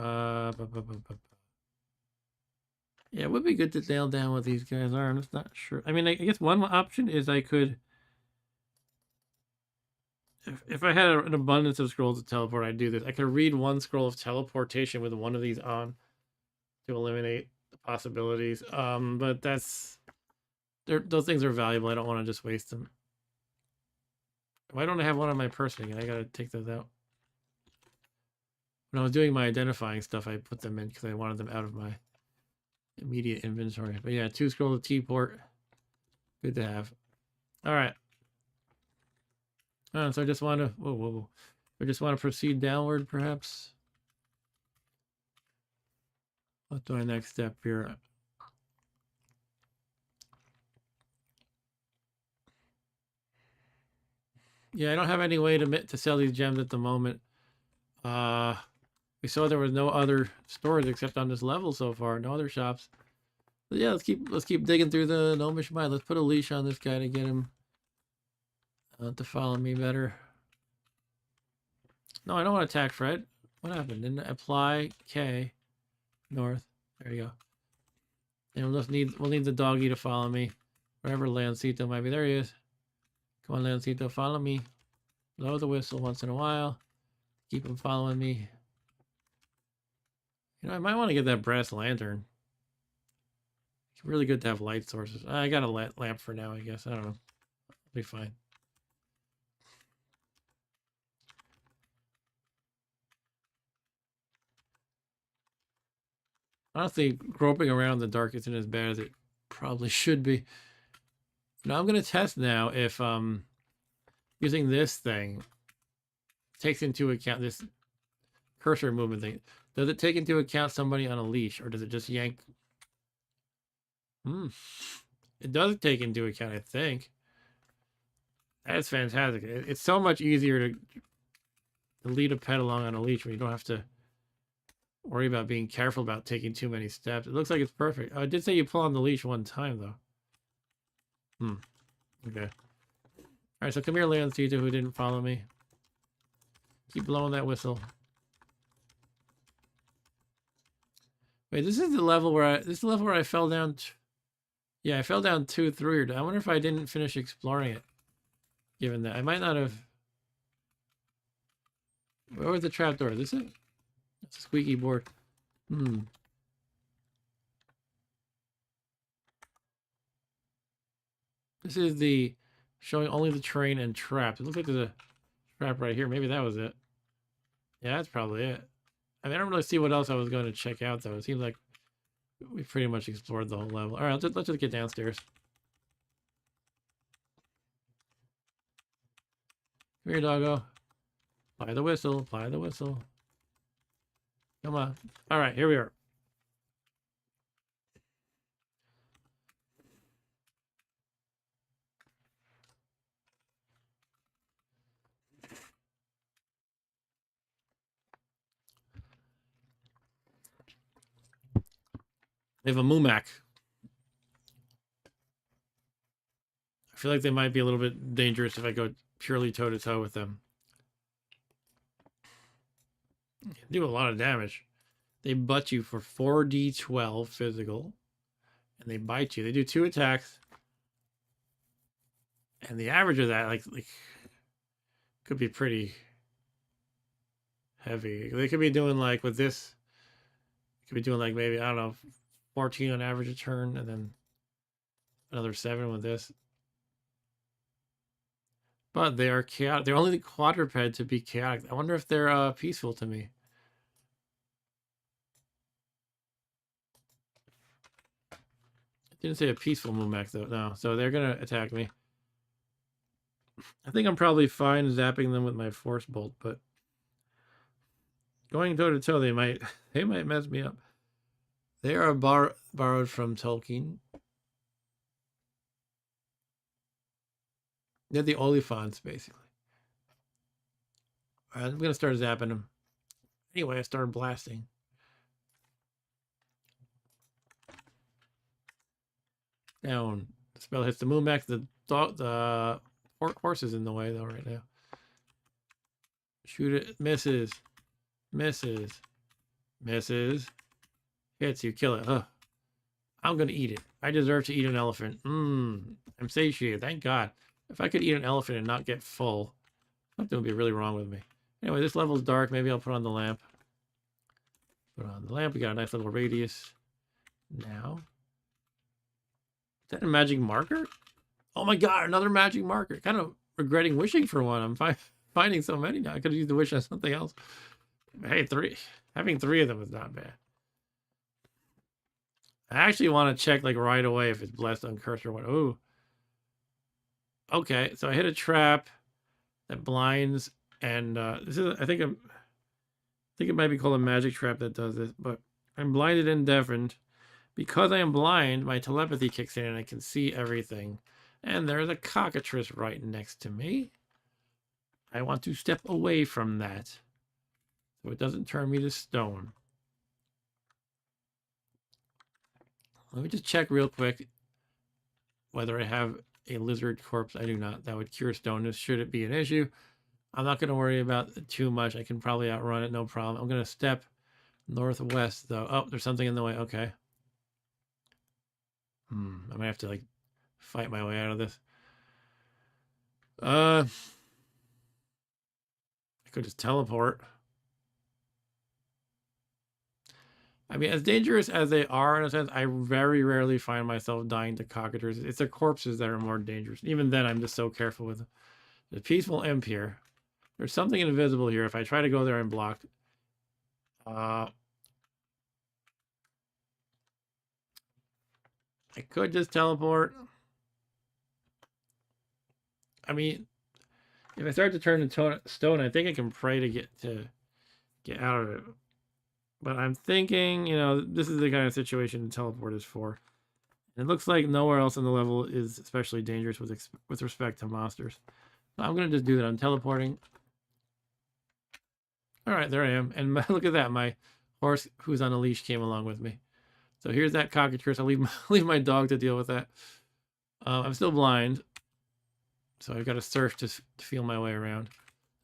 Yeah, it would be good to nail down what these guys are. I'm just not sure. I mean, I guess one option is I could, if I had an abundance of scrolls to teleport, I'd do this. I could read one scroll of teleportation with one of these on to eliminate the possibilities. But those things are valuable. I don't want to just waste them. Why don't I have one on my person again? I gotta take those out. When I was doing my identifying stuff, I put them in because I wanted them out of my immediate inventory. But yeah, 2 scrolls of T-port. Good to have. All right. So I just want to, whoa. I just want to proceed downward, perhaps. What's my next step here? Yeah, I don't have any way to sell these gems at the moment. We saw there was no other stores except on this level so far. No other shops. But yeah, let's keep digging through the gnomish mine. Let's put a leash on this guy to get him to follow me better. No, I don't want to attack Fred. What happened? Didn't I apply K north? There you go. And we'll need the doggy to follow me. Wherever Lancito might be. There he is. Come on, Lancito, follow me. Blow the whistle once in a while. Keep him following me. You know, I might want to get that brass lantern. It's really good to have light sources. I got a lamp for now, I guess. I don't know. I'll be fine. Honestly, groping around in the dark isn't as bad as it probably should be. Now I'm going to test now if using this thing takes into account this cursor movement thing. Does it take into account somebody on a leash, or does it just yank? It does take into account, I think. That's fantastic. It's so much easier to lead a pet along on a leash when you don't have to worry about being careful about taking too many steps. It looks like it's perfect. I did say you pull on the leash one time, though. Okay. All right, so come here, Leoncito, who didn't follow me. Keep blowing that whistle. Wait, this is the level where I fell down. Yeah, I fell down 2, 3. I wonder if I didn't finish exploring it. Given that I might not have. Where was the trapdoor? Is this it? It's a squeaky board. This is the showing only the train and traps. It looks like there's a trap right here. Maybe that was it. Yeah, that's probably it. I mean, I don't really see what else I was going to check out, though. It seems like we pretty much explored the whole level. All right, let's just get downstairs. Come here, doggo. Fly the whistle. Fly the whistle. Come on. All right, here we are. They have a Moomac. I feel like they might be a little bit dangerous if I go purely toe-to-toe with them. They do a lot of damage. They butt you for 4d12 physical. And they bite you. They do 2 attacks. And the average of that, like could be pretty heavy. They could be doing like with this. Could be doing like maybe, I don't know, 14 on average a turn, and then another 7 with this. But they are chaotic. They're only the quadruped to be chaotic. I wonder if they're peaceful to me. It didn't say a peaceful Moomac though. No, so they're gonna attack me. I think I'm probably fine zapping them with my force bolt, but going toe to toe, they might mess me up. They are borrowed from Tolkien. They're the Oliphants, basically. All right, I'm gonna start zapping them. Anyway, I started blasting. Down. The spell hits the Moomac. The horse is in the way though right now. Shoot it. Misses. Misses. Misses. Hits you. Kill it. Ugh. I'm gonna eat it. I deserve to eat an elephant. I'm satiated. Thank God. If I could eat an elephant and not get full, something would be really wrong with me. Anyway, this level's dark. Maybe I'll put on the lamp. Put on the lamp. We got a nice little radius. Now. Is that a magic marker? Oh my God, another magic marker. Kind of regretting wishing for one. I'm finding so many now. I could have used the wish on something else. Hey, 3. Having 3 of them is not bad. I actually want to check like right away if it's blessed, uncursed, or what. Ooh. Okay, so I hit a trap that blinds, and this is I think it might be called a magic trap that does this, but I'm blinded and deafened. Because I am blind, my telepathy kicks in and I can see everything. And there's a cockatrice right next to me. I want to step away from that. so it doesn't turn me to stone. Let me just check real quick whether I have a lizard corpse. I do not. That would cure stoneness should it be an issue. I'm not going to worry about it too much. I can probably outrun it, no problem. I'm going to step northwest, though. Oh, there's something in the way. Okay. I might have to, like, fight my way out of this. I could just teleport. I mean, as dangerous as they are, in a sense, I very rarely find myself dying to cockatoos. It's their corpses that are more dangerous. Even then, I'm just so careful with them. The peaceful imp here. There's something invisible here. If I try to go there, I'm blocked. I could just teleport. I mean, if I start to turn to stone, I think I can pray to get out of it. But I'm thinking, you know, this is the kind of situation the teleport is for. It looks like nowhere else in the level is especially dangerous with respect to monsters. So I'm going to just do that. I'm teleporting. All right, there I am. And look at that. My horse who's on a leash came along with me. So here's that cockatrice. I'll leave my dog to deal with that. I'm still blind. So I've got to search to feel my way around.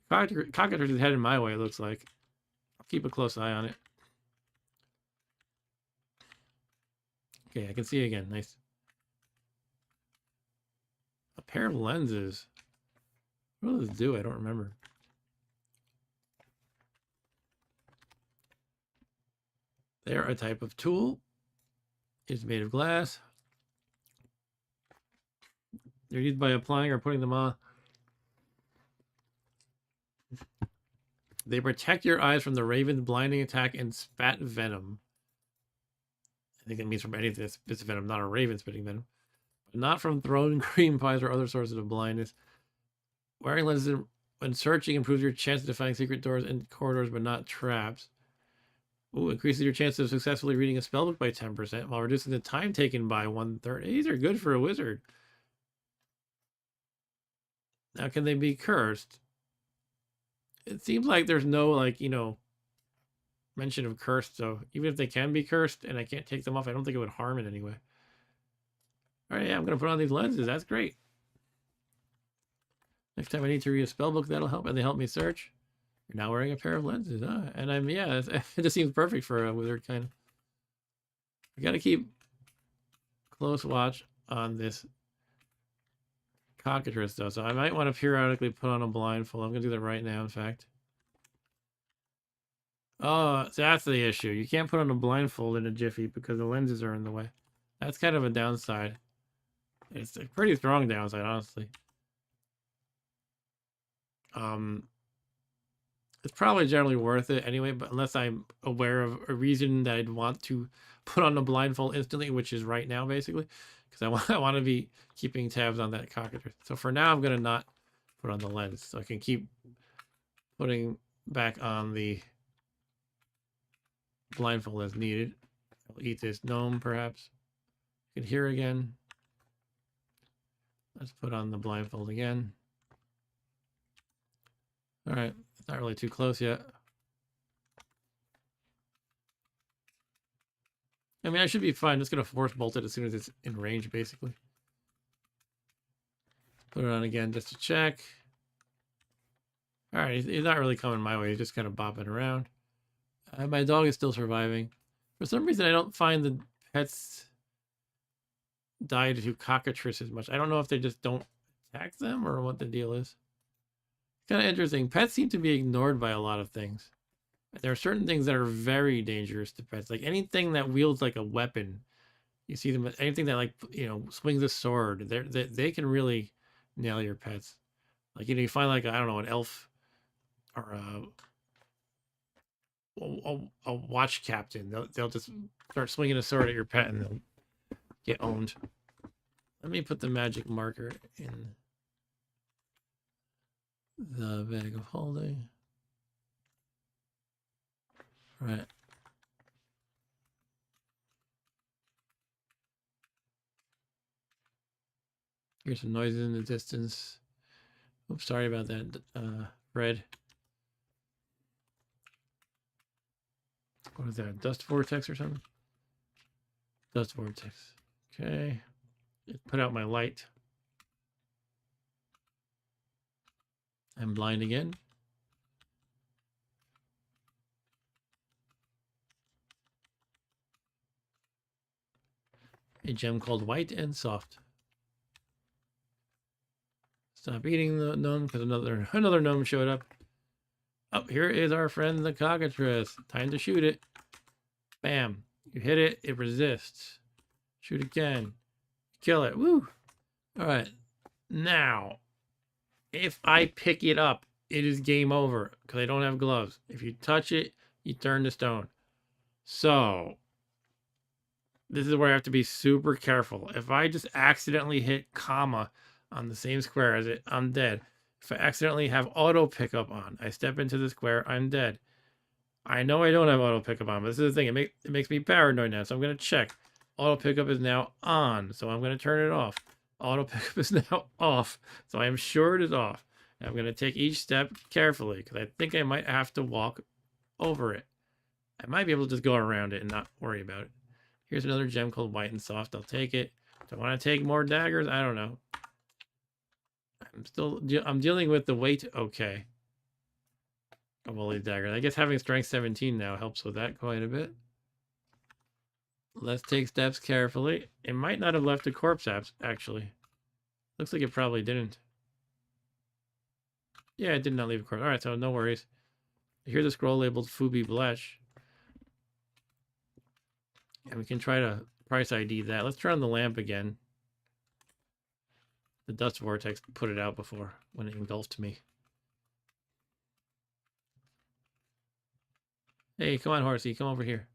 Cockatrice is headed my way, it looks like. I'll keep a close eye on it. Okay, I can see again. Nice. A pair of lenses. What does this do? I don't remember. They're a type of tool. It's made of glass. They're used by applying or putting them on. They protect your eyes from the raven's blinding attack and spat venom. I think it means from anything that spits venom, not a raven spitting venom. But not from thrown cream pies or other sources of blindness. Wearing lenses when searching improves your chance of finding secret doors and corridors, but not traps. Ooh, increases your chance of successfully reading a spellbook by 10% while reducing the time taken by 1/3. These are good for a wizard. Now, can they be cursed? It seems like there's no, like, you know, mention of cursed, so even if they can be cursed and I can't take them off, I don't think it would harm it anyway. All right, yeah, I'm going to put on these lenses. That's great. Next time I need to read a spellbook, that'll help. And they help me search. You're now wearing a pair of lenses. And I'm, yeah, it just seems perfect for a wizard, kind of. I got to keep close watch on this cockatrice, though. So I might want to periodically put on a blindfold. I'm going to do that right now, in fact. Oh, so that's the issue. You can't put on a blindfold in a jiffy because the lenses are in the way. That's kind of a downside. It's a pretty strong downside, honestly. It's probably generally worth it anyway, but unless I'm aware of a reason that I'd want to put on a blindfold instantly, which is right now, basically, because I want to be keeping tabs on that cockatrice. So for now, I'm going to not put on the lens, so I can keep putting back on the blindfold as needed. I'll eat this gnome, perhaps. You can hear again. Let's put on the blindfold again. All right, it's not really too close yet. I mean, I should be fine. I'm just going to force bolt it as soon as it's in range, basically. Put it on again just to check. All right, he's not really coming my way. He's just kind of bopping around. My dog is still surviving. For some reason, I don't find the pets die to cockatrices much. I don't know if they just don't attack them or what the deal is. Kind of interesting. Pets seem to be ignored by a lot of things. There are certain things that are very dangerous to pets, like anything that wields like a weapon. You see them, anything that, like, you know, swings a sword. They can really nail your pets. Like, you know, you find like, I don't know, an elf or a watch captain. They'll just start swinging a sword at your pet and they'll get owned. Let me put the magic marker in the bag of holding. Right. Here's some noises in the distance. Oops, sorry about that, Fred. What is that? Dust vortex or something? Dust vortex. Okay. Put out my light. I'm blind again. A gem called white and soft. Stop eating the gnome because another gnome showed up. Oh, here is our friend the cockatrice. Time to shoot it. Bam. You hit it, it resists. Shoot again. Kill it. Woo! Alright. Now, if I pick it up, it is game over because I don't have gloves. If you touch it, you turn to stone. So, this is where I have to be super careful. If I just accidentally hit comma on the same square as it, I'm dead. If I accidentally have auto pickup on, I step into the square, I'm dead. I know I don't have auto pickup on, but this is the thing. It makes me paranoid now, so I'm going to check. Auto pickup is now on, so I'm going to turn it off. Auto pickup is now off, so I am sure it is off. And I'm going to take each step carefully, because I think I might have to walk over it. I might be able to just go around it and not worry about it. Here's another gem called white and soft. I'll take it. Do I want to take more daggers? I don't know. I'm dealing with the weight okay of all these daggers. I guess having strength 17 now helps with that quite a bit. Let's take steps carefully. It might not have left a corpse, actually. Looks like it probably didn't. Yeah, it did not leave a corpse. Alright, so no worries. Here's a scroll labeled Fubi Blesh. And we can try to price ID that. Let's turn on the lamp again. The dust vortex put it out before when it engulfed me. Hey, come on, horsey. Come over here.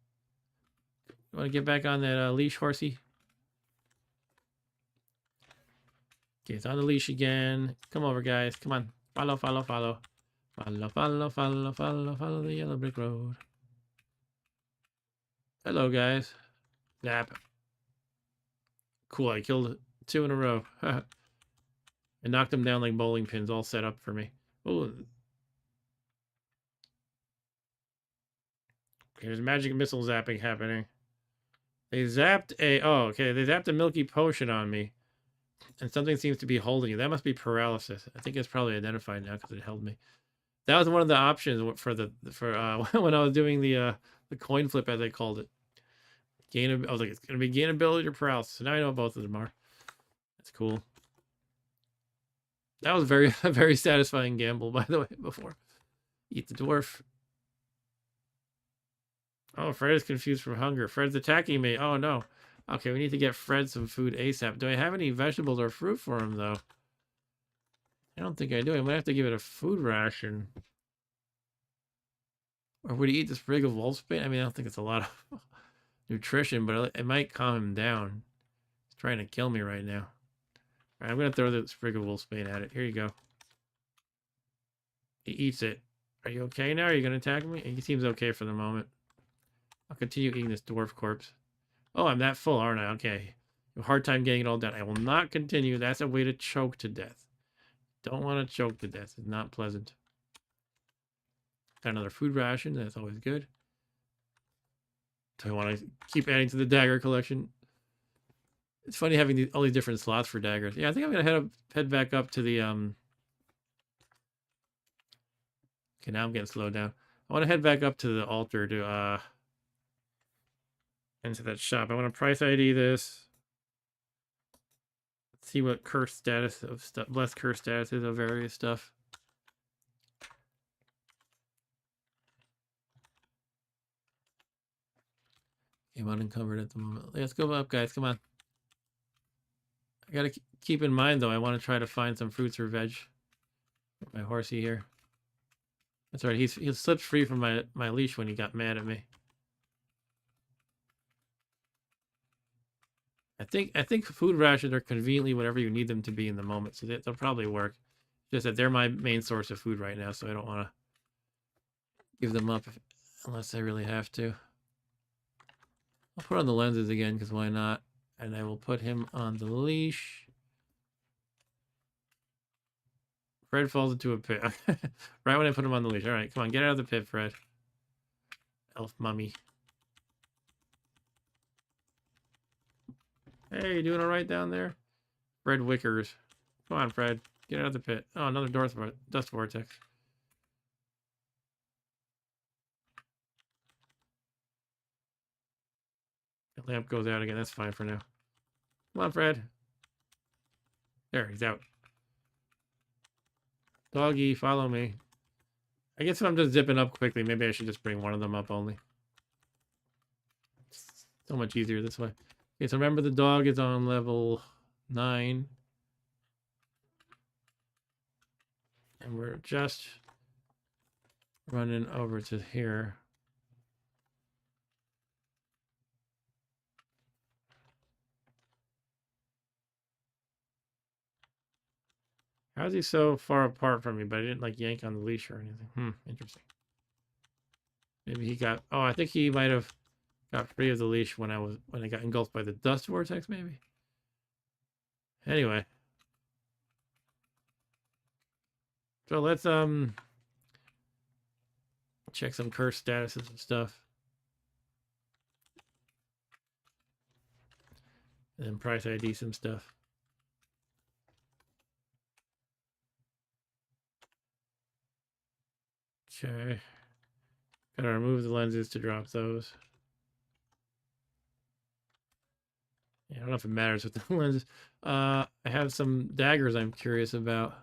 You want to get back on that leash, horsey? Okay, it's on the leash again. Come over, guys. Come on. Follow, follow, follow. Follow, follow, follow, follow, follow the yellow brick road. Hello, guys. Zap. Cool, I killed 2 in a row. I knocked them down like bowling pins, all set up for me. Oh. There's magic missile zapping happening. They zapped a... Oh, okay. They zapped a milky potion on me. And something seems to be holding you. That must be paralysis. I think it's probably identified now because it held me. That was one of the options for when I was doing the coin flip, as I called it. I was like, it's going to be gain ability or paralysis. So now I know what both of them are. That's cool. That was a very satisfying gamble, by the way, before. Eat the dwarf. Oh, Fred is confused from hunger. Fred's attacking me. Oh, no. Okay, we need to get Fred some food ASAP. Do I have any vegetables or fruit for him, though? I don't think I do. I might have to give it a food ration. Or would he eat the sprig of wolfsbane? I mean, I don't think it's a lot of nutrition, but it might calm him down. He's trying to kill me right now. All right, I'm going to throw the sprig of wolfsbane at it. Here you go. He eats it. Are you okay now? Are you going to attack me? He seems okay for the moment. I'll continue eating this dwarf corpse. Oh, I'm that full, aren't I? Okay. A hard time getting it all done. I will not continue. That's a way to choke to death. Don't want to choke to death. It's not pleasant. Got another food ration. That's always good. Do I want to keep adding to the dagger collection? It's funny having all these different slots for daggers. Yeah, I think I'm going to head back up to the... Okay, now I'm getting slowed down. I want to head back up to the altar to... into that shop. I want to price ID this. Let's see what curse status of stuff, less curse statuses of various stuff. I'm unencumbered at the moment. Let's go up, guys. Come on. I gotta keep in mind, though, I want to try to find some fruits or veg. My horsey here. That's right. He slipped free from my leash when he got mad at me. I think food rations are conveniently whatever you need them to be in the moment, so they'll probably work. Just that they're my main source of food right now, so I don't want to give them up unless I really have to. I'll put on the lenses again, because why not? And I will put him on the leash. Fred falls into a pit. Right when I put him on the leash. All right, come on, get out of the pit, Fred. Elf mummy. Hey, you doing all right down there? Fred Wickers. Come on, Fred. Get out of the pit. Oh, another dust vortex. The lamp goes out again. That's fine for now. Come on, Fred. There, he's out. Doggy, follow me. I guess if I'm just zipping up quickly, maybe I should just bring one of them up only. It's so much easier this way. Okay, so remember the dog is on level 9. And we're just running over to here. How is he so far apart from me? But I didn't like yank on the leash or anything. Interesting. Maybe he got. Oh, I think he might have got free of the leash when I got engulfed by the dust vortex. Maybe. Anyway, so let's check some curse statuses and stuff, and then price ID some stuff. Okay. Gotta remove the lenses to drop those. Yeah, I don't know if it matters with the lenses. I have some daggers I'm curious about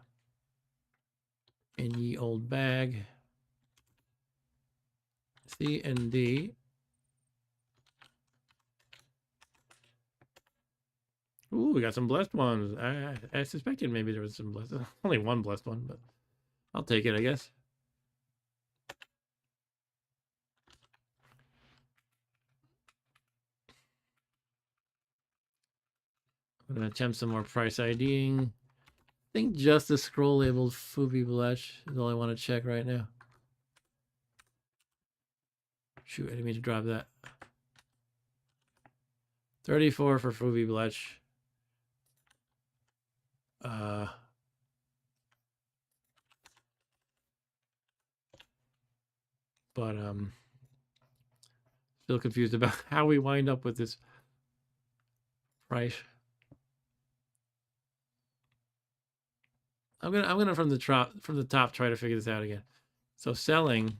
in ye old bag. C and D. Ooh, we got some blessed ones. I suspected maybe there was some blessed. Only one blessed one, but I'll take it, I guess. I'm gonna attempt some more price IDing. I think just the scroll labeled Fubi Blush is all I want to check right now. Shoot, I didn't mean to drop that. 34 for Fubi Blush. But still confused about how we wind up with this price. I'm gonna from the top try to figure this out again. So selling.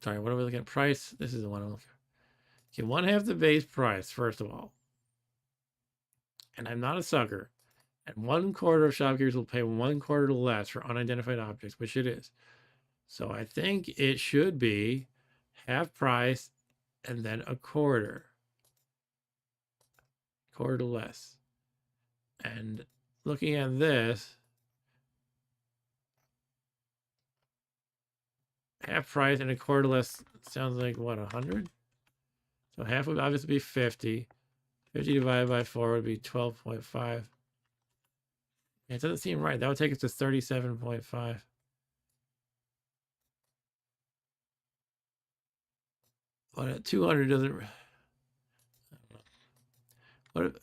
Sorry, what are we looking at? Price. This is the one I'm looking at. Okay, 1/2 the base price, first of all. And I'm not a sucker. And 1/4 of shopkeepers will pay 1/4 less for unidentified objects, which it is. So I think it should be half price and then 1/4. 1/4 less. And looking at this, half price and 1/4 less sounds like what, 100? So half would obviously be 50. 50 divided by 4 would be 12.5. It doesn't seem right. That would take us to 37.5. But at 200 doesn't. What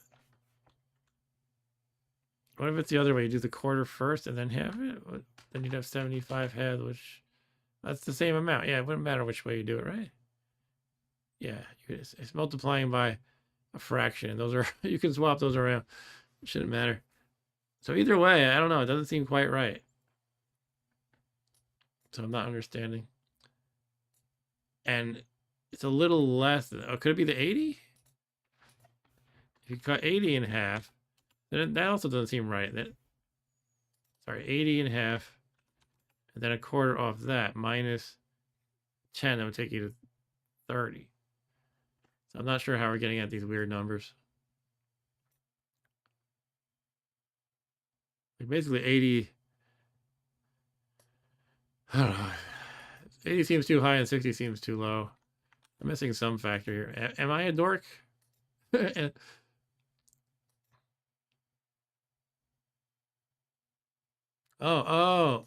if it's the other way? You do the 1/4 first and then half it? Then you'd have 75 heads, which that's the same amount. Yeah, it wouldn't matter which way you do it, right? Yeah, it's multiplying by a fraction. Those are you can swap those around. It shouldn't matter. So either way, I don't know. It doesn't seem quite right. So I'm not understanding. And it's a little less. Oh, could it be the 80? If you cut 80 in half, then that also doesn't seem right. Sorry, 80 in half, and then 1/4 off that, minus 10, that would take you to 30. So I'm not sure how we're getting at these weird numbers. Like basically 80. I don't know. 80 seems too high and 60 seems too low. I'm missing some factor here. Am I a dork? Oh,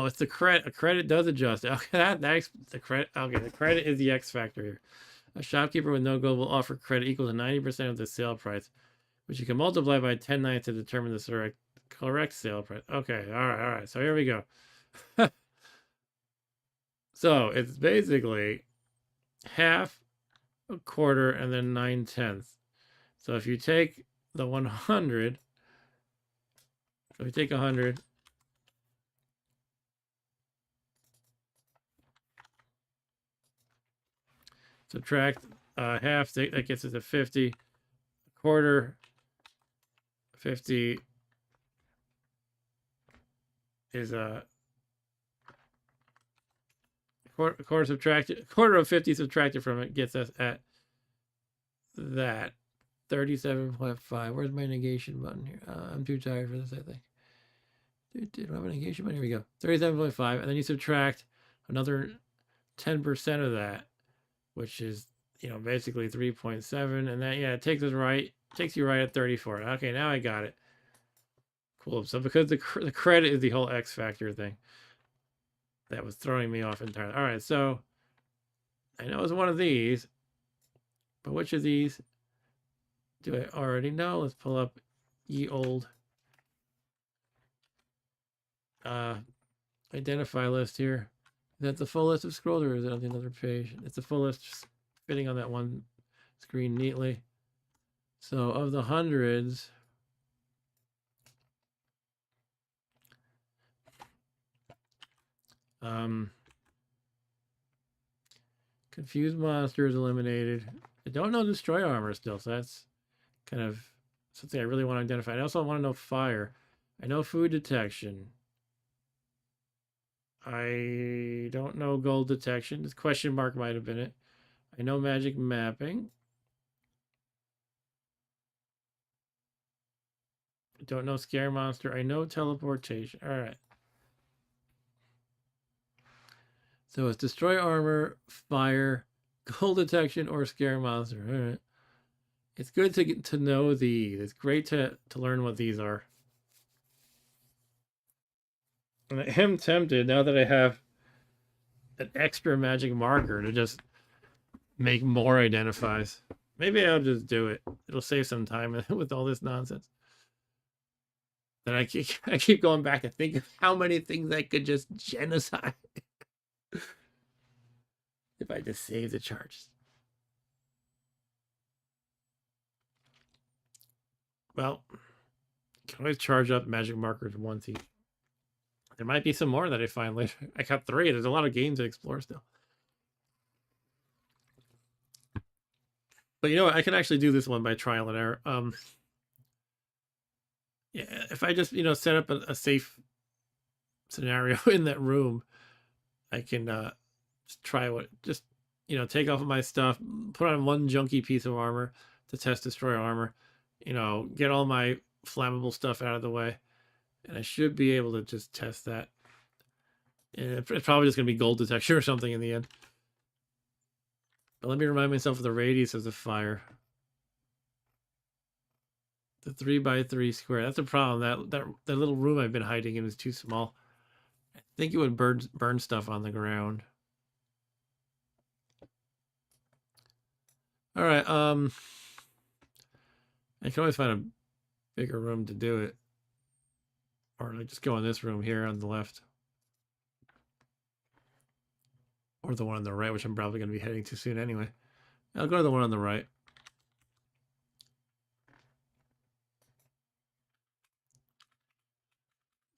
it's the credit. A credit does adjust. Okay, that's the credit. Okay, the credit is the X factor here. A shopkeeper with no gold will offer credit equal to 90% of the sale price, which you can multiply by 10/9 to determine the correct sale price. Okay, all right. So here we go. So it's basically half, a quarter, and then 9/10. So if you take the 100, so if you take 100, subtract half, that gets us to 50. A quarter, 50 is a quarter subtracted, quarter of 50 subtracted from it gets us at that 37.5. Where's my negation button here? I'm too tired for this, I think. Do I have a negation button? Here we go. 37.5, and then you subtract another 10% of that, which is, you know, basically 3.7, and that, yeah, it takes you right at 34. Okay, now I got it. Cool. So because the credit is the whole X factor thing that was throwing me off entirely. All right, so I know it's one of these, but which of these do I already know? Let's pull up ye old identify list here. Is that the full list of scrolls, or is it on another page? It's the full list, just fitting on that one screen neatly. So of the hundreds, confused monster is eliminated. I don't know destroy armor still, so that's kind of something I really want to identify. I also want to know fire. I know food detection. I don't know gold detection. This question mark might have been it. I know magic mapping. I don't know scare monster. I know teleportation. All right. So it's destroy armor, fire, gold detection, or scare monster. All right. It's good to get to know these. It's great to learn what these are. And I am tempted, now that I have an extra magic marker, to just make more identifies. Maybe I'll just do it. It'll save some time with all this nonsense. Then I keep going back and think of how many things I could just genocide if I just save the charges. Well, you can always charge up magic markers once each. There might be some more that I find later. I got 3. There's a lot of games to explore still. But you know what? I can actually do this one by trial and error. Yeah, if I just, you know, set up a safe scenario in that room, I can just try just, you know, take off of my stuff, put on one junky piece of armor to test destroy armor, you know, get all my flammable stuff out of the way, and I should be able to just test that. And it's probably just going to be gold detection or something in the end. But let me remind myself of the radius of the fire. The 3x3 square. That's a problem. That little room I've been hiding in is too small. I think it would burn stuff on the ground. All right. I can always find a bigger room to do it, or like just go in this room here on the left, or the one on the right, which I'm probably going to be heading to soon anyway. I'll go to the one on the right.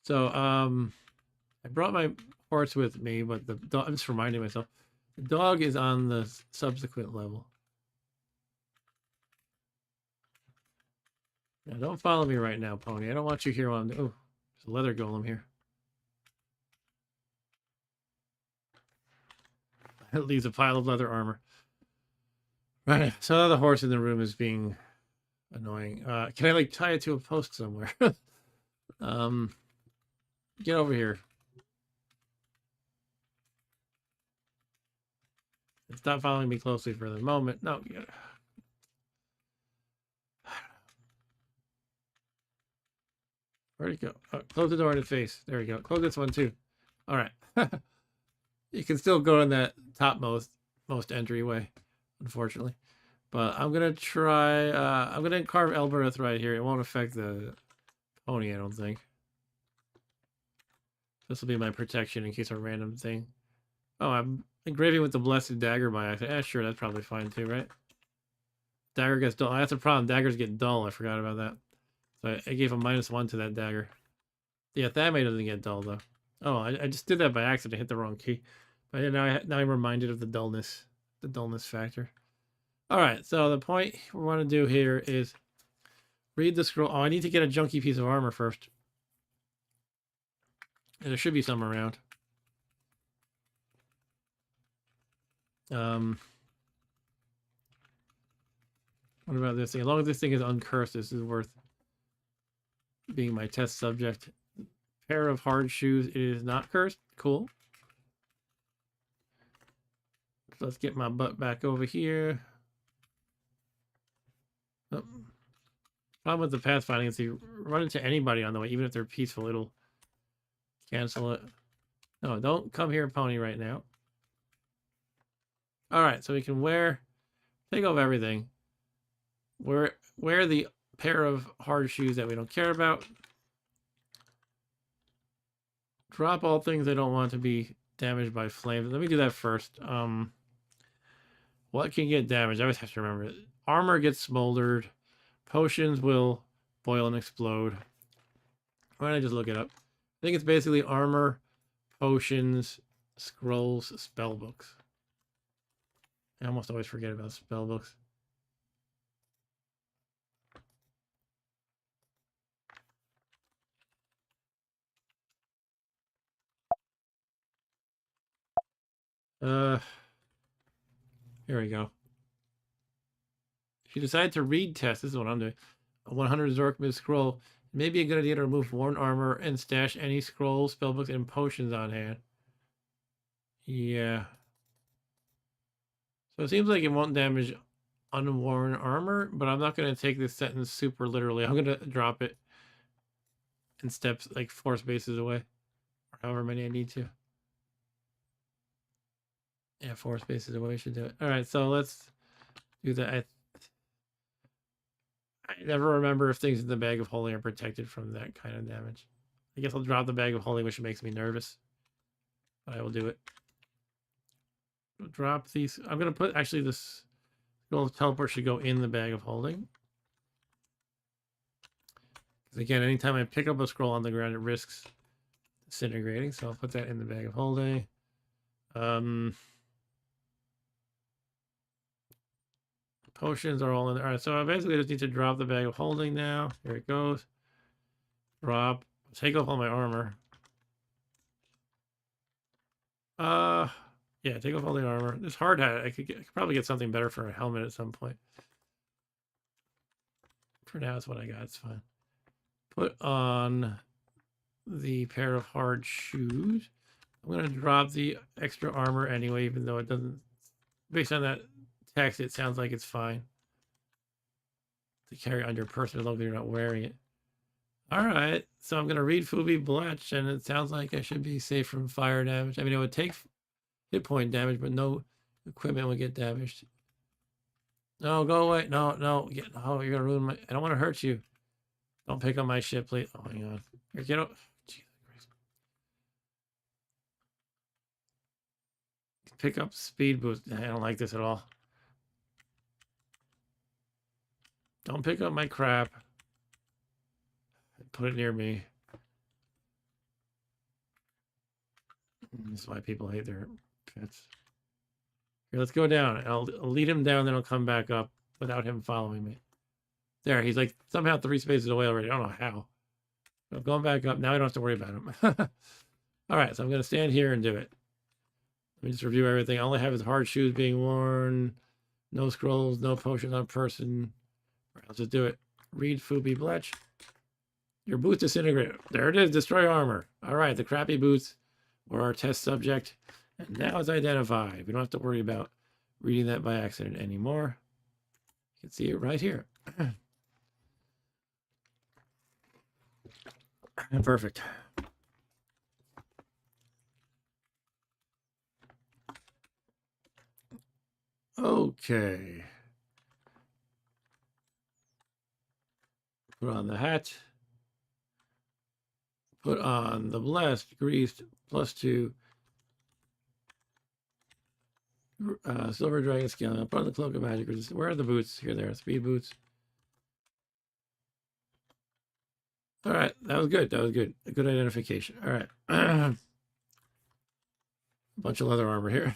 So, I brought my horse with me, but the dog, I'm just reminding myself, the dog is on the subsequent level. Now, don't follow me right now, Pony. I don't want you here while I'm... Oh, there's a leather golem here. It leaves a pile of leather armor. Right, so the horse in the room is being annoying. Can I, like, tie it to a post somewhere? Get over here. Stop following me closely for the moment. No. Where'd it go? Oh, close the door in the face. There we go. Close this one too. All right. You can still go in that topmost entryway, unfortunately. But I'm gonna try. I'm gonna carve Elbereth right here. It won't affect the pony, I don't think. This will be my protection in case a random thing Oh, I'm engraving with the blessed dagger by accident. Sure, that's probably fine too, right? Dagger gets dull. That's a problem. Daggers get dull. I forgot about that. So I gave a -1 to that dagger. Yeah, Thamate doesn't get dull though. Oh, I just did that by accident. I hit the wrong key. But now I'm reminded of the dullness factor. All right, so the point we want to do here is read the scroll. Oh, I need to get a junky piece of armor first. And there should be some around. What about this thing? As long as this thing is uncursed, this is worth being my test subject. Pair of hard shoes. It is not cursed. Cool. So let's get my butt back over here. Oh. Problem with the pathfinding is you run into anybody on the way, even if they're peaceful, it'll cancel it. No, don't come here, pony, right now. All right, so we can take off everything. Wear the pair of hard shoes that we don't care about. Drop all things I don't want to be damaged by flames. Let me do that first. What can get damaged? I always have to remember it. Armor gets smoldered. Potions will boil and explode. Why don't I just look it up? I think it's basically armor, potions, scrolls, spell books. I almost always forget about spell books. Here we go. If you decide to read test, this is what I'm doing. A 100 Zorkmid scroll. It may be a good idea to remove worn armor and stash any scrolls, spellbooks, and potions on hand. Yeah. So it seems like it won't damage unworn armor, but I'm not going to take this sentence super literally. I'm going to drop it in steps like 4 spaces away, or however many I need to. Yeah, 4 spaces away should do it. All right, so let's do that. I never remember if things in the bag of holding are protected from that kind of damage. I guess I'll drop the bag of holding, which makes me nervous. But I will do it. Drop these. I'm going to put, actually, this scroll of teleport should go in the bag of holding. Because again, anytime I pick up a scroll on the ground, it risks disintegrating. So I'll put that in the bag of holding. Potions are all in there. All right, so I basically just need to drop the bag of holding now. Here it goes. Drop. Take off all my armor. Yeah, take off all the armor. This hard hat, I could probably get something better for a helmet at some point. For now, it's what I got. It's fine. Put on the pair of hard shoes. I'm going to drop the extra armor anyway, even though it doesn't... Based on that text, it sounds like it's fine to carry on your person as long as you're not wearing it. All right, so I'm going to read Fubi Bletch, and it sounds like I should be safe from fire damage. I mean, it would take hit point damage, but no equipment would get damaged. No, go away. No, no. Oh, you're going to ruin my... I don't want to hurt you. Don't pick up my shit, please. Oh, hang on. Here, get up. Jesus Christ. Pick up speed boost. I don't like this at all. Don't pick up my crap. Put it near me. This is why people hate their pets. Here, let's go down. I'll lead him down, then I'll come back up without him following me. There, he's like somehow 3 spaces away already. I don't know how. I'm going back up. Now I don't have to worry about him. All right, so I'm going to stand here and do it. Let me just review everything. I only have his hard shoes being worn. No scrolls, no potions on person. All right, let's just do it. Read Fubi Bletch. Your boots disintegrate. There it is. Destroy armor. All right, the crappy boots were our test subject. And now it's identified. We don't have to worry about reading that by accident anymore. You can see it right here. Perfect. Okay. Put on the hat. Put on the blessed, greased, +2 Silver Dragon Scale. Put on the Cloak of Magic. Where are the boots? Here they are. Speed boots. All right. That was good. That was good. A good identification. All right. A bunch of leather armor here.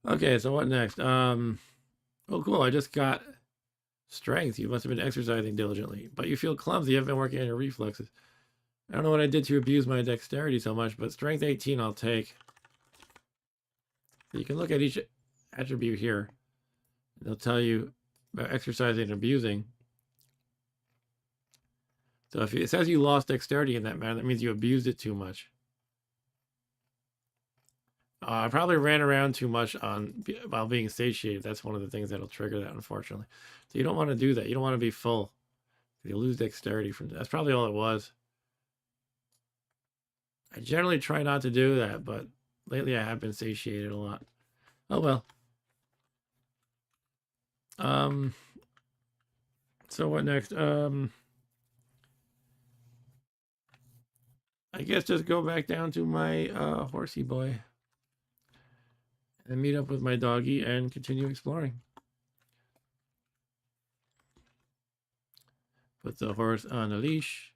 Okay, so what next? Oh, cool. I just got strength. You must have been exercising diligently, but you feel clumsy. You haven't been working on your reflexes. I don't know what I did to abuse my dexterity so much, but strength 18 I'll take. So you can look at each attribute here. They'll tell you about exercising and abusing. So if it says you lost dexterity in that manner, that means you abused it too much. I probably ran around too much while being satiated. That's one of the things that'll trigger that, unfortunately. So you don't want to do that. You don't want to be full. You'll lose dexterity from that. That's probably all it was. I generally try not to do that, but lately I have been satiated a lot. Oh well. So what next? I guess just go back down to my horsey boy and meet up with my doggy and continue exploring. Put the horse on a leash.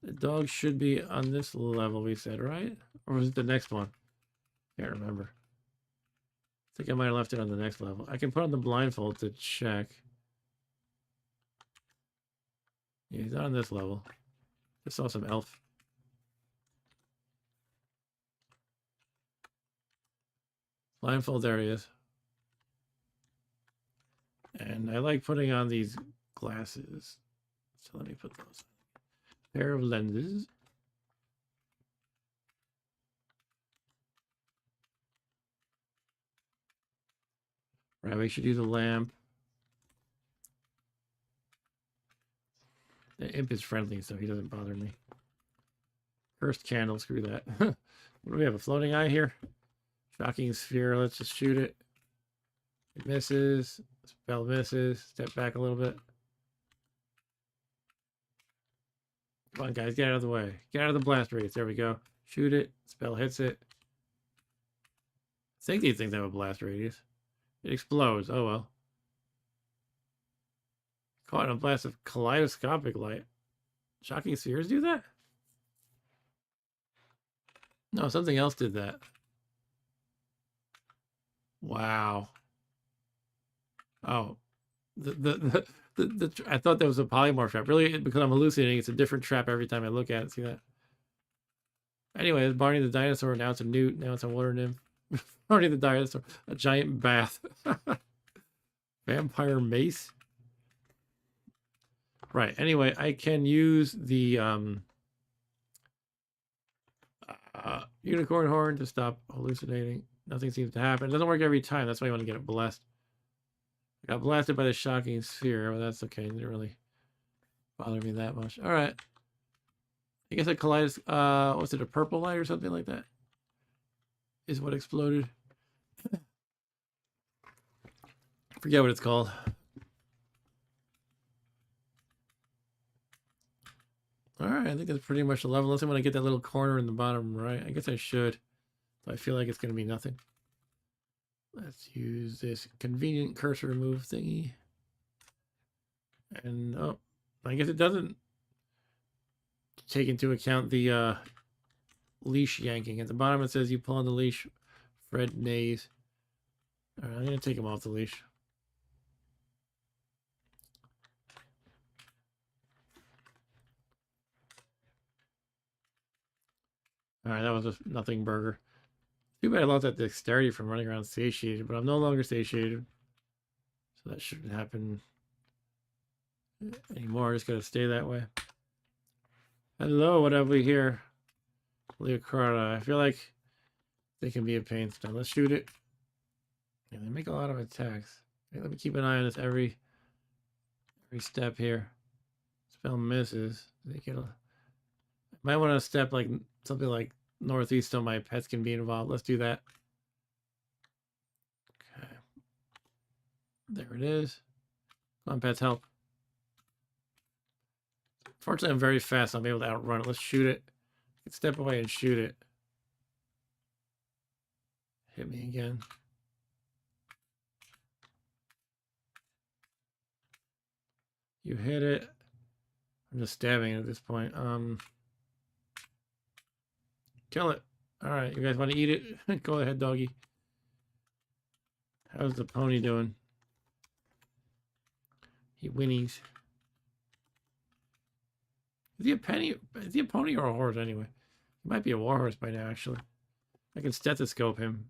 The dog should be on this level, we said, right? Or was it the next one? Can't remember. I think I might have left it on the next level. I can put on the blindfold to check. Yeah, he's not on this level. Just saw some elf. Blindfold, there he is. And I like putting on these glasses. So let me put those on. Pair of lenses. Right, we should use a lamp. The imp is friendly, so he doesn't bother me. Cursed candle, screw that. What do we have? A floating eye here? Shocking sphere, let's just shoot it. It misses. Spell misses. Step back a little bit. Come on, guys, get out of the way. Get out of the blast radius. There we go. Shoot it. Spell hits it. I think these things have a blast radius. It explodes. Oh well. Caught in a blast of kaleidoscopic light. Shocking spheres do that? No, something else did that. Wow. Oh. I thought that was a polymorph trap. Really, because I'm hallucinating, it's a different trap every time I look at it. See that? Anyway, it's Barney the dinosaur. Now it's a newt. Now it's a water nymph. Barney the dinosaur. A giant bath. Vampire mace. Right. Anyway, I can use the unicorn horn to stop hallucinating. Nothing seems to happen. It doesn't work every time. That's why you want to get it blessed. I got blasted by the shocking sphere, but that's okay. It didn't really bother me that much. All right. I guess a was it a purple light or something like that? Is what exploded. I forget what it's called. All right, I think that's pretty much the level. Unless I want to get that little corner in the bottom right. I guess I should. But I feel like it's going to be nothing. Let's use this convenient cursor remove thingy. And, oh, I guess it doesn't take into account the leash yanking. At the bottom it says you pull on the leash, Fred neighs. All right, I'm going to take him off the leash. All right, that was a nothing burger. Too bad I lost that dexterity from running around satiated, but I'm no longer satiated. So that shouldn't happen anymore. Just gotta stay that way. Hello, what have we here? Leocarda. I feel like they can be a pain stone. Let's shoot it. Yeah, they make a lot of attacks. Okay, let me keep an eye on this every step here. Spell misses. Might want to step like something like northeast so my pets can be involved. Let's do that. Okay. There it is. Come on, pets, help. Fortunately, I'm very fast. I'll be able to outrun it. Let's shoot it. Step away and shoot it. Hit me again. You hit it. I'm just stabbing it at this point. Kill it. All right, you guys want to eat it? Go ahead, doggy. How's the pony doing? He whinnies. Is he a penny? Is he a pony or a horse anyway? He might be a warhorse by now, actually. I can stethoscope him.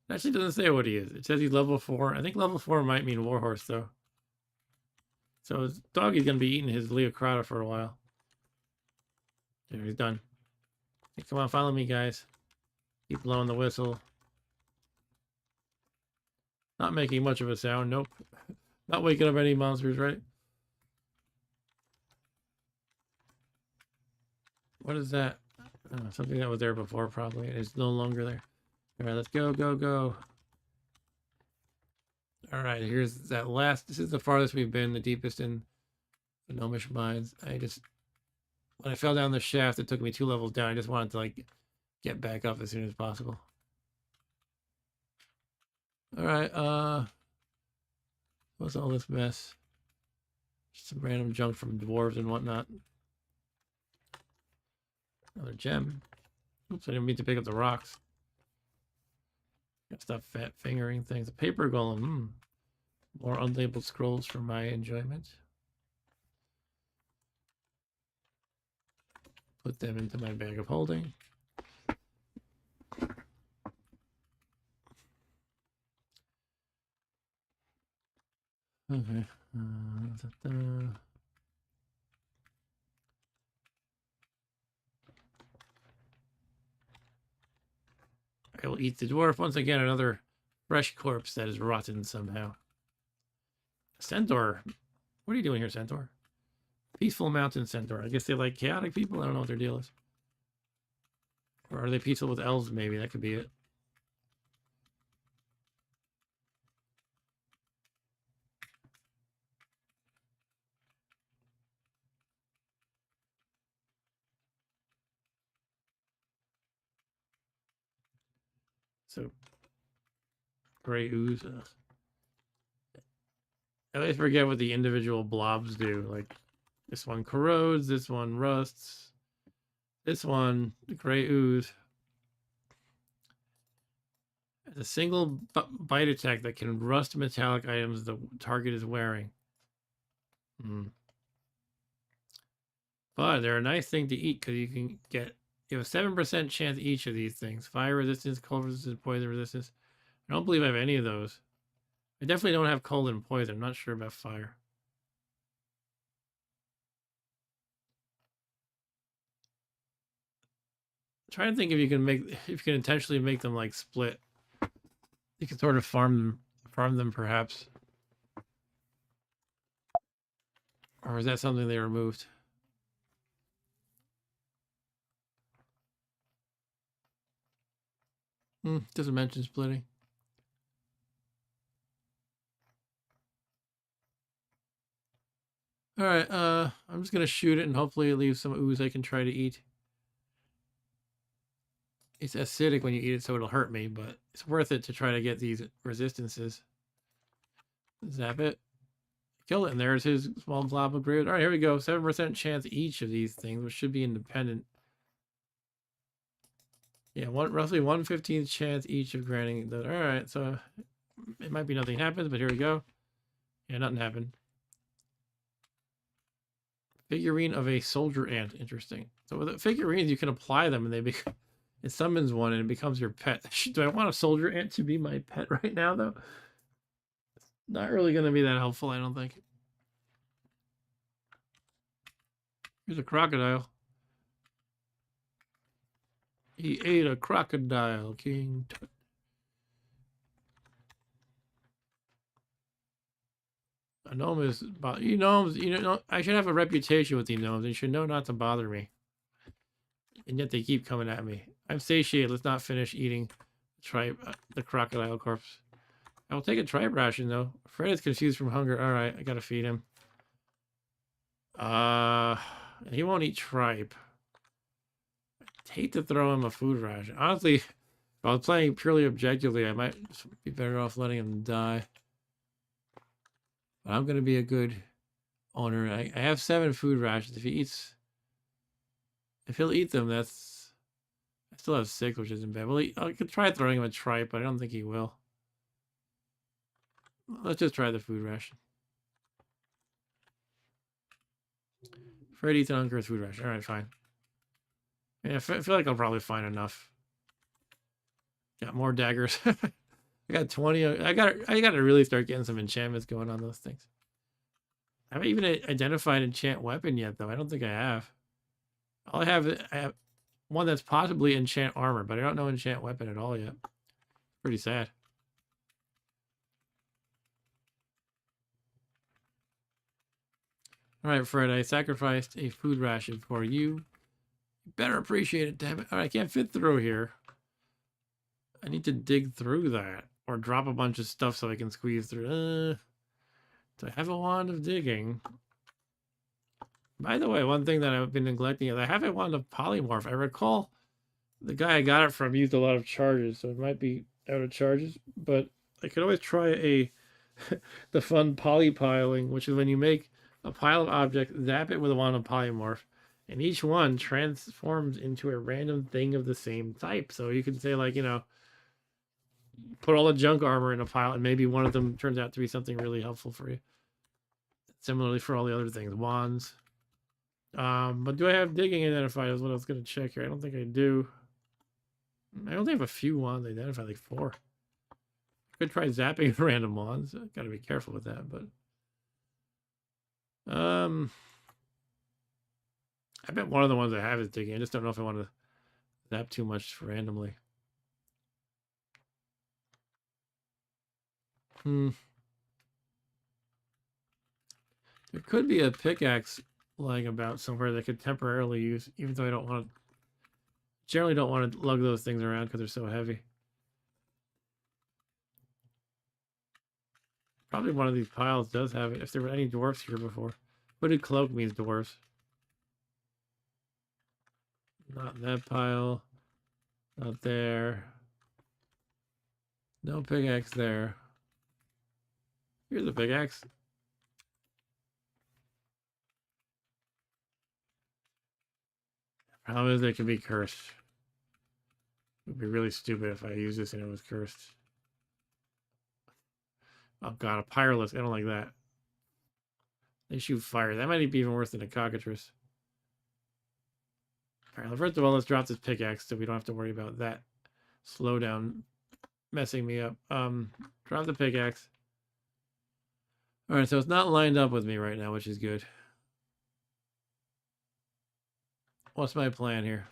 It actually doesn't say what he is. It says he's level 4. I think level 4 might mean warhorse, though. So his doggy's going to be eating his Leocrata for a while. There, he's done. Hey, come on, follow me, guys. Keep blowing the whistle. Not making much of a sound. Nope. Not waking up any monsters, right? What is that? Something that was there before, probably. It's no longer there. All right, let's go, go, go. All right, here's that last. This is the farthest we've been, the deepest in the Gnomish mines. When I fell down the shaft, it took me 2 levels down. I just wanted to, like, get back up as soon as possible. All right, what's all this mess? Just some random junk from dwarves and whatnot. Another gem. Oops, I didn't mean to pick up the rocks. Got stuff fat fingering things. A paper golem. More unlabeled scrolls for my enjoyment. Put them into my bag of holding. Okay. I will eat the dwarf. Once again, another fresh corpse that is rotten somehow. Centaur. What are you doing here, Centaur? Peaceful mountain centaur. I guess they like chaotic people. I don't know what their deal is. Or are they peaceful with elves? Maybe that could be it. So, gray ooze. I always forget what the individual blobs do. Like, this one corrodes, this one rusts, this one, the gray ooze. It's a single bite attack that can rust metallic items the target is wearing. But they're a nice thing to eat because you have a 7% chance each of these things. Fire resistance, cold resistance, poison resistance. I don't believe I have any of those. I definitely don't have cold and poison. I'm not sure about fire. I'm trying to think if you can intentionally make them like split. You can sort of farm them perhaps. Or is that something they removed? Doesn't mention splitting. All right, I'm just gonna shoot it and hopefully it leaves some ooze I can try to eat. It's acidic when you eat it, so it'll hurt me, but it's worth it to try to get these resistances. Zap it. Kill it, and there's his small blob of grid. All right, here we go. 7% chance each of these things, which should be independent. Yeah, roughly 1/15th chance each of granting those. All right, so it might be nothing happens, but here we go. Yeah, nothing happened. Figurine of a soldier ant. Interesting. So with the figurines, you can apply them, and it summons one, and it becomes your pet. Do I want a soldier ant to be my pet right now, though? It's not really going to be that helpful, I don't think. Here's a crocodile. He ate a crocodile, King Tut. A gnome is... You gnomes, I should have a reputation with these gnomes. They should know not to bother me. And yet they keep coming at me. I'm satiated. Let's not finish eating the crocodile corpse. I will take a tripe ration, though. Fred is confused from hunger. All right, I gotta feed him. He won't eat tripe. I'd hate to throw him a food ration. Honestly, if I was playing purely objectively, I might be better off letting him die. But I'm going to be a good owner. I have 7 food rations. If he'll eat them, that's... I still have 6, which isn't bad. Well, I could try throwing him a tripe, but I don't think he will. Let's just try the food ration. Fred eats an uncursed food ration. All right, fine. Yeah, I feel like I'll probably find enough. Got more daggers. I got 20. I got to really start getting some enchantments going on those things. I haven't even identified enchant weapon yet, though. I don't think I have. All I have one that's possibly enchant armor, but I don't know enchant weapon at all yet. Pretty sad. All right, Fred, I sacrificed a food ration for you. You better appreciate it, damn it. All right, I can't fit through here. I need to dig through that or drop a bunch of stuff so I can squeeze through. Do I have a wand of digging? By the way, one thing that I've been neglecting is I have a wand of polymorph. I recall the guy I got it from used a lot of charges, so it might be out of charges, but I could always try the fun polypiling, which is when you make a pile of objects, zap it with a wand of polymorph, and each one transforms into a random thing of the same type. So you can say, like, you know, put all the junk armor in a pile, and maybe one of them turns out to be something really helpful for you. Similarly for all the other things, wands. But do I have digging identified is what I was going to check here. I don't think I do. I only have a few wands identified, like 4. I could try zapping random wands. Got to be careful with that, but I bet one of the ones I have is digging. I just don't know if I want to zap too much randomly. There could be a pickaxe lying about somewhere that could temporarily use, even though I don't want to. Generally don't want to lug those things around because they're so heavy. Probably one of these piles does have it, if there were any dwarfs here before. Hooded cloak means dwarves. Not in that pile. Not there. No pickaxe there. Here's a pickaxe. Problem is, it can be cursed. It would be really stupid if I use this and it was cursed. Oh god, a pyrolist. I don't like that. They shoot fire. That might be even worse than a cockatrice. Alright, first of all, let's drop this pickaxe so we don't have to worry about that slowdown messing me up. Drop the pickaxe. Alright, so it's not lined up with me right now, which is good. What's my plan here?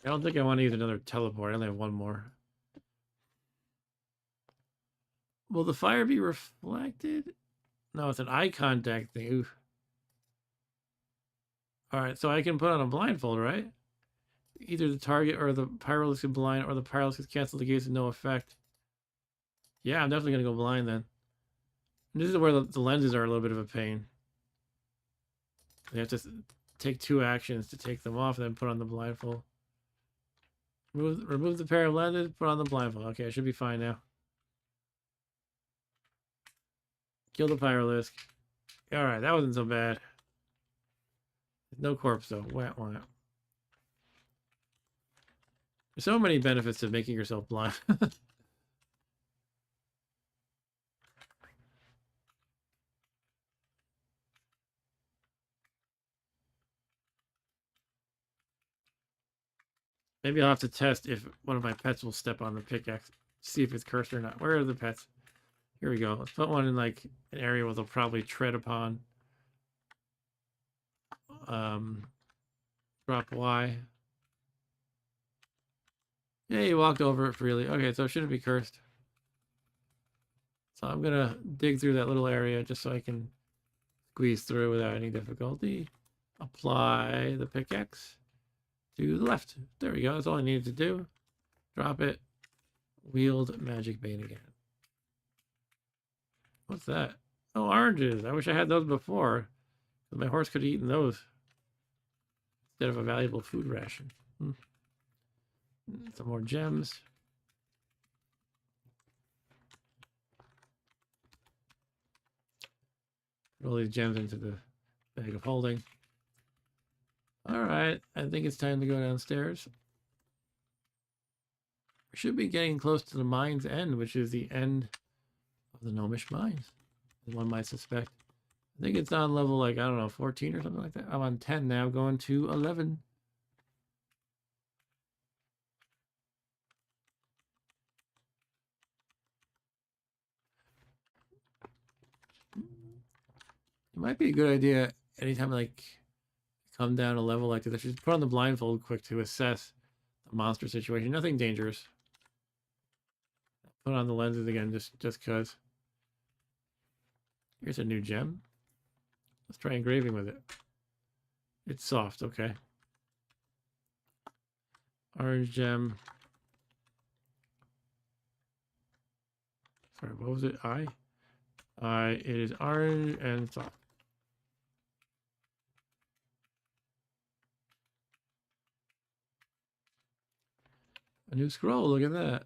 I don't think I want to use another teleport. I only have one more. Will the fire be reflected? No, it's an eye contact thing. Oof. Alright, so I can put on a blindfold, right? Either the target or the pyrolist is blind, or the pyrolist is canceled against no effect. Yeah, I'm definitely going to go blind then. And this is where the lenses are a little bit of a pain. You have to take 2 actions to take them off, and then put on the blindfold. Remove the pair of lenses, put on the blindfold. Okay, I should be fine now. Kill the pyrolist. Alright, that wasn't so bad. No corpse though. Wah, wah. There's so many benefits to making yourself blind. Maybe I'll have to test if one of my pets will step on the pickaxe. See if it's cursed or not. Where are the pets? Here we go. Let's put one in like an area where they'll probably tread upon. Drop Y. Yeah, you walked over it freely. Okay, so it shouldn't be cursed. So I'm gonna dig through that little area just so I can squeeze through without any difficulty. Apply the pickaxe to the left. There we go. That's all I needed to do. Drop it. Wield magic bane again. What's that? Oh, oranges. I wish I had those before. My horse could have eaten those instead of a valuable food ration. Some more gems. Put all these gems into the bag of holding. Alright, I think it's time to go downstairs. We should be getting close to the mine's end, which is the end of the gnomish mines, as one might suspect. I think it's on level, like, I don't know, 14 or something like that. I'm on 10 now, going to 11. It might be a good idea anytime, like, come down a level like this. I should put on the blindfold quick to assess the monster situation. Nothing dangerous. Put on the lenses again, just because. Here's a new gem. Let's try engraving with it. It's soft, okay. Orange gem. Sorry, what was it? It is orange and soft. A new scroll, look at that.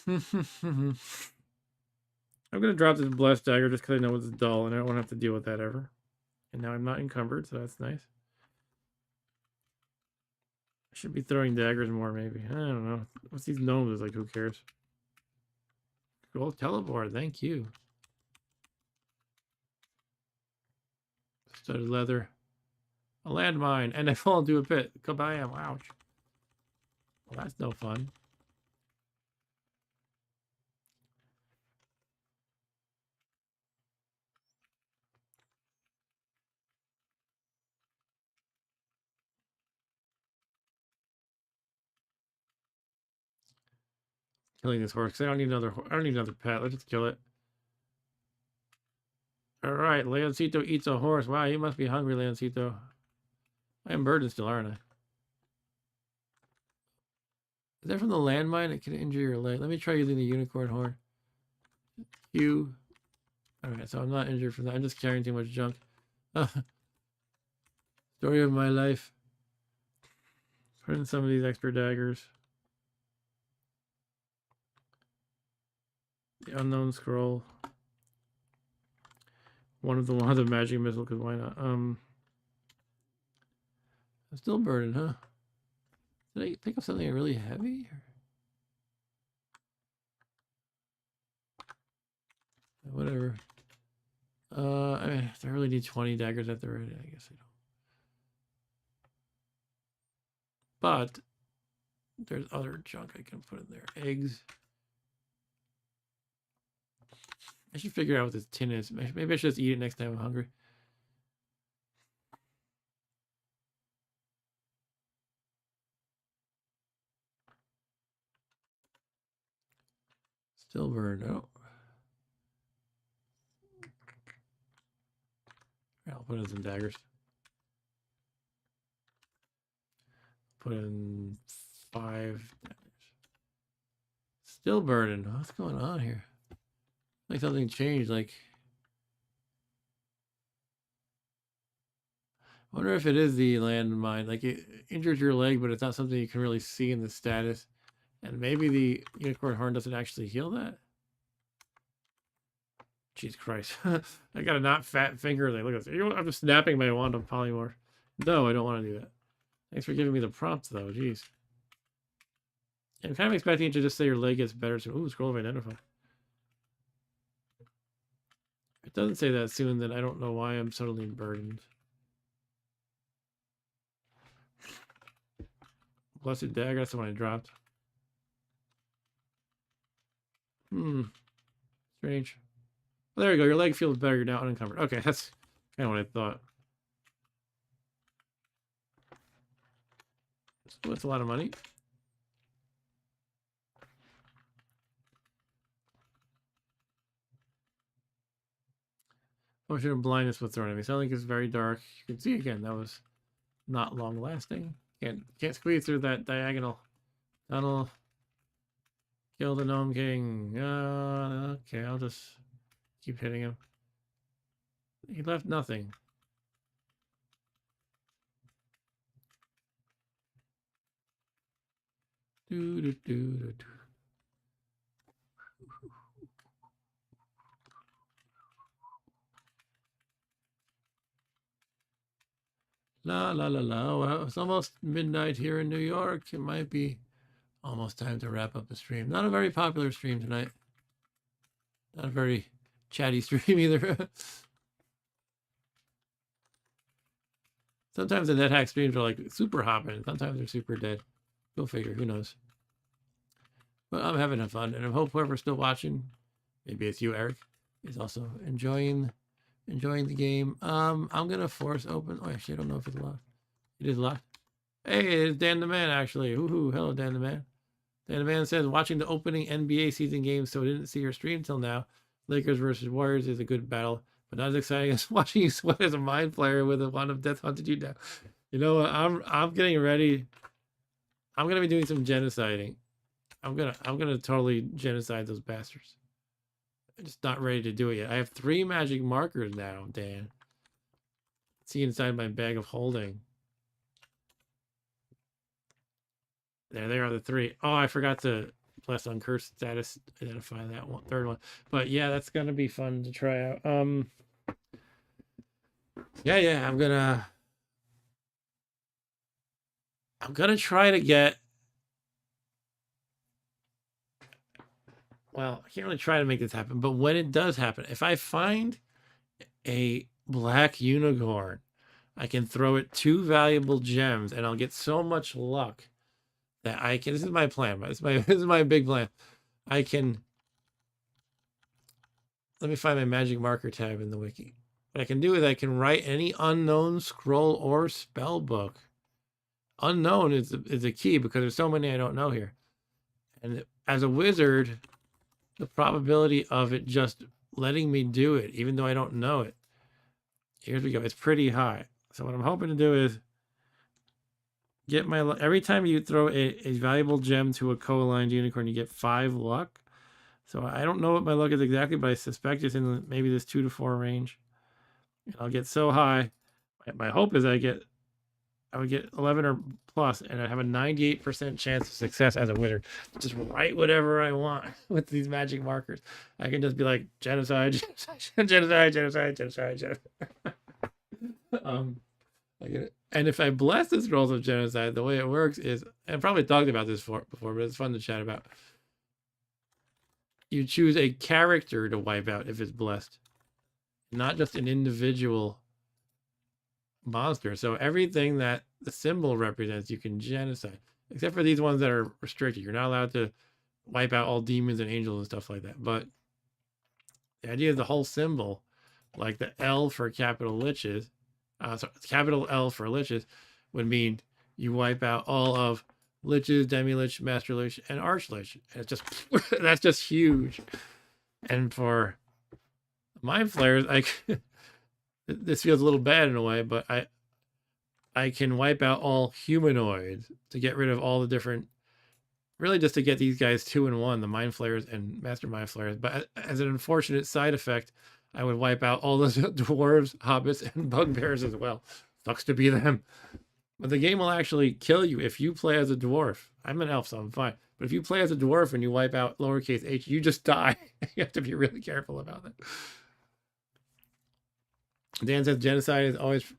I'm gonna drop this blessed dagger just because I know it's dull and I don't want to have to deal with that ever. And now I'm not encumbered, so that's nice. I should be throwing daggers more, maybe. I don't know. What's these gnomes? Like, who cares? Scroll teleport, thank you. Studded leather. A landmine, and I fall into a pit. Kabam, ouch. Well, that's no fun. Killing this horse, because I don't need another pet. Let's just kill it. Alright, Leoncito eats a horse. Wow, you must be hungry, Leoncito. I am burdened still, aren't I? Is that from the landmine? It can injure your leg. Let me try using the unicorn horn. Alright, so I'm not injured from that. I'm just carrying too much junk. Story of my life. Put in some of these extra daggers. The unknown scroll. One of the magic missile, because why not? I'm still burdened, huh? Did I think of something really heavy? Whatever. I mean, if I really need 20 daggers at the ready, I guess I don't. But there's other junk I can put in there. Eggs. I should figure out what this tin is. Maybe I should just eat it next time I'm hungry. Still burned out. I'll put in some daggers. Put in 5 daggers. Still burning. What's going on here? Like something changed. Like, I wonder if it is the landmine. Like, it injured your leg, but it's not something you can really see in the status. And maybe the unicorn horn doesn't actually heal that. Jesus Christ. I got a not fat finger. Like, look at this. I'm just snapping my wand of polymorph. No, I don't want to do that. Thanks for giving me the prompt, though. Jeez. I'm kind of expecting it to just say your leg gets better soon. Ooh, scroll of identify. If it doesn't say that soon, then I don't know why I'm suddenly burdened. Blessed dagger, that's the one I dropped. Strange. Well, there you go. Your leg feels better. You're now unencumbered. Okay, that's kind of what I thought. So that's a lot of money. Potion of blindness was thrown at me. Something is very dark. You can see again that was not long lasting. Can't squeeze through that diagonal tunnel. Kill the Gnome King. Okay, I'll just keep hitting him. He left nothing. Do, do, do, do, do. La la la la. Well, it's almost midnight here in New York. It might be almost time to wrap up the stream. Not a very popular stream tonight. Not a very chatty stream either. Sometimes the NetHack streams are like super hopping. Sometimes they're super dead. Go figure. Who knows? But I'm having fun, and I hope whoever's still watching, maybe it's you, Eric, is also enjoying the game. I'm gonna force open. Oh, actually, I don't know if it's locked. It is locked. Hey, it's Dan the Man, actually. Woohoo! Hello, Dan the Man. Dan the Man says, watching the opening NBA season game, so didn't see your stream till now. Lakers versus Warriors is a good battle, but not as exciting as watching you sweat as a mind player with a wand of death hunted you down. You know what? I'm getting ready. I'm gonna be doing some genociding. I'm gonna totally genocide those bastards. I'm just not ready to do it yet. I have 3 magic markers now, Dan. See inside my bag of holding. There are the 3. Oh, I forgot to bless uncursed status, identify that one, third one. But yeah, that's gonna be fun to try out. Yeah, I'm gonna try to get. Well, I can't really try to make this happen, but when it does happen, if I find a black unicorn, I can throw it 2 valuable gems, and I'll get so much luck that I can. This is my plan. This is my big plan. I can. Let me find my magic marker tab in the wiki. What I can do is I can write any unknown scroll or spell book. Unknown is the key because there's so many I don't know here. And as a wizard, the probability of it just letting me do it, even though I don't know it, here we go. It's pretty high. So what I'm hoping to do is get my every time you throw a valuable gem to a co-aligned unicorn, you get 5 luck. So I don't know what my luck is exactly, but I suspect it's in maybe this 2 to 4 range. And I'll get so high. My hope is I would get 11 or plus, and I have a 98% chance of success as a wizard. Just write whatever I want with these magic markers. I can just be like genocide, genocide, genocide, genocide, genocide. I get it. And if I bless the scrolls of genocide, the way it works is, and I probably talked about this before, but it's fun to chat about. You choose a character to wipe out if it's blessed, not just an individual monster. So everything that the symbol represents, you can genocide, except for these ones that are restricted. You're not allowed to wipe out all demons and angels and stuff like that. But the idea of the whole symbol, like the L for capital liches, capital L for liches, would mean you wipe out all of liches, demi-lich, master lich, and archlich. And it's just that's just huge. And for mind flayers, this feels a little bad in a way, but I can wipe out all humanoids to get rid of all the different, really just to get these guys 2 in 1, the mind flayers and master mind flayers. But as an unfortunate side effect, I would wipe out all those dwarves, hobbits, and bugbears as well. Sucks to be them. But the game will actually kill you if you play as a dwarf. I'm an elf, so I'm fine. But if you play as a dwarf and you wipe out lowercase h, you just die. You have to be really careful about that. Dan says genocide is always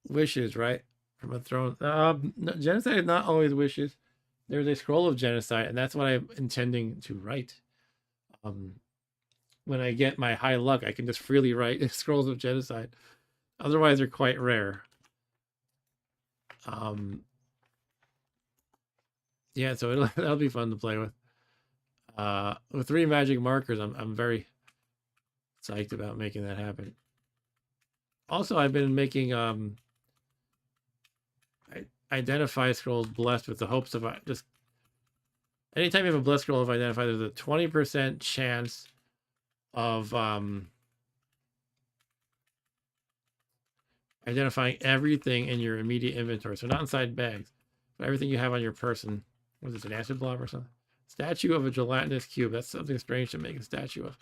wishes, right? From a throne. No, genocide is not always wishes. There's a scroll of genocide, and that's what I'm intending to write. When I get my high luck, I can just freely write scrolls of genocide. Otherwise, they're quite rare. Yeah, so that'll be fun to play with. With 3 magic markers, I'm very psyched about making that happen. Also, I've been making identify scrolls blessed with the hopes of just anytime you have a blessed scroll of identify, there's a 20% chance of identifying everything in your immediate inventory. So not inside bags, but everything you have on your person. What is this, an acid blob or something? Statue of a gelatinous cube. That's something strange to make a statue of.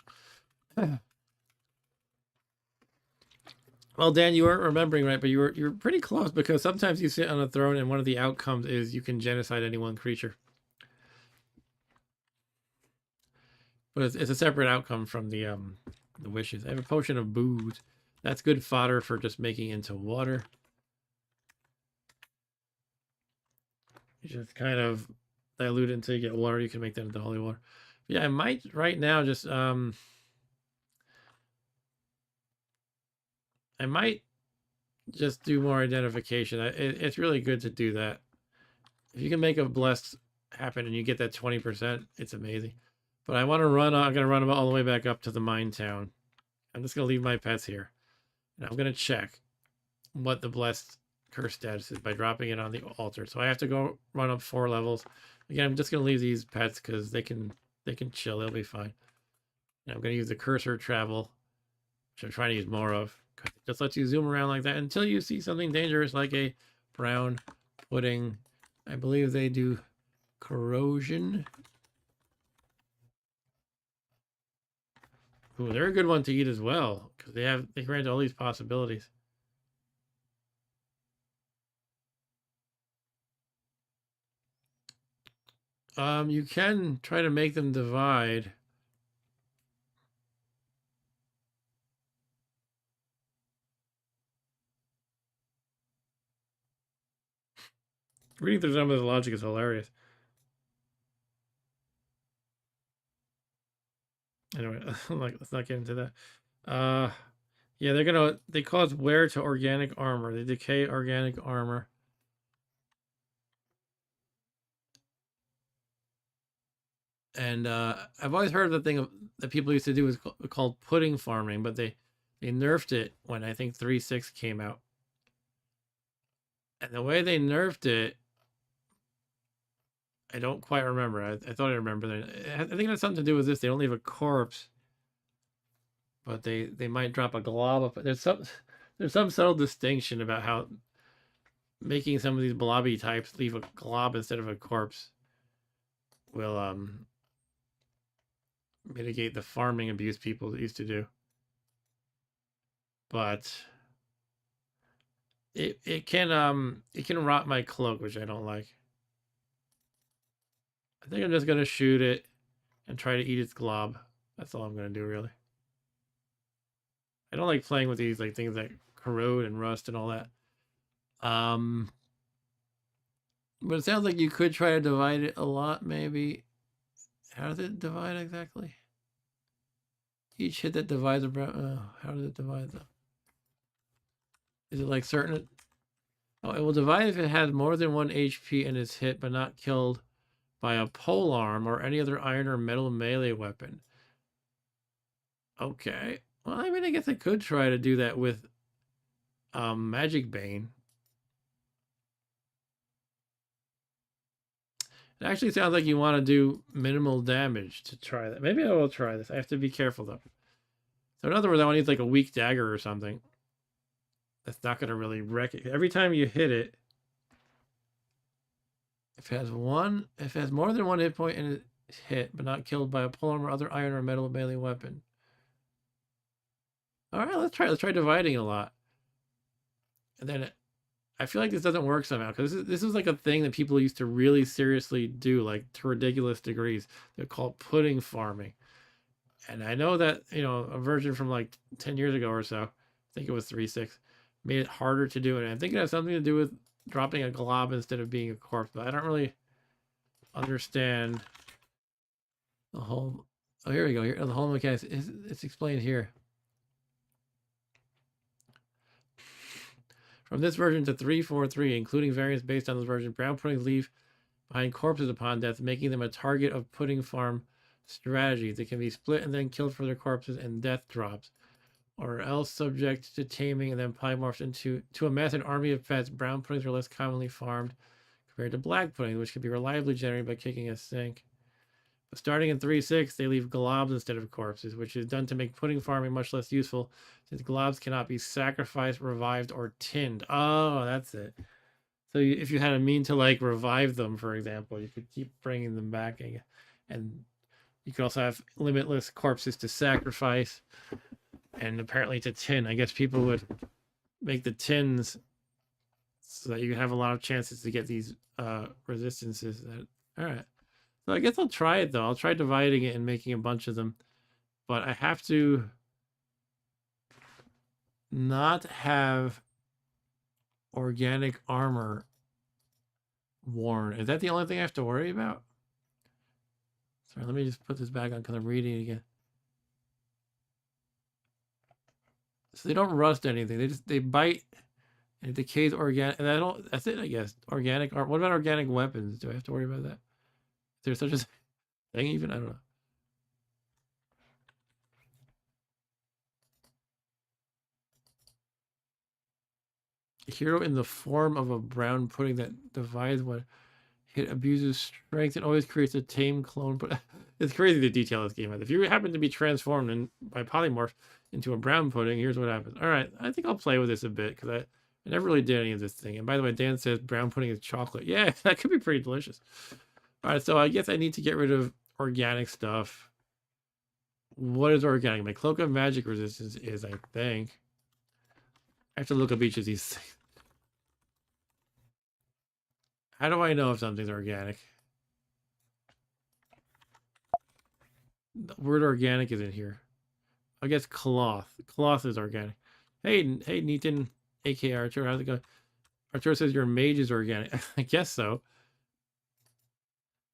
Well, Dan, you weren't remembering right, but you were pretty close because sometimes you sit on a throne and one of the outcomes is you can genocide any one creature. But it's a separate outcome from the wishes. I have a potion of booze. That's good fodder for just making into water. You just kind of dilute it until you get water. You can make that into holy water. But yeah, I might right now just I might just do more identification. It's really good to do that. If you can make a blessed happen and you get that 20%, it's amazing. But I want to run. I'm gonna run them all the way back up to the mine town. I'm just gonna leave my pets here, and I'm gonna check what the blessed curse status is by dropping it on the altar. So I have to go run up 4 levels. Again, I'm just gonna leave these pets because they can chill. They'll be fine. And I'm gonna use the cursor travel, which I'm trying to use more of. It just lets you zoom around like that until you see something dangerous like a brown pudding. I believe they do corrosion. Ooh, they're a good one to eat as well because they grant all these possibilities. You can try to make them divide. Reading through some of the logic is hilarious. Anyway, let's not get into that. Yeah, they cause wear to organic armor. They decay organic armor. And I've always heard of the thing that people used to do is called pudding farming, but they nerfed it when I think 3.6 came out. And the way they nerfed it, I don't quite remember. I thought I remember that. I think it has something to do with this. They don't leave a corpse, but they might drop a glob of. There's some subtle distinction about how making some of these blobby types leave a glob instead of a corpse will mitigate the farming abuse people used to do. But it can rot my cloak, which I don't like. I think I'm just gonna shoot it and try to eat its glob. That's all I'm gonna do, really. I don't like playing with these like things that corrode and rust and all that. But it sounds like you could try to divide it a lot, maybe. How does it divide exactly? Each hit that divides how does it divide them? Is it like certain? Oh, it will divide if it has more than 1 HP and is hit but not killed by a polearm or any other iron or metal melee weapon. Okay. Well, I mean, I guess I could try to do that with Magic Bane. It actually sounds like you want to do minimal damage to try that. Maybe I will try this. I have to be careful, though. So in other words, I want to use like a weak dagger or something. That's not going to really wreck it. Every time you hit it, if it has more than 1 hit point and it's hit, but not killed by a polearm or other iron or metal melee weapon. All right, let's try dividing a lot. And then I feel like this doesn't work somehow because this is like a thing that people used to really seriously do, like to ridiculous degrees. They're called pudding farming. And I know that, a version from like 10 years ago or so, I think it was 3.6, made it harder to do it. And I think it has something to do with dropping a glob instead of being a corpse, but I don't really understand the whole. Oh, here we go. Here, the whole mechanics. It's explained here. From this version to 3.4.3, including variants based on this version, brown puddings leave behind corpses upon death, making them a target of pudding farm strategies. They can be split and then killed for their corpses and death drops, or else subject to taming and then polymorphs to amass an army of pets. Brown puddings are less commonly farmed compared to black puddings, which can be reliably generated by kicking a sink. But starting in 3.6, they leave globs instead of corpses, which is done to make pudding farming much less useful, since globs cannot be sacrificed, revived, or tinned. Oh, that's it. So if you had a mean to like revive them, for example, you could keep bringing them back, and you could also have limitless corpses to sacrifice, and apparently to tin. I guess people would make the tins so that you have a lot of chances to get these resistances. All right. So I guess I'll try it though. I'll try dividing it and making a bunch of them. But I have to not have organic armor worn. Is that the only thing I have to worry about? Sorry, let me just put this back on because I'm reading it again. So they don't rust anything. They bite and it decays organic. And that's it, I guess. Organic. What about organic weapons? Do I have to worry about that? Is there such a thing even? I don't know. A hero in the form of a brown pudding that divides what it abuses strength and always creates a tame clone. But it's crazy the detail of this game. If you happen to be transformed by polymorph into a brown pudding, here's what happens. All right, I think I'll play with this a bit because I never really did any of this thing. And by the way, Dan says brown pudding is chocolate. Yeah, that could be pretty delicious. All right, so I guess I need to get rid of organic stuff. What is organic? My cloak of magic resistance is, I think. I have to look up each of these things. How do I know if something's organic? The word organic is in here. I guess cloth. Cloth is organic. Hey, Nathan, aka Archer, how's it going? Archer says your mage is organic. I guess so.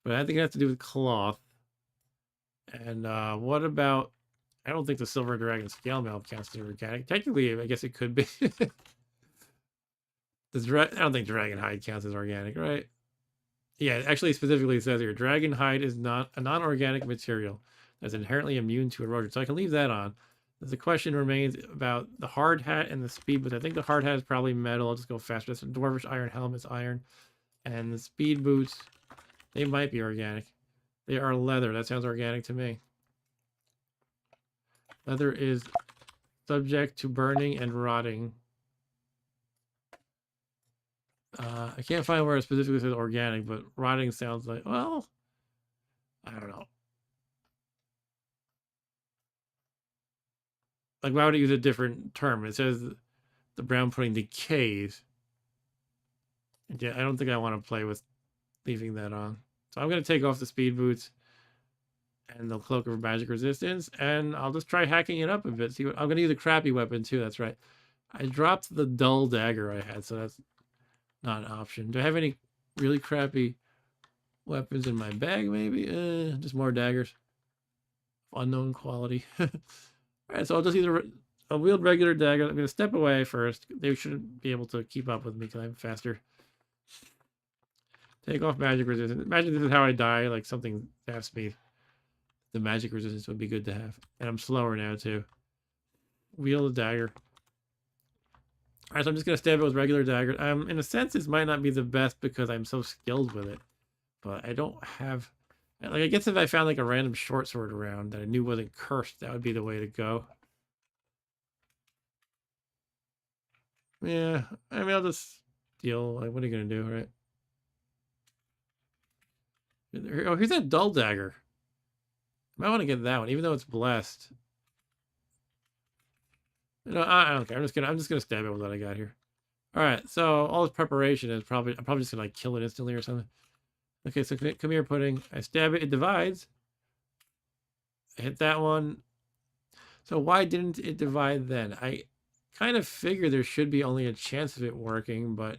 But I think it has to do with cloth. And what about... I don't think the silver dragon scale mail counts as organic. Technically, I guess it could be. I don't think dragon hide counts as organic, right? Yeah, it actually specifically says here, dragon hide is not a non-organic material that's inherently immune to erosion. So I can leave that on. The question remains about the hard hat and the speed boots. I think the hard hat is probably metal. I'll just go faster. That's a dwarvish iron helmet, iron. And the speed boots, they might be organic. They are leather. That sounds organic to me. Leather is subject to burning and rotting. I can't find where it specifically says organic, but rotting sounds like, well, I don't know. Like, why would it use a different term? It says the brown pudding decays. And yeah, I don't think I want to play with leaving that on. So I'm going to take off the speed boots and the cloak of magic resistance, and I'll just try hacking it up a bit. See what I'm going to use a crappy weapon too. That's right. I dropped the dull dagger I had, so that's not an option. Do I have any really crappy weapons in my bag? Maybe just more daggers, unknown quality. All right, so I'll just use a wield regular dagger. I'm going to step away first. They shouldn't be able to keep up with me because I'm faster. Take off magic resistance. Imagine this is how I die. Like something zaps me. The magic resistance would be good to have. And I'm slower now too. Wield a dagger. Alright, so I'm just going to stab it with regular dagger. In a sense, this might not be the best because I'm so skilled with it. But I don't have... Like, I guess if I found like a random short sword around that I knew wasn't cursed, that would be the way to go. Yeah, I mean, I'll just deal. Like, what are you going to do, right? Oh, here's that dull dagger. I might want to get that one, even though it's blessed. No, I don't care. I'm just gonna stab it with what I got here. All right, so all this preparation is I'm probably just gonna like kill it instantly or something. Okay, so come here, pudding. I stab it. It divides. I hit that one. So why didn't it divide then? I kind of figured there should be only a chance of it working, but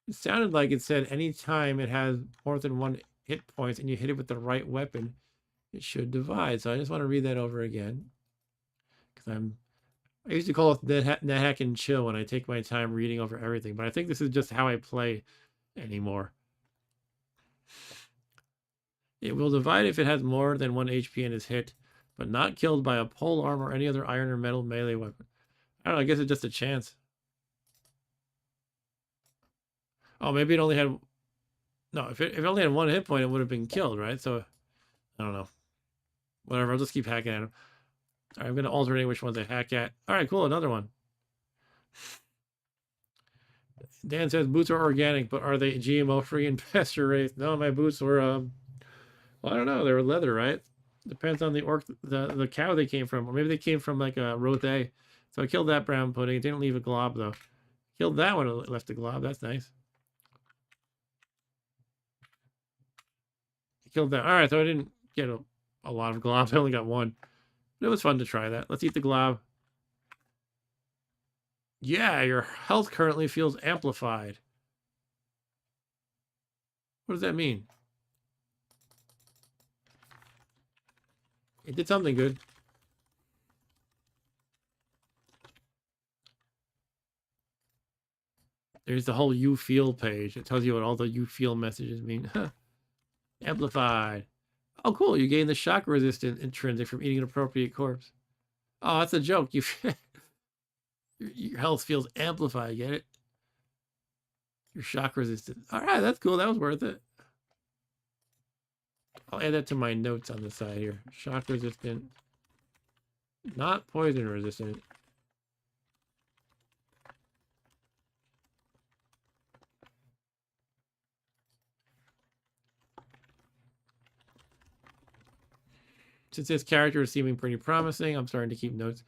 it sounded like it said anytime it has more than one hit points and you hit it with the right weapon, it should divide. So I just want to read that over again because I used to call it NETHACK and chill when I take my time reading over everything, but I think this is just how I play anymore. It will divide if it has more than 1 HP and is hit, but not killed by a pole arm or any other iron or metal melee weapon. I don't know, I guess it's just a chance. Oh, maybe it only had... No, if it only had 1 hit point, it would have been killed, right? So, I don't know. Whatever, I'll just keep hacking at him. All right, I'm going to alternate which ones I hack at. All right, cool, another one. Dan says boots are organic, but are they GMO-free and pasture-raised? No, my boots were, well, I don't know. They were leather, right? Depends on the cow they came from. Or maybe they came from, like, a Rothe. So I killed that brown pudding. It didn't leave a glob, though. Killed that one, it left a glob. That's nice. Killed that. All right, so I didn't get a lot of globs. I only got one. But it was fun to try that. Let's eat the glob. Yeah, your health currently feels amplified. What does that mean? It did something good. There's the whole you feel page. It tells you what all the you feel messages mean. Amplified. Oh, cool. You gain the shock resistant intrinsic from eating an appropriate corpse. Oh, that's a joke. Your health feels amplified. Get it? You're shock resistant. All right, that's cool. That was worth it. I'll add that to my notes on the side here. Shock resistant. Not poison resistant. Since this character is seeming pretty promising, I'm starting to keep notes.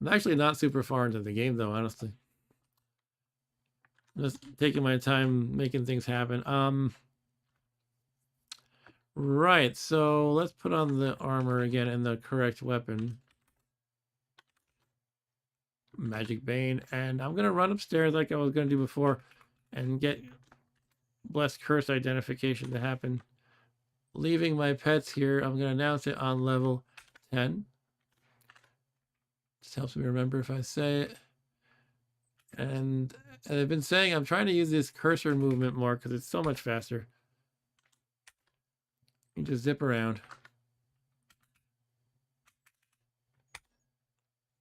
I'm actually not super far into the game, though, honestly. I'm just taking my time making things happen. Right, so let's put on the armor again and the correct weapon. Magic Bane. And I'm going to run upstairs like I was going to do before and get Blessed Curse identification to happen. Leaving my pets here, I'm going to announce it on level 10. Just helps me remember if I say it. And I've been saying I'm trying to use this cursor movement more because it's so much faster. You just zip around.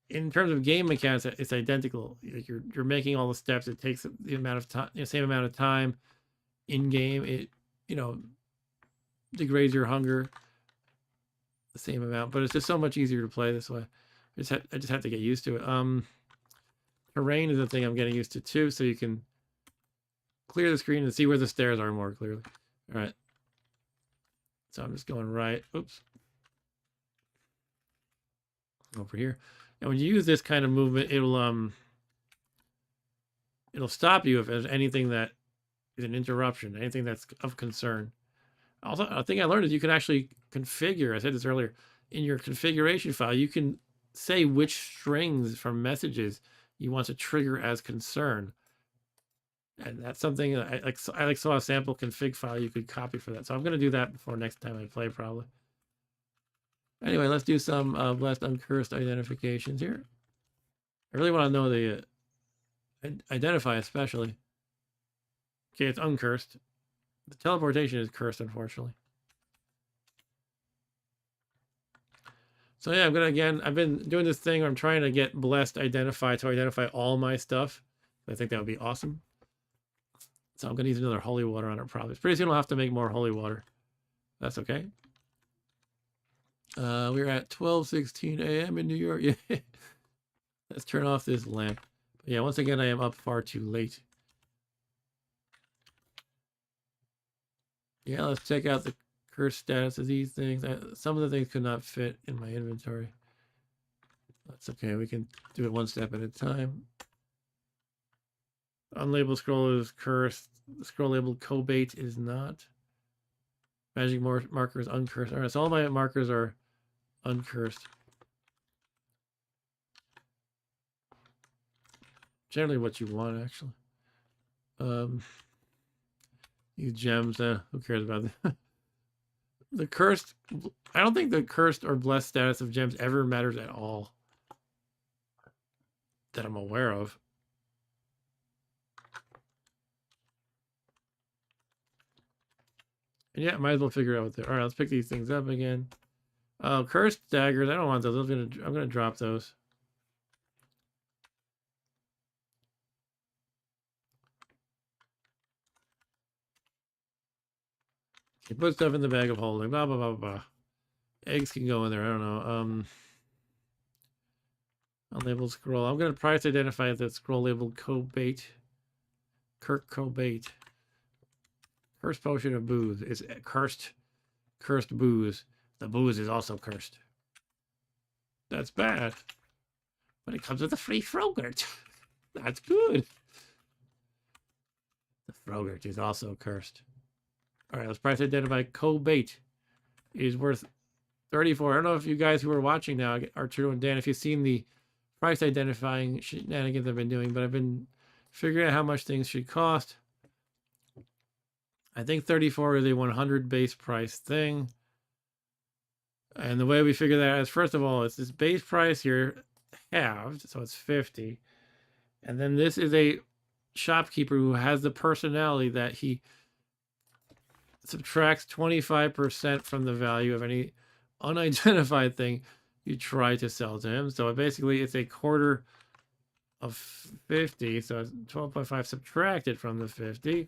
In terms of game mechanics, it's identical. Like you're making all the steps. It takes the amount of time, the same amount of time in game. It degrades your hunger the same amount, but it's just so much easier to play this way. I just have to get used to it. Terrain is the thing I'm getting used to too, so you can clear the screen and see where the stairs are more clearly. All right. So I'm just going right. Oops. Over here. And when you use this kind of movement, it'll stop you if there's anything that is an interruption, anything that's of concern. Also, a thing I learned is you can actually configure, I said this earlier, in your configuration file, you can say which strings from messages you want to trigger as concern. And that's something I saw a sample config file you could copy for that. So I'm going to do that before next time I play, probably. Anyway, let's do some Blessed Uncursed identifications here. I really want to know the identify especially. Okay, it's uncursed. The teleportation is cursed, unfortunately. So yeah, I've been doing this thing where I'm trying to get Blessed identified to identify all my stuff. I think that would be awesome. So I'm going to use another holy water on it probably. Pretty soon I'll have to make more holy water. That's okay. We're at 12:16 a.m. in New York. Yeah. Let's turn off this lamp. But yeah, once again, I am up far too late. Yeah, let's check out the curse status of these things. Some of the things could not fit in my inventory. That's okay. We can do it one step at a time. Unlabeled scroll is cursed. The scroll labeled Cobate is not. Magic marker is uncursed. All right, so all my markers are uncursed. Generally what you want, actually. These gems, who cares about that? The cursed, I don't think the cursed or blessed status of gems ever matters at all. That I'm aware of. And yeah, might as well figure out what they're. All right, let's pick these things up again. Cursed daggers. I don't want those. I'm gonna drop those. Okay, put stuff in the bag of holding. Blah blah blah blah. Eggs can go in there. I don't know. Unlabeled scroll. I'm gonna price identify that scroll labeled Cobate. Kirk Cobate. Cursed potion of booze. It's cursed booze. The booze is also cursed. That's bad. But it comes with a free Frogurt. That's good. The Frogurt is also cursed. All right, let's price identify Cobate. is worth 34. I don't know if you guys who are watching now, Arturo and Dan, if you've seen the price identifying shenanigans I've been doing, but I've been figuring out how much things should cost. I think 34 is a 100 base price thing. And the way we figure that out is, first of all, it's this base price here halved, so it's 50. And then this is a shopkeeper who has the personality that he subtracts 25% from the value of any unidentified thing you try to sell to him. So basically it's a quarter of 50, so it's 12.5 subtracted from the 50.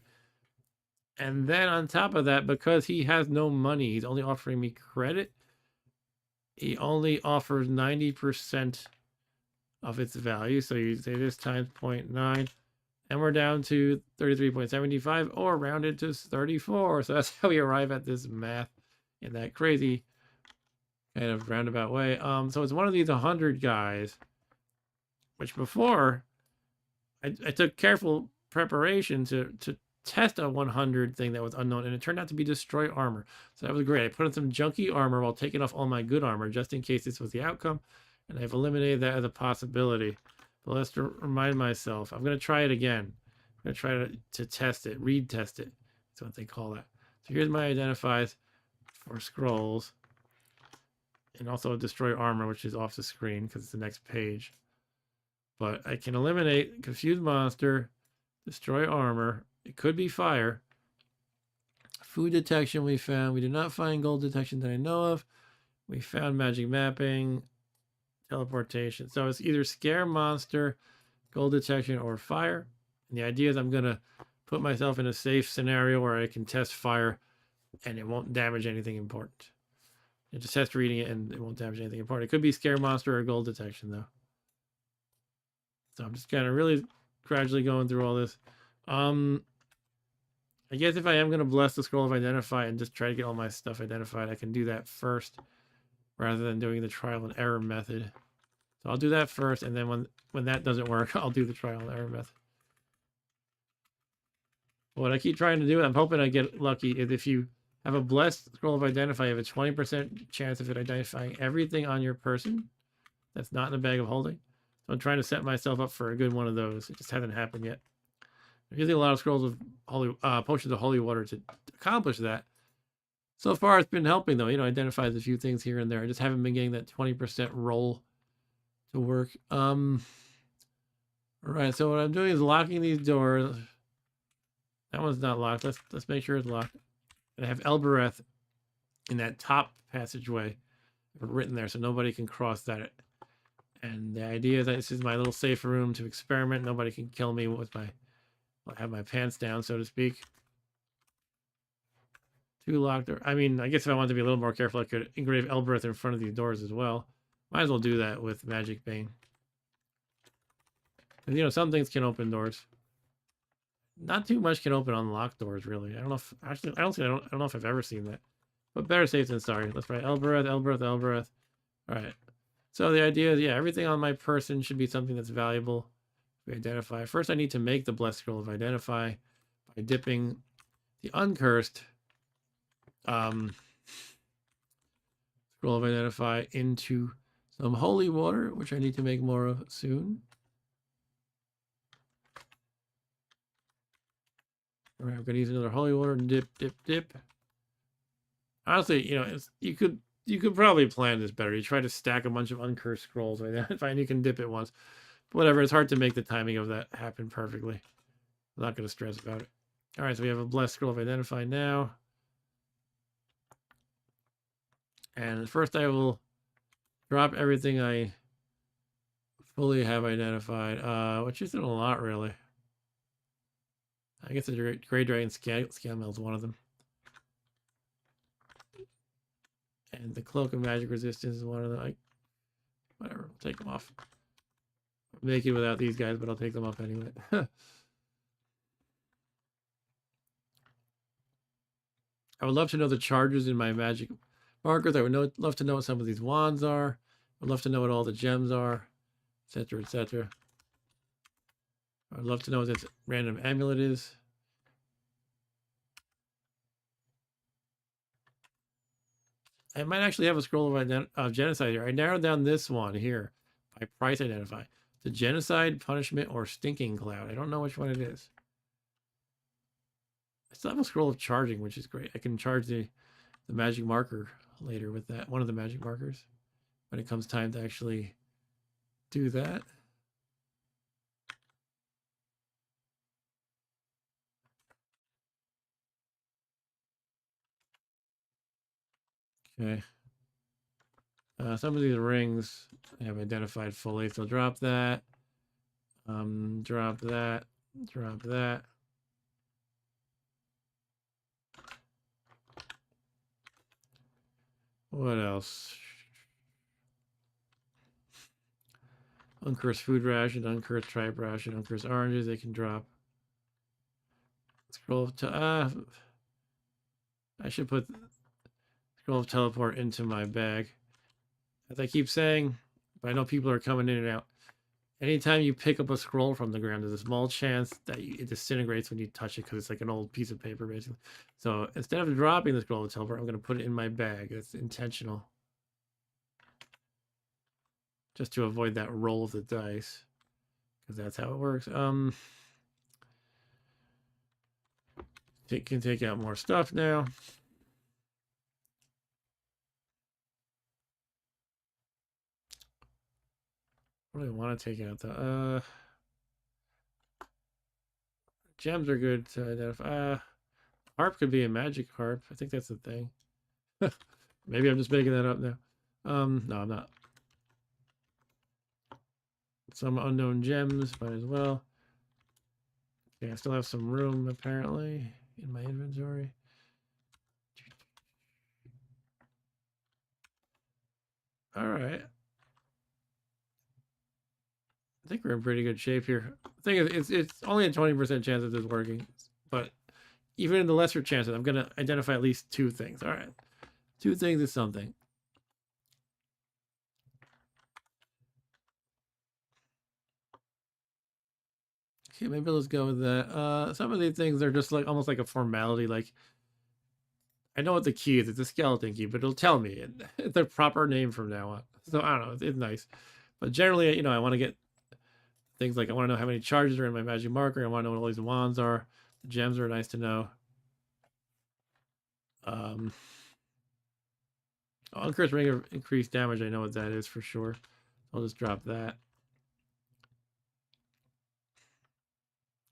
And then on top of that, because he has no money, he's only offering me credit. He only offers 90% of its value. So you say this times 0.9, and we're down to 33.75, or rounded to 34. So that's how we arrive at this math in that crazy kind of roundabout way. So it's one of these 100 guys, which before I took careful preparation to test a 100 thing that was unknown, and it turned out to be destroy armor. So that was great. I put on some junky armor while taking off all my good armor, just in case this was the outcome, and I've eliminated that as a possibility. But let's remind myself, I'm going to try it again. I'm going to try to test it, read test it. That's what they call that. So here's my identifies for scrolls, and also destroy armor, which is off the screen because it's the next page. But I can eliminate confused monster, destroy armor. It could be fire. Food detection we found. We did not find gold detection that I know of. We found magic mapping, teleportation. So it's either scare monster, gold detection, or fire. And the idea is I'm going to put myself in a safe scenario where I can test fire and it won't damage anything important. You just test reading it and it won't damage anything important. It could be scare monster or gold detection though. So I'm just kind of really gradually going through all this. I guess if I am going to bless the scroll of identify and just try to get all my stuff identified, I can do that first rather than doing the trial and error method. So I'll do that first, and then when that doesn't work, I'll do the trial and error method. What I keep trying to do, I'm hoping I get lucky, is if you have a blessed scroll of identify, you have a 20% chance of it identifying everything on your person that's not in a bag of holding. So I'm trying to set myself up for a good one of those. It just hasn't happened yet. I'm using a lot of scrolls of holy potions of holy water to accomplish that. So far, it's been helping though. Identifies a few things here and there. I just haven't been getting that 20% roll to work. All right. So what I'm doing is locking these doors. That one's not locked. Let's make sure it's locked. And I have Elbereth in that top passageway written there, so nobody can cross that. And the idea is that this is my little safe room to experiment. Nobody can kill me with I have my pants down, so to speak. Two locked doors. I mean, I guess if I wanted to be a little more careful, I could engrave Elbereth in front of these doors as well. Might as well do that with Magic Bane. And, some things can open doors. Not too much can open unlocked doors, really. I don't know if actually I don't know if I've ever seen that. But better safe than sorry. Let's write Elbereth, Elbereth, Elbereth. All right. So the idea is, yeah, everything on my person should be something that's valuable. We identify. First, I need to make the blessed scroll of identify by dipping the uncursed scroll of identify into some holy water, which I need to make more of soon. All right, I'm going to use another holy water. Dip, dip, dip. Honestly, you could probably plan this better. You try to stack a bunch of uncursed scrolls, identify, and you can dip it once. But whatever, it's hard to make the timing of that happen perfectly. I'm not going to stress about it. All right, so we have a blessed scroll of identify now. And first I will drop everything I fully have identified, which isn't a lot, really. I guess the Grey Dragon Scale Mail is one of them. And the Cloak of Magic Resistance is one of them. Whatever, I'll take them off. I'll make it without these guys, but I'll take them off anyway. I would love to know the charges in my magic markers. I would love to know what some of these wands are. I'd love to know what all the gems are, etc., etc. I'd love to know what this random amulet is. I might actually have a scroll of genocide here. I narrowed down this one here by price identify. The genocide, punishment, or stinking cloud. I don't know which one it is. I still have a scroll of charging, which is great. I can charge the magic marker later with that. One of the magic markers when it comes time to actually do that. Okay. Some of these rings I have identified fully, so drop that. Drop that. Drop that. What else? Uncursed food ration, uncursed tribe ration, uncursed oranges. They can drop. Scroll to I should put scroll of teleport into my bag. As I keep saying, but I know people are coming in and out. Anytime you pick up a scroll from the ground, there's a small chance that it disintegrates when you touch it because it's like an old piece of paper, basically. So instead of dropping the scroll of teleport, I'm going to put it in my bag. It's intentional. Just to avoid that roll of the dice. Because that's how it works. It can take out more stuff now. What do I want to take out though? Gems are good to identify. Harp could be a magic harp. I think that's the thing. Maybe I'm just making that up now. No, I'm not. Some unknown gems, might as well. Okay, I still have some room apparently in my inventory. All right. I think we're in pretty good shape here. The thing is, it's only a 20% chance of this working, but even in the lesser chances, I'm gonna identify at least 2 things. All right, 2 things is something. Okay, maybe let's go with that. Some of these things are just like almost like a formality. Like I know what the key is. It's a skeleton key, but it'll tell me it's a proper name from now on. So I don't know. It's nice, but generally, I want to get things like I want to know how many charges are in my magic marker. I want to know what all these wands are. The gems are nice to know. Uncursed ring of increased damage. I know what that is for sure. I'll just drop that.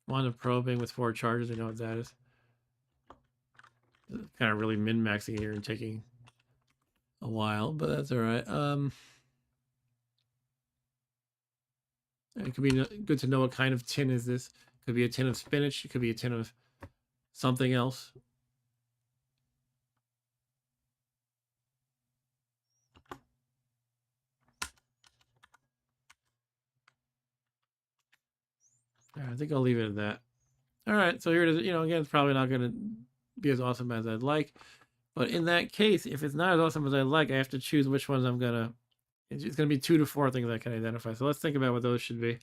Wand of probing with 4 charges. I know what that is. Kind of really min-maxing here and taking a while, but that's all right. It could be good to know what kind of tin is this. Could be a tin of spinach. It could be a tin of something else. I think I'll leave it at that. All right, so here it is. Again, it's probably not going to be as awesome as I'd like. But in that case, if it's not as awesome as I'd like, I have to choose which ones I'm going to... It's going to be 2 to 4 things I can identify. So let's think about what those should be.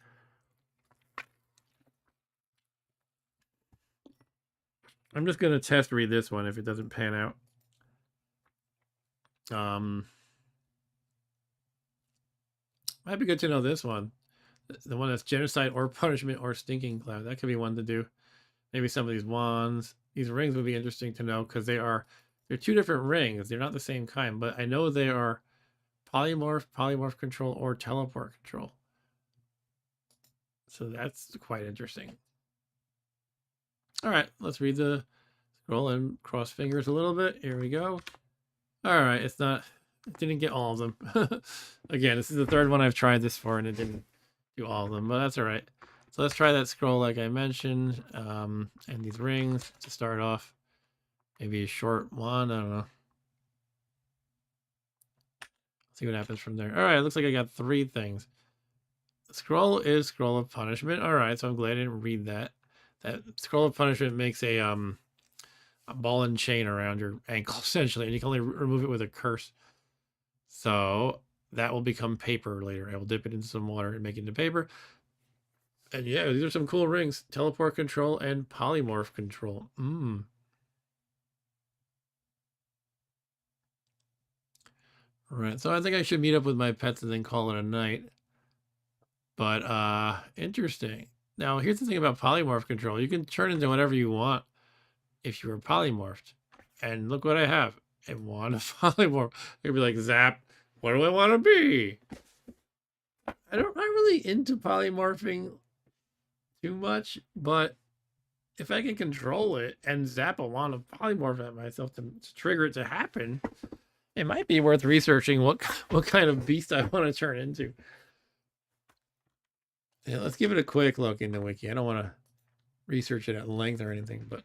I'm just going to test read this one if it doesn't pan out. Might be good to know this one. The one that's genocide or punishment or stinking cloud. That could be one to do. Maybe some of these wands. These rings would be interesting to know because they're 2 different rings. They're not the same kind, but I know they are polymorph control, or teleport control. So that's quite interesting. All right, let's read the scroll and cross fingers a little bit. Here we go. All right, it didn't get all of them. Again, this is the 3rd one I've tried this for, and it didn't do all of them, but that's all right. So let's try that scroll like I mentioned, and these rings to start off. Maybe a short one, I don't know. See what happens from there. All right, looks like I got 3 things. Scroll is scroll of punishment. All right, so I'm glad I didn't read that. That scroll of punishment makes a ball and chain around your ankle, essentially, and you can only remove it with a curse. So that will become paper later. I will dip it into some water and make it into paper. And yeah, these are some cool rings. Teleport control and polymorph control. Right. So I think I should meet up with my pets and then call it a night. But interesting. Now here's the thing about polymorph control. You can turn into whatever you want if you were polymorphed. And look what I have. I want a polymorph. It'd be like, Zap, what do I want to be? I'm not really into polymorphing too much, but if I can control it and Zap, I want to polymorph at myself to trigger it to happen, it might be worth researching what kind of beast I want to turn into. Yeah, let's give it a quick look in the wiki. I don't want to research it at length or anything, but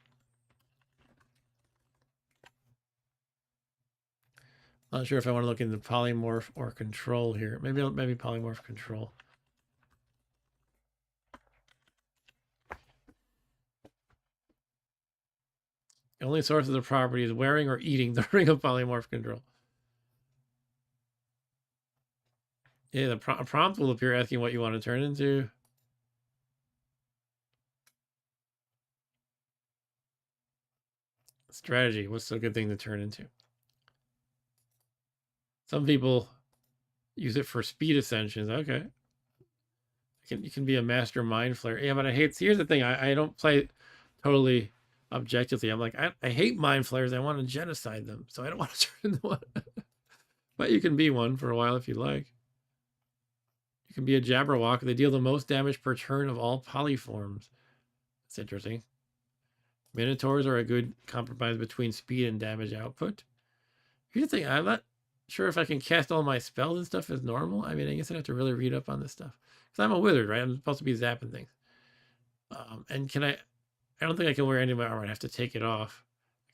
not sure if I want to look into polymorph or control here. Maybe polymorph control. The only source of the property is wearing or eating the ring of polymorph control. Yeah, the prompt will appear asking what you want to turn into. Strategy. What's a good thing to turn into? Some people use it for speed ascensions. Okay. You can be a master mind flayer. Yeah, but I hate. Here's the thing. I don't play totally objectively. I'm like, I hate mind flayers. I want to genocide them. So I don't want to turn into one. But you can be one for a while if you like. You can be a Jabberwock. They deal the most damage per turn of all polyforms. That's interesting. Minotaurs are a good compromise between speed and damage output. Here's the thing. I'm not sure if I can cast all my spells and stuff as normal. I mean, I guess I'd have to really read up on this stuff. Because I'm a wizard, right? I'm supposed to be zapping things. And can I don't think I can wear any of my armor. I have to take it off.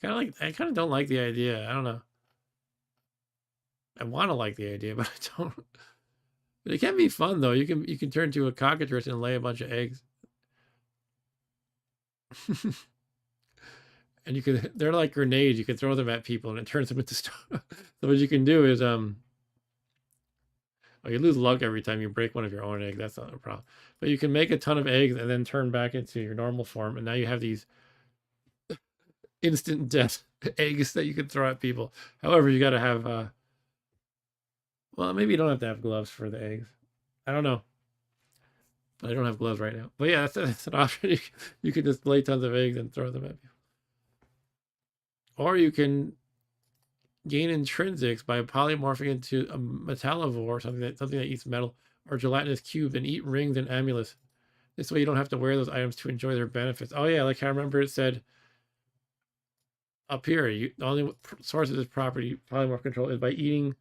I kind of don't like the idea. I don't know. I want to like the idea, but I don't. But it can be fun though. You can turn to a cockatrice and lay a bunch of eggs. And you can they're like grenades. You can throw them at people and it turns them into stuff. So what you can do is well, you lose luck every time you break one of your own eggs. That's not a problem. But you can make a ton of eggs and then turn back into your normal form, and now you have these instant death eggs that you can throw at people. However, you got to have well, maybe you don't have to have gloves for the eggs. I don't know. But I don't have gloves right now. But yeah, that's an option. You can just lay tons of eggs and throw them at people. Or you can gain intrinsics by polymorphing into a metallivore, something that eats metal, or gelatinous cube, and eat rings and amulets. This way you don't have to wear those items to enjoy their benefits. Oh yeah, like I remember it said up here, the only source of this property, polymorph control, is by eating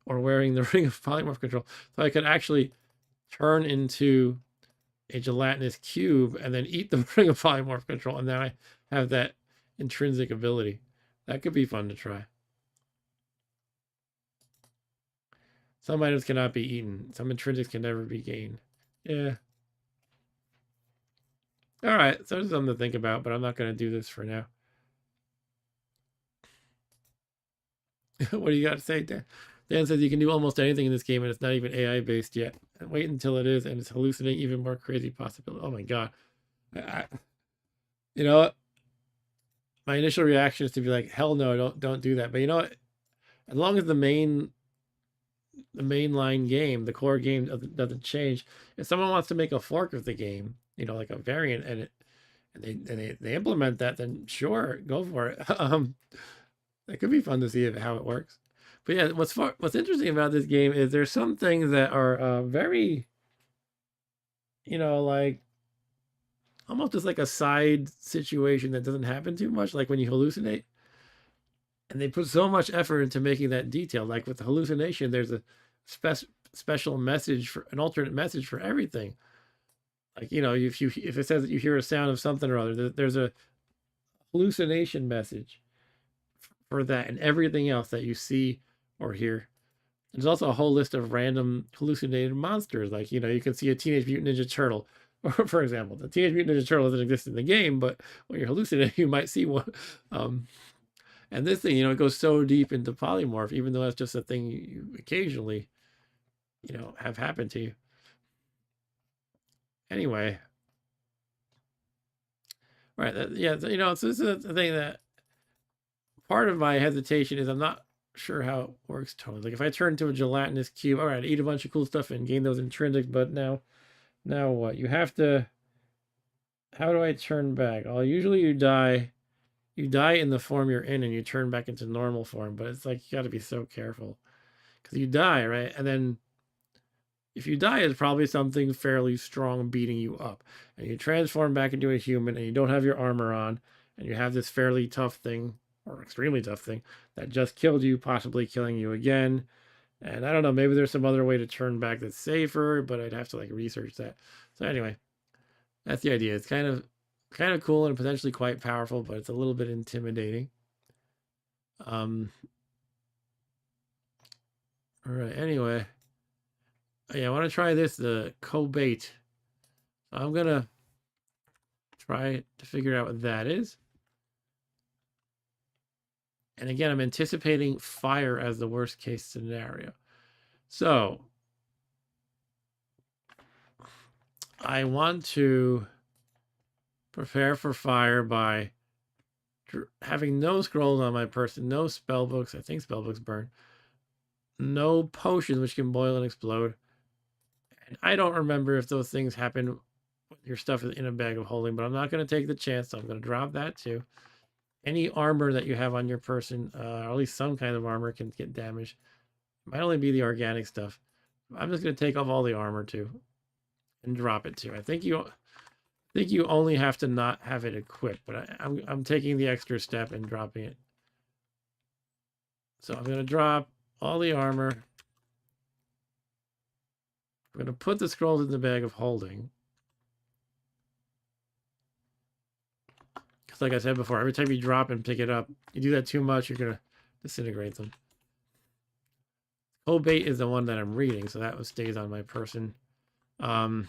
or wearing the ring of polymorph control. So I could actually turn into a gelatinous cube and then eat the ring of polymorph control, and then I have that intrinsic ability. That could be fun to try. Some items cannot be eaten. Some intrinsics can never be gained. Yeah. All right, so there's something to think about, but I'm not going to do this for now. What do you got to say, Dan? Dan says you can do almost anything in this game, and it's not even AI based yet. And wait until it is, and it's hallucinating even more crazy possibility. Oh my god! You know what? My initial reaction is to be like, hell no, don't do that. But you know what? As long as the mainline game, the core game doesn't change. If someone wants to make a fork of the game, you know, like a variant, and they implement that, then sure, go for it. It could be fun to see how it works. But yeah, what's interesting about this game is there's some things that are very, you know, like almost just like a side situation that doesn't happen too much, like when you hallucinate. And they put so much effort into making that detail. Like with the hallucination, there's a special message for an alternate message for everything. Like, you know, if it says that you hear a sound of something or other, there's a hallucination message for that, and everything else that you see or hear. There's also a whole list of random hallucinated monsters. Like, you know, you can see a Teenage Mutant Ninja Turtle, or for example, the Teenage Mutant Ninja Turtle doesn't exist in the game, but when you're hallucinating, you might see one. And this thing, you know, it goes so deep into polymorph, even though that's just a thing you occasionally, you know, have happen to you. Anyway. Right. Yeah. You know, so this is the thing that part of my hesitation is I'm not sure how it works totally. Like if I turn into a gelatinous cube, all right, eat a bunch of cool stuff and gain those intrinsics, but now what? You have to, how do I turn back? Oh, usually you die in the form you're in and you turn back into normal form, but it's like you got to be so careful because you die, right? And then if you die, it's probably something fairly strong beating you up. And you transform back into a human and you don't have your armor on and you have this fairly tough thing or extremely tough thing that just killed you, possibly killing you again. And I don't know, maybe there's some other way to turn back that's safer, but I'd have to like research that. So anyway, that's the idea. It's kind of cool and potentially quite powerful, but it's a little bit intimidating. All right, anyway. Yeah, I want to try this, the co-bait. I'm gonna try to figure out what that is. And again, I'm anticipating fire as the worst case scenario. So I want to prepare for fire by having no scrolls on my person, no spell books. I think spell books burn. No potions, which can boil and explode. And I don't remember if those things happen when your stuff is in a bag of holding, but I'm not going to take the chance, so I'm going to drop that too. Any armor that you have on your person, or at least some kind of armor, can get damaged. It might only be the organic stuff. I'm just going to take off all the armor too and drop it too. I think you only have to not have it equipped, but I'm taking the extra step and dropping it. So I'm going to drop all the armor. I'm going to put the scrolls in the bag of holding. Because like I said before, every time you drop and pick it up, you do that too much, you're going to disintegrate them. Obate is the one that I'm reading, so that stays on my person. That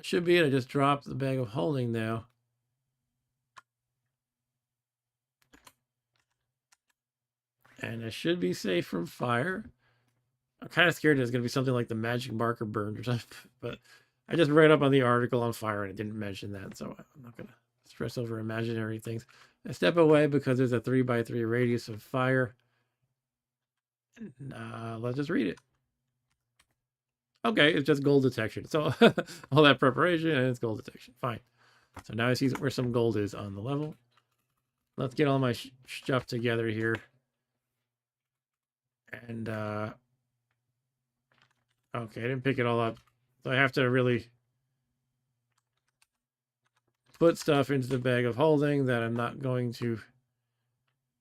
should be it. I just dropped the bag of holding now. And I should be safe from fire. I'm kind of scared it's going to be something like the magic marker burned or something, but I just read up on the article on fire and it didn't mention that, so I'm not going to stress over imaginary things. I step away because there's a 3x3 radius of fire. Let's just read it. Okay, it's just gold detection. So all that preparation and it's gold detection. Fine. So now I see where some gold is on the level. Let's get all my stuff together here. And, okay, I didn't pick it all up. So I have to really put stuff into the bag of holding that I'm not going to...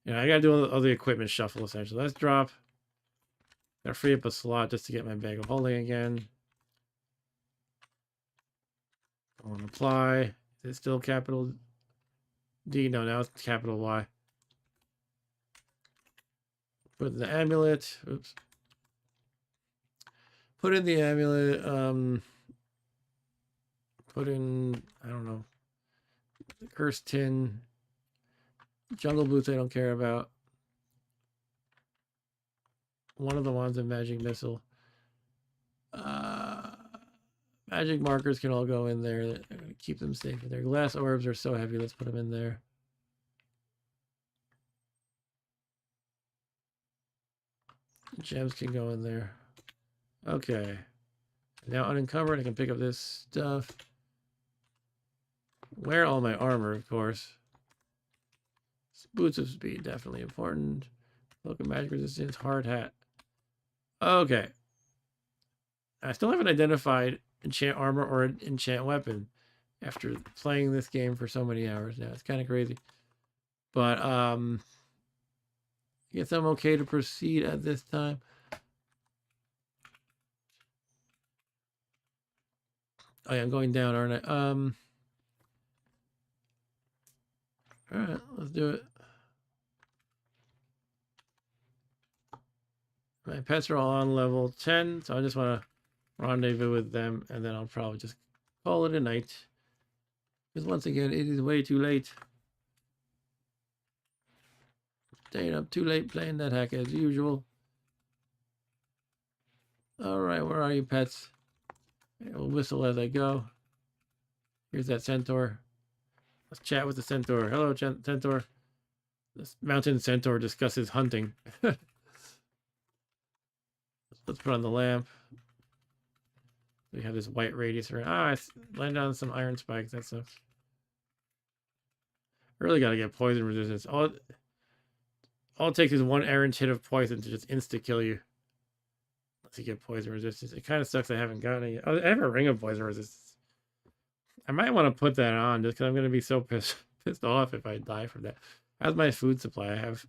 I gotta do all the equipment shuffle, essentially. Let's drop... Gotta free up a slot just to get my bag of holding again. I want to apply. Is it still capital D? No, now it's capital Y. Put the amulet. Oops. Put in the amulet. Put in, I don't know, the cursed tin. Jungle boots I don't care about. One of the ones of magic missile. Magic markers can all go in there. I'm going to keep them safe. Their glass orbs are so heavy. Let's put them in there. Gems can go in there. Okay. Now unencumbered, I can pick up this stuff. Wear all my armor, of course. Boots of speed, definitely important. Look at magic resistance, hard hat. Okay. I still haven't identified enchant armor or enchant weapon after playing this game for so many hours now. It's kind of crazy. But, I guess I'm okay to proceed at this time. Oh yeah, I'm going down, aren't I? Alright, let's do it. My pets are all on level 10, so I just want to rendezvous with them, and then I'll probably just call it a night. Because once again, it is way too late. Staying up too late playing NETHACK as usual. Alright, where are you, pets? I'll whistle as I go. Here's that centaur. Let's chat with the centaur. Hello, centaur. This mountain centaur discusses hunting. Let's put on the lamp. We have this white radius around. Ah, I landed on some iron spikes. That sucks. Really got to get poison resistance. All it takes is one errant hit of poison to just insta-kill you. Unless you get poison resistance. It kind of sucks I haven't gotten it yet. Oh, I have a ring of poison resistance. I might want to put that on just because I'm going to be so pissed off if I die from that. How's my food supply? I have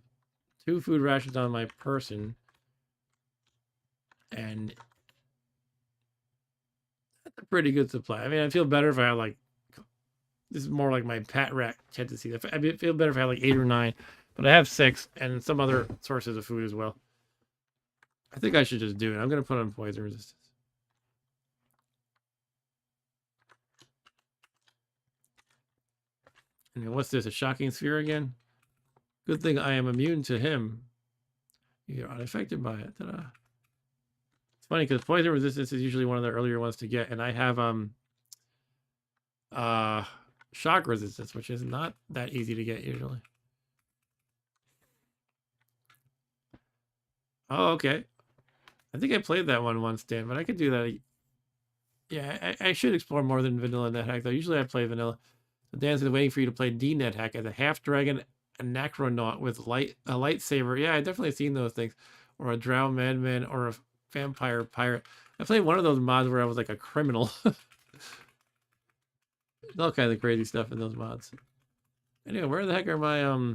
2 food rations on my person. And that's a pretty good supply. I mean, I feel better if I had like, this is more like my pet rat tendency. I feel better if I had like 8 or 9, but I have 6 and some other sources of food as well. I think I should just do it. I'm going to put on poison resistance. And what's this? A shocking sphere again? Good thing I am immune to him. You're unaffected by it. Ta-da. It's funny because poison resistance is usually one of the earlier ones to get, and I have shock resistance, which is not that easy to get usually. Oh, okay. I think I played that one once, Dan, but I could do that. Yeah, I should explore more than vanilla NetHack, though. Usually I play vanilla. So Dan's waiting for you to play D NetHack as a half-dragon, a Necronaut with a lightsaber. Yeah, I definitely seen those things. Or a drow madman, or a vampire pirate. I played one of those mods where I was like a criminal. There's all kinds of crazy stuff in those mods. Anyway, where the heck are my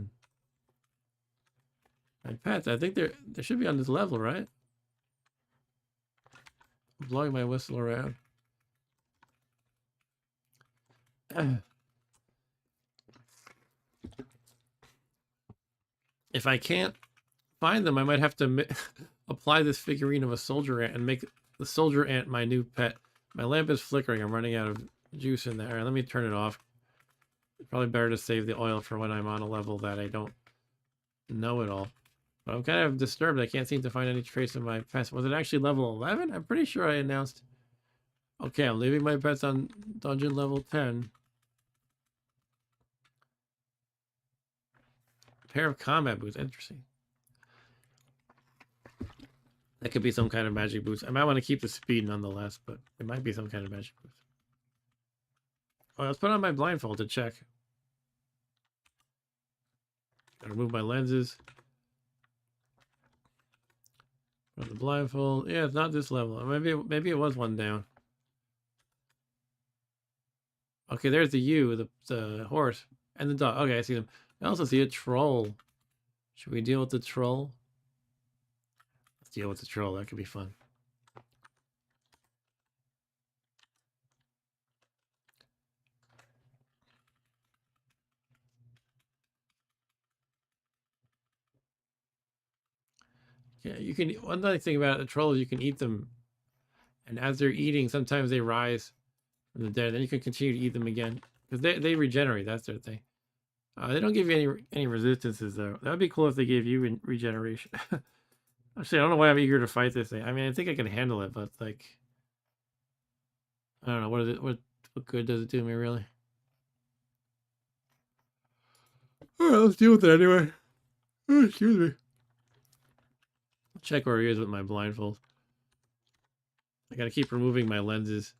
pets? I think they should be on this level, right? I'm blowing my whistle around. If I can't find them, I might have to apply this figurine of a soldier ant and make the soldier ant my new pet. My lamp is flickering. I'm running out of juice in there. All right, let me turn it off. Probably better to save the oil for when I'm on a level that I don't know at all. But I'm kind of disturbed. I can't seem to find any trace of my pets. Was it actually level 11? I'm pretty sure I announced. Okay, I'm leaving my pets on dungeon level 10. Pair of combat boots. Interesting. That could be some kind of magic boots. I might want to keep the speed nonetheless, but it might be some kind of magic boots. Oh, let's put on my blindfold to check. Gotta remove my lenses. Put on the blindfold. Yeah, it's not this level. Maybe it was one down. Okay, there's the U, the horse, and the dog. Okay, I see them. I also see a troll. Should we deal with the troll? Let's deal with the troll. That could be fun. Yeah, you can. One nice thing about the troll is you can eat them, and as they're eating, sometimes they rise from the dead. Then you can continue to eat them again because they regenerate. That's their thing. They don't give you any resistances though. That would be cool if they gave you regeneration. Actually, I don't know why I'm eager to fight this thing. I mean, I think I can handle it, but like, I don't know. What is it? What good does it do me really? All right, let's deal with it anyway. Oh, excuse me. Check where he is with my blindfold. I gotta keep removing my lenses.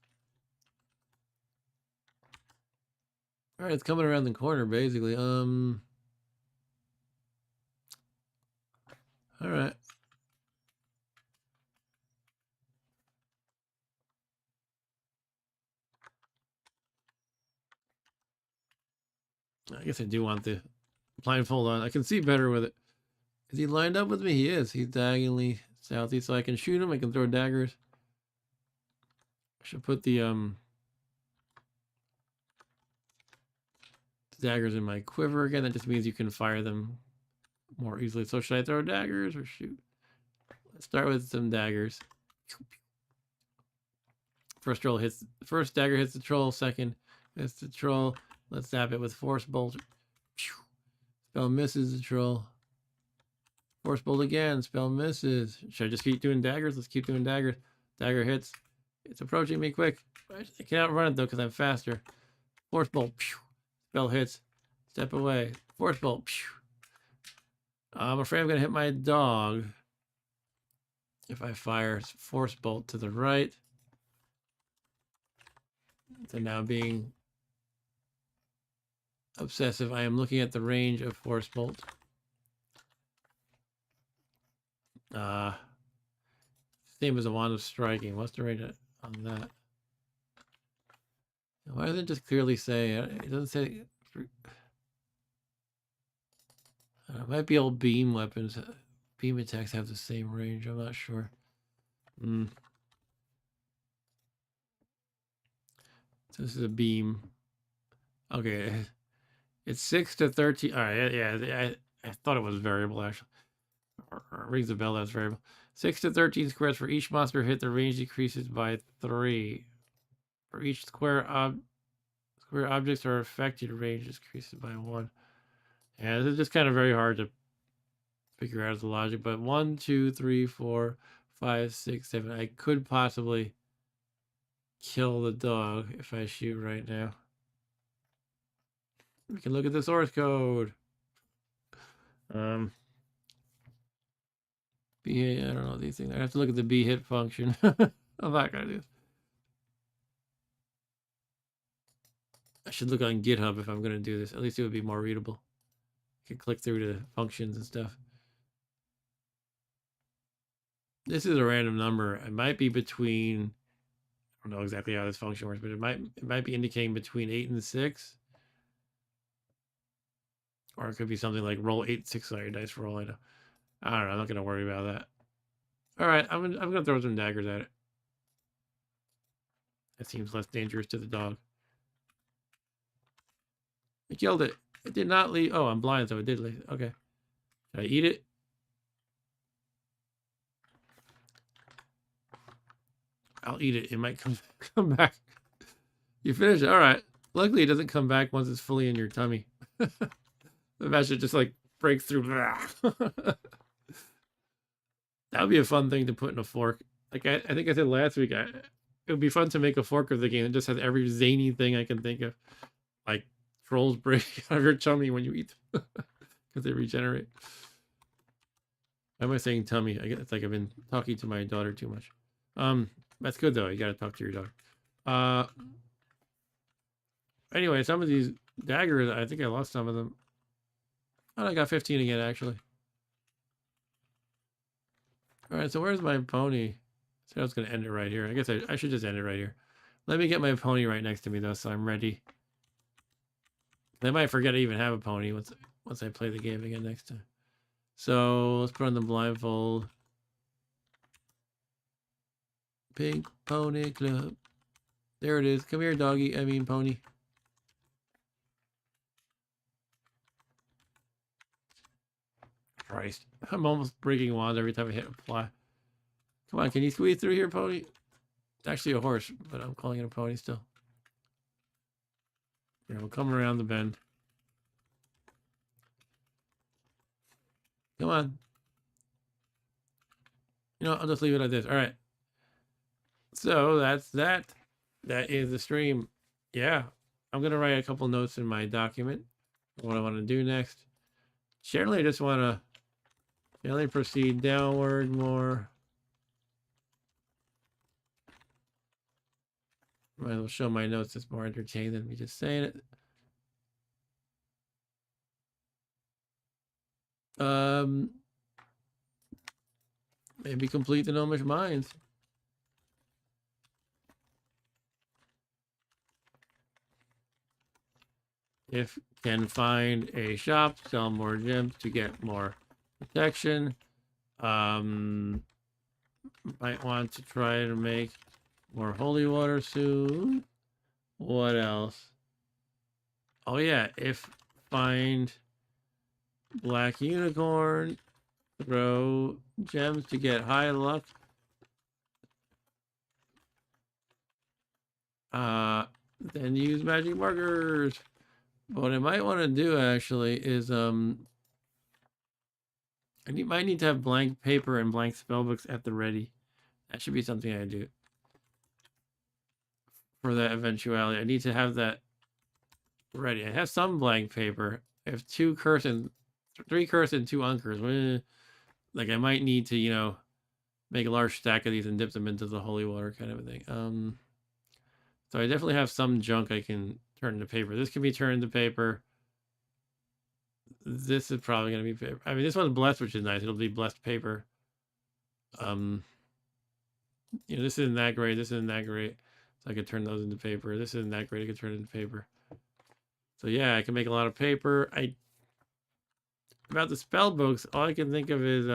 All right, it's coming around the corner, basically. All right. I guess I do want the blindfold on. I can see better with it. Is he lined up with me? He is. He's diagonally southeast, so I can shoot him. I can throw daggers. I should put the daggers in my quiver again. That just means you can fire them more easily. So should I throw daggers or shoot? Let's start with some daggers. First dagger hits the troll. Second hits the troll. Let's zap it with force bolt. Spell misses the troll. Force bolt again. Spell misses. Should I just keep doing daggers? Let's keep doing daggers. Dagger hits. It's approaching me quick. I can't outrun it though because I'm faster. Force bolt. Bell hits. Step away. Force bolt. I'm afraid I'm going to hit my dog if I fire force bolt to the right. So now being obsessive, I am looking at the range of force bolt. Same as the wand of striking. What's the range on that? Why doesn't it just clearly say? It doesn't say. It might be all beam weapons. Beam attacks have the same range. I'm not sure. So this is a beam. Okay. It's 6 to 13. All right. Yeah. I thought it was variable, actually. Or rings a bell, that's variable. 6 to 13 squares for each monster hit. The range decreases by 3. For each square objects are affected, range decreases by 1. Yeah, this is just kind of very hard to figure out the logic. But 1, 2, 3, 4, 5, 6, 7. I could possibly kill the dog if I shoot right now. We can look at the source code. B, I don't know these things. I have to look at the B hit function. I'm not gonna do this. I should look on GitHub if I'm gonna do this. At least it would be more readable. I can click through to functions and stuff. This is a random number. It might be between, I don't know exactly how this function works, but it might be indicating between 8 and 6. Or it could be something like roll 8 6-sided dice roll. I don't know. I'm not gonna worry about that. All right, I'm gonna throw some daggers at it. That seems less dangerous to the dog. I killed it. It did not leave. Oh, I'm blind, so it did leave. Okay. Should I eat it? I'll eat it. It might come back. You finish it. All right. Luckily, it doesn't come back once it's fully in your tummy. Imagine it just like breaks through. That would be a fun thing to put in a fork. Like I think I said last week, it would be fun to make a fork of the game that just has every zany thing I can think of. Like trolls break out of your tummy when you eat them because they regenerate. Why am I saying tummy? It's like I've been talking to my daughter too much. That's good though. You got to talk to your daughter. Anyway, some of these daggers, I think I lost some of them. Oh, I got 15 again, actually. All right, so where's my pony? So I was going to end it right here. I guess I should just end it right here. Let me get my pony right next to me, though, so I'm ready. I might forget I even have a pony once I play the game again next time. So let's put on the blindfold. Pink Pony Club. There it is. Come here, doggy. I mean, pony. Christ. I'm almost breaking wands every time I hit apply. Come on, can you squeeze through here, pony? It's actually a horse, but I'm calling it a pony still. Here, we'll come around the bend. Come on. You know, I'll just leave it like this. All right. So that's that. That is the stream. Yeah. I'm going to write a couple notes in my document. What I want to do next. Generally, I just want to gently proceed downward more. Might as well show my notes. It's more entertaining than me just saying it. Maybe complete the Gnomish Mines. If can find a shop, sell more gems to get more protection. Might want to try to make more holy water soon. What else? Oh yeah, if find black unicorn, throw gems to get high luck. Then use magic markers. What I might want to do actually is might need to have blank paper and blank spellbooks at the ready. That should be something I do for that eventuality. I need to have that ready. I have some blank paper. I have 2 curse and 3 curse and 2 uncurse. Like I might need to, make a large stack of these and dip them into the holy water kind of a thing. So I definitely have some junk I can turn into paper. This can be turned into paper. This is probably going to be paper. I mean, this one's blessed, which is nice. It'll be blessed paper. This isn't that great. This isn't that great. So I could turn those into paper. This isn't that great. I could turn it into paper. So yeah, I can make a lot of paper. About the spell books, all I can think of is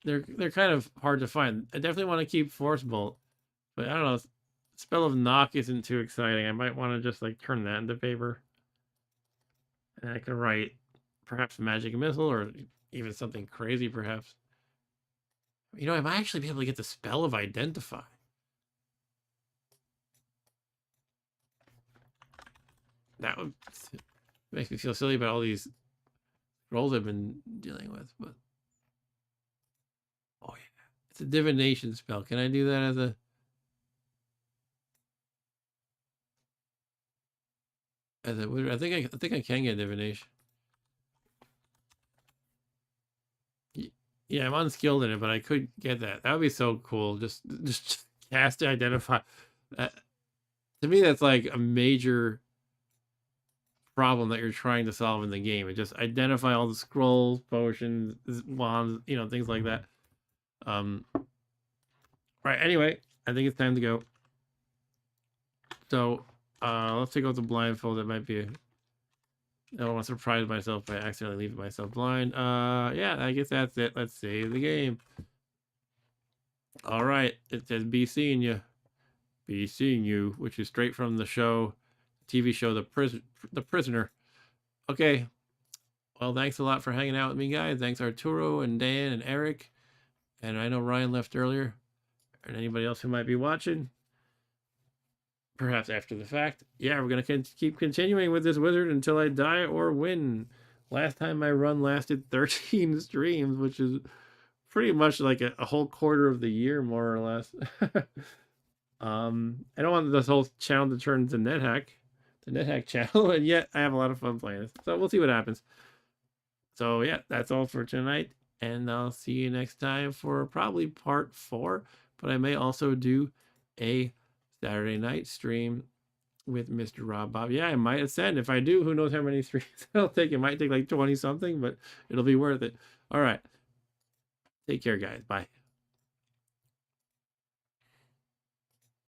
they're kind of hard to find. I definitely want to keep Force Bolt, but I don't know. Spell of Knock isn't too exciting. I might want to just like turn that into paper, and I can write perhaps Magic Missile or even something crazy, perhaps. I might actually be able to get the spell of Identify. That would makes me feel silly about all these roles I've been dealing with, but oh yeah, it's a divination spell. Can I do that as a? As a wizard? I think I can get divination. Yeah, I'm unskilled in it, but I could get that. That would be so cool. Just cast Identify. To me, that's like a major problem that you're trying to solve in the game. It just identify all the scrolls, potions, wands, things like that. Right. Anyway, I think it's time to go. So, let's take out the blindfold. That might be I don't want to surprise myself by accidentally leaving myself blind. Yeah, I guess that's it. Let's save the game. All right. It says be seeing you. Be seeing you, which is straight from the show, TV show, The Prisoner. Okay. Well, thanks a lot for hanging out with me, guys. Thanks Arturo and Dan and Eric. And I know Ryan left earlier. And anybody else who might be watching. Perhaps after the fact. Yeah, we're going to keep continuing with this wizard until I die or win. Last time my run lasted 13 streams, which is pretty much like a whole quarter of the year, more or less. I don't want this whole channel to turn into NetHack, the NetHack channel, and yet I have a lot of fun playing this. So we'll see what happens. So yeah, that's all for tonight, and I'll see you next time for probably part 4, but I may also do a Saturday night stream with Mr. Rob Bob. Yeah, I might ascend. If I do, who knows how many streams it'll take. It might take like 20 something, but it'll be worth it. All right. Take care, guys. Bye.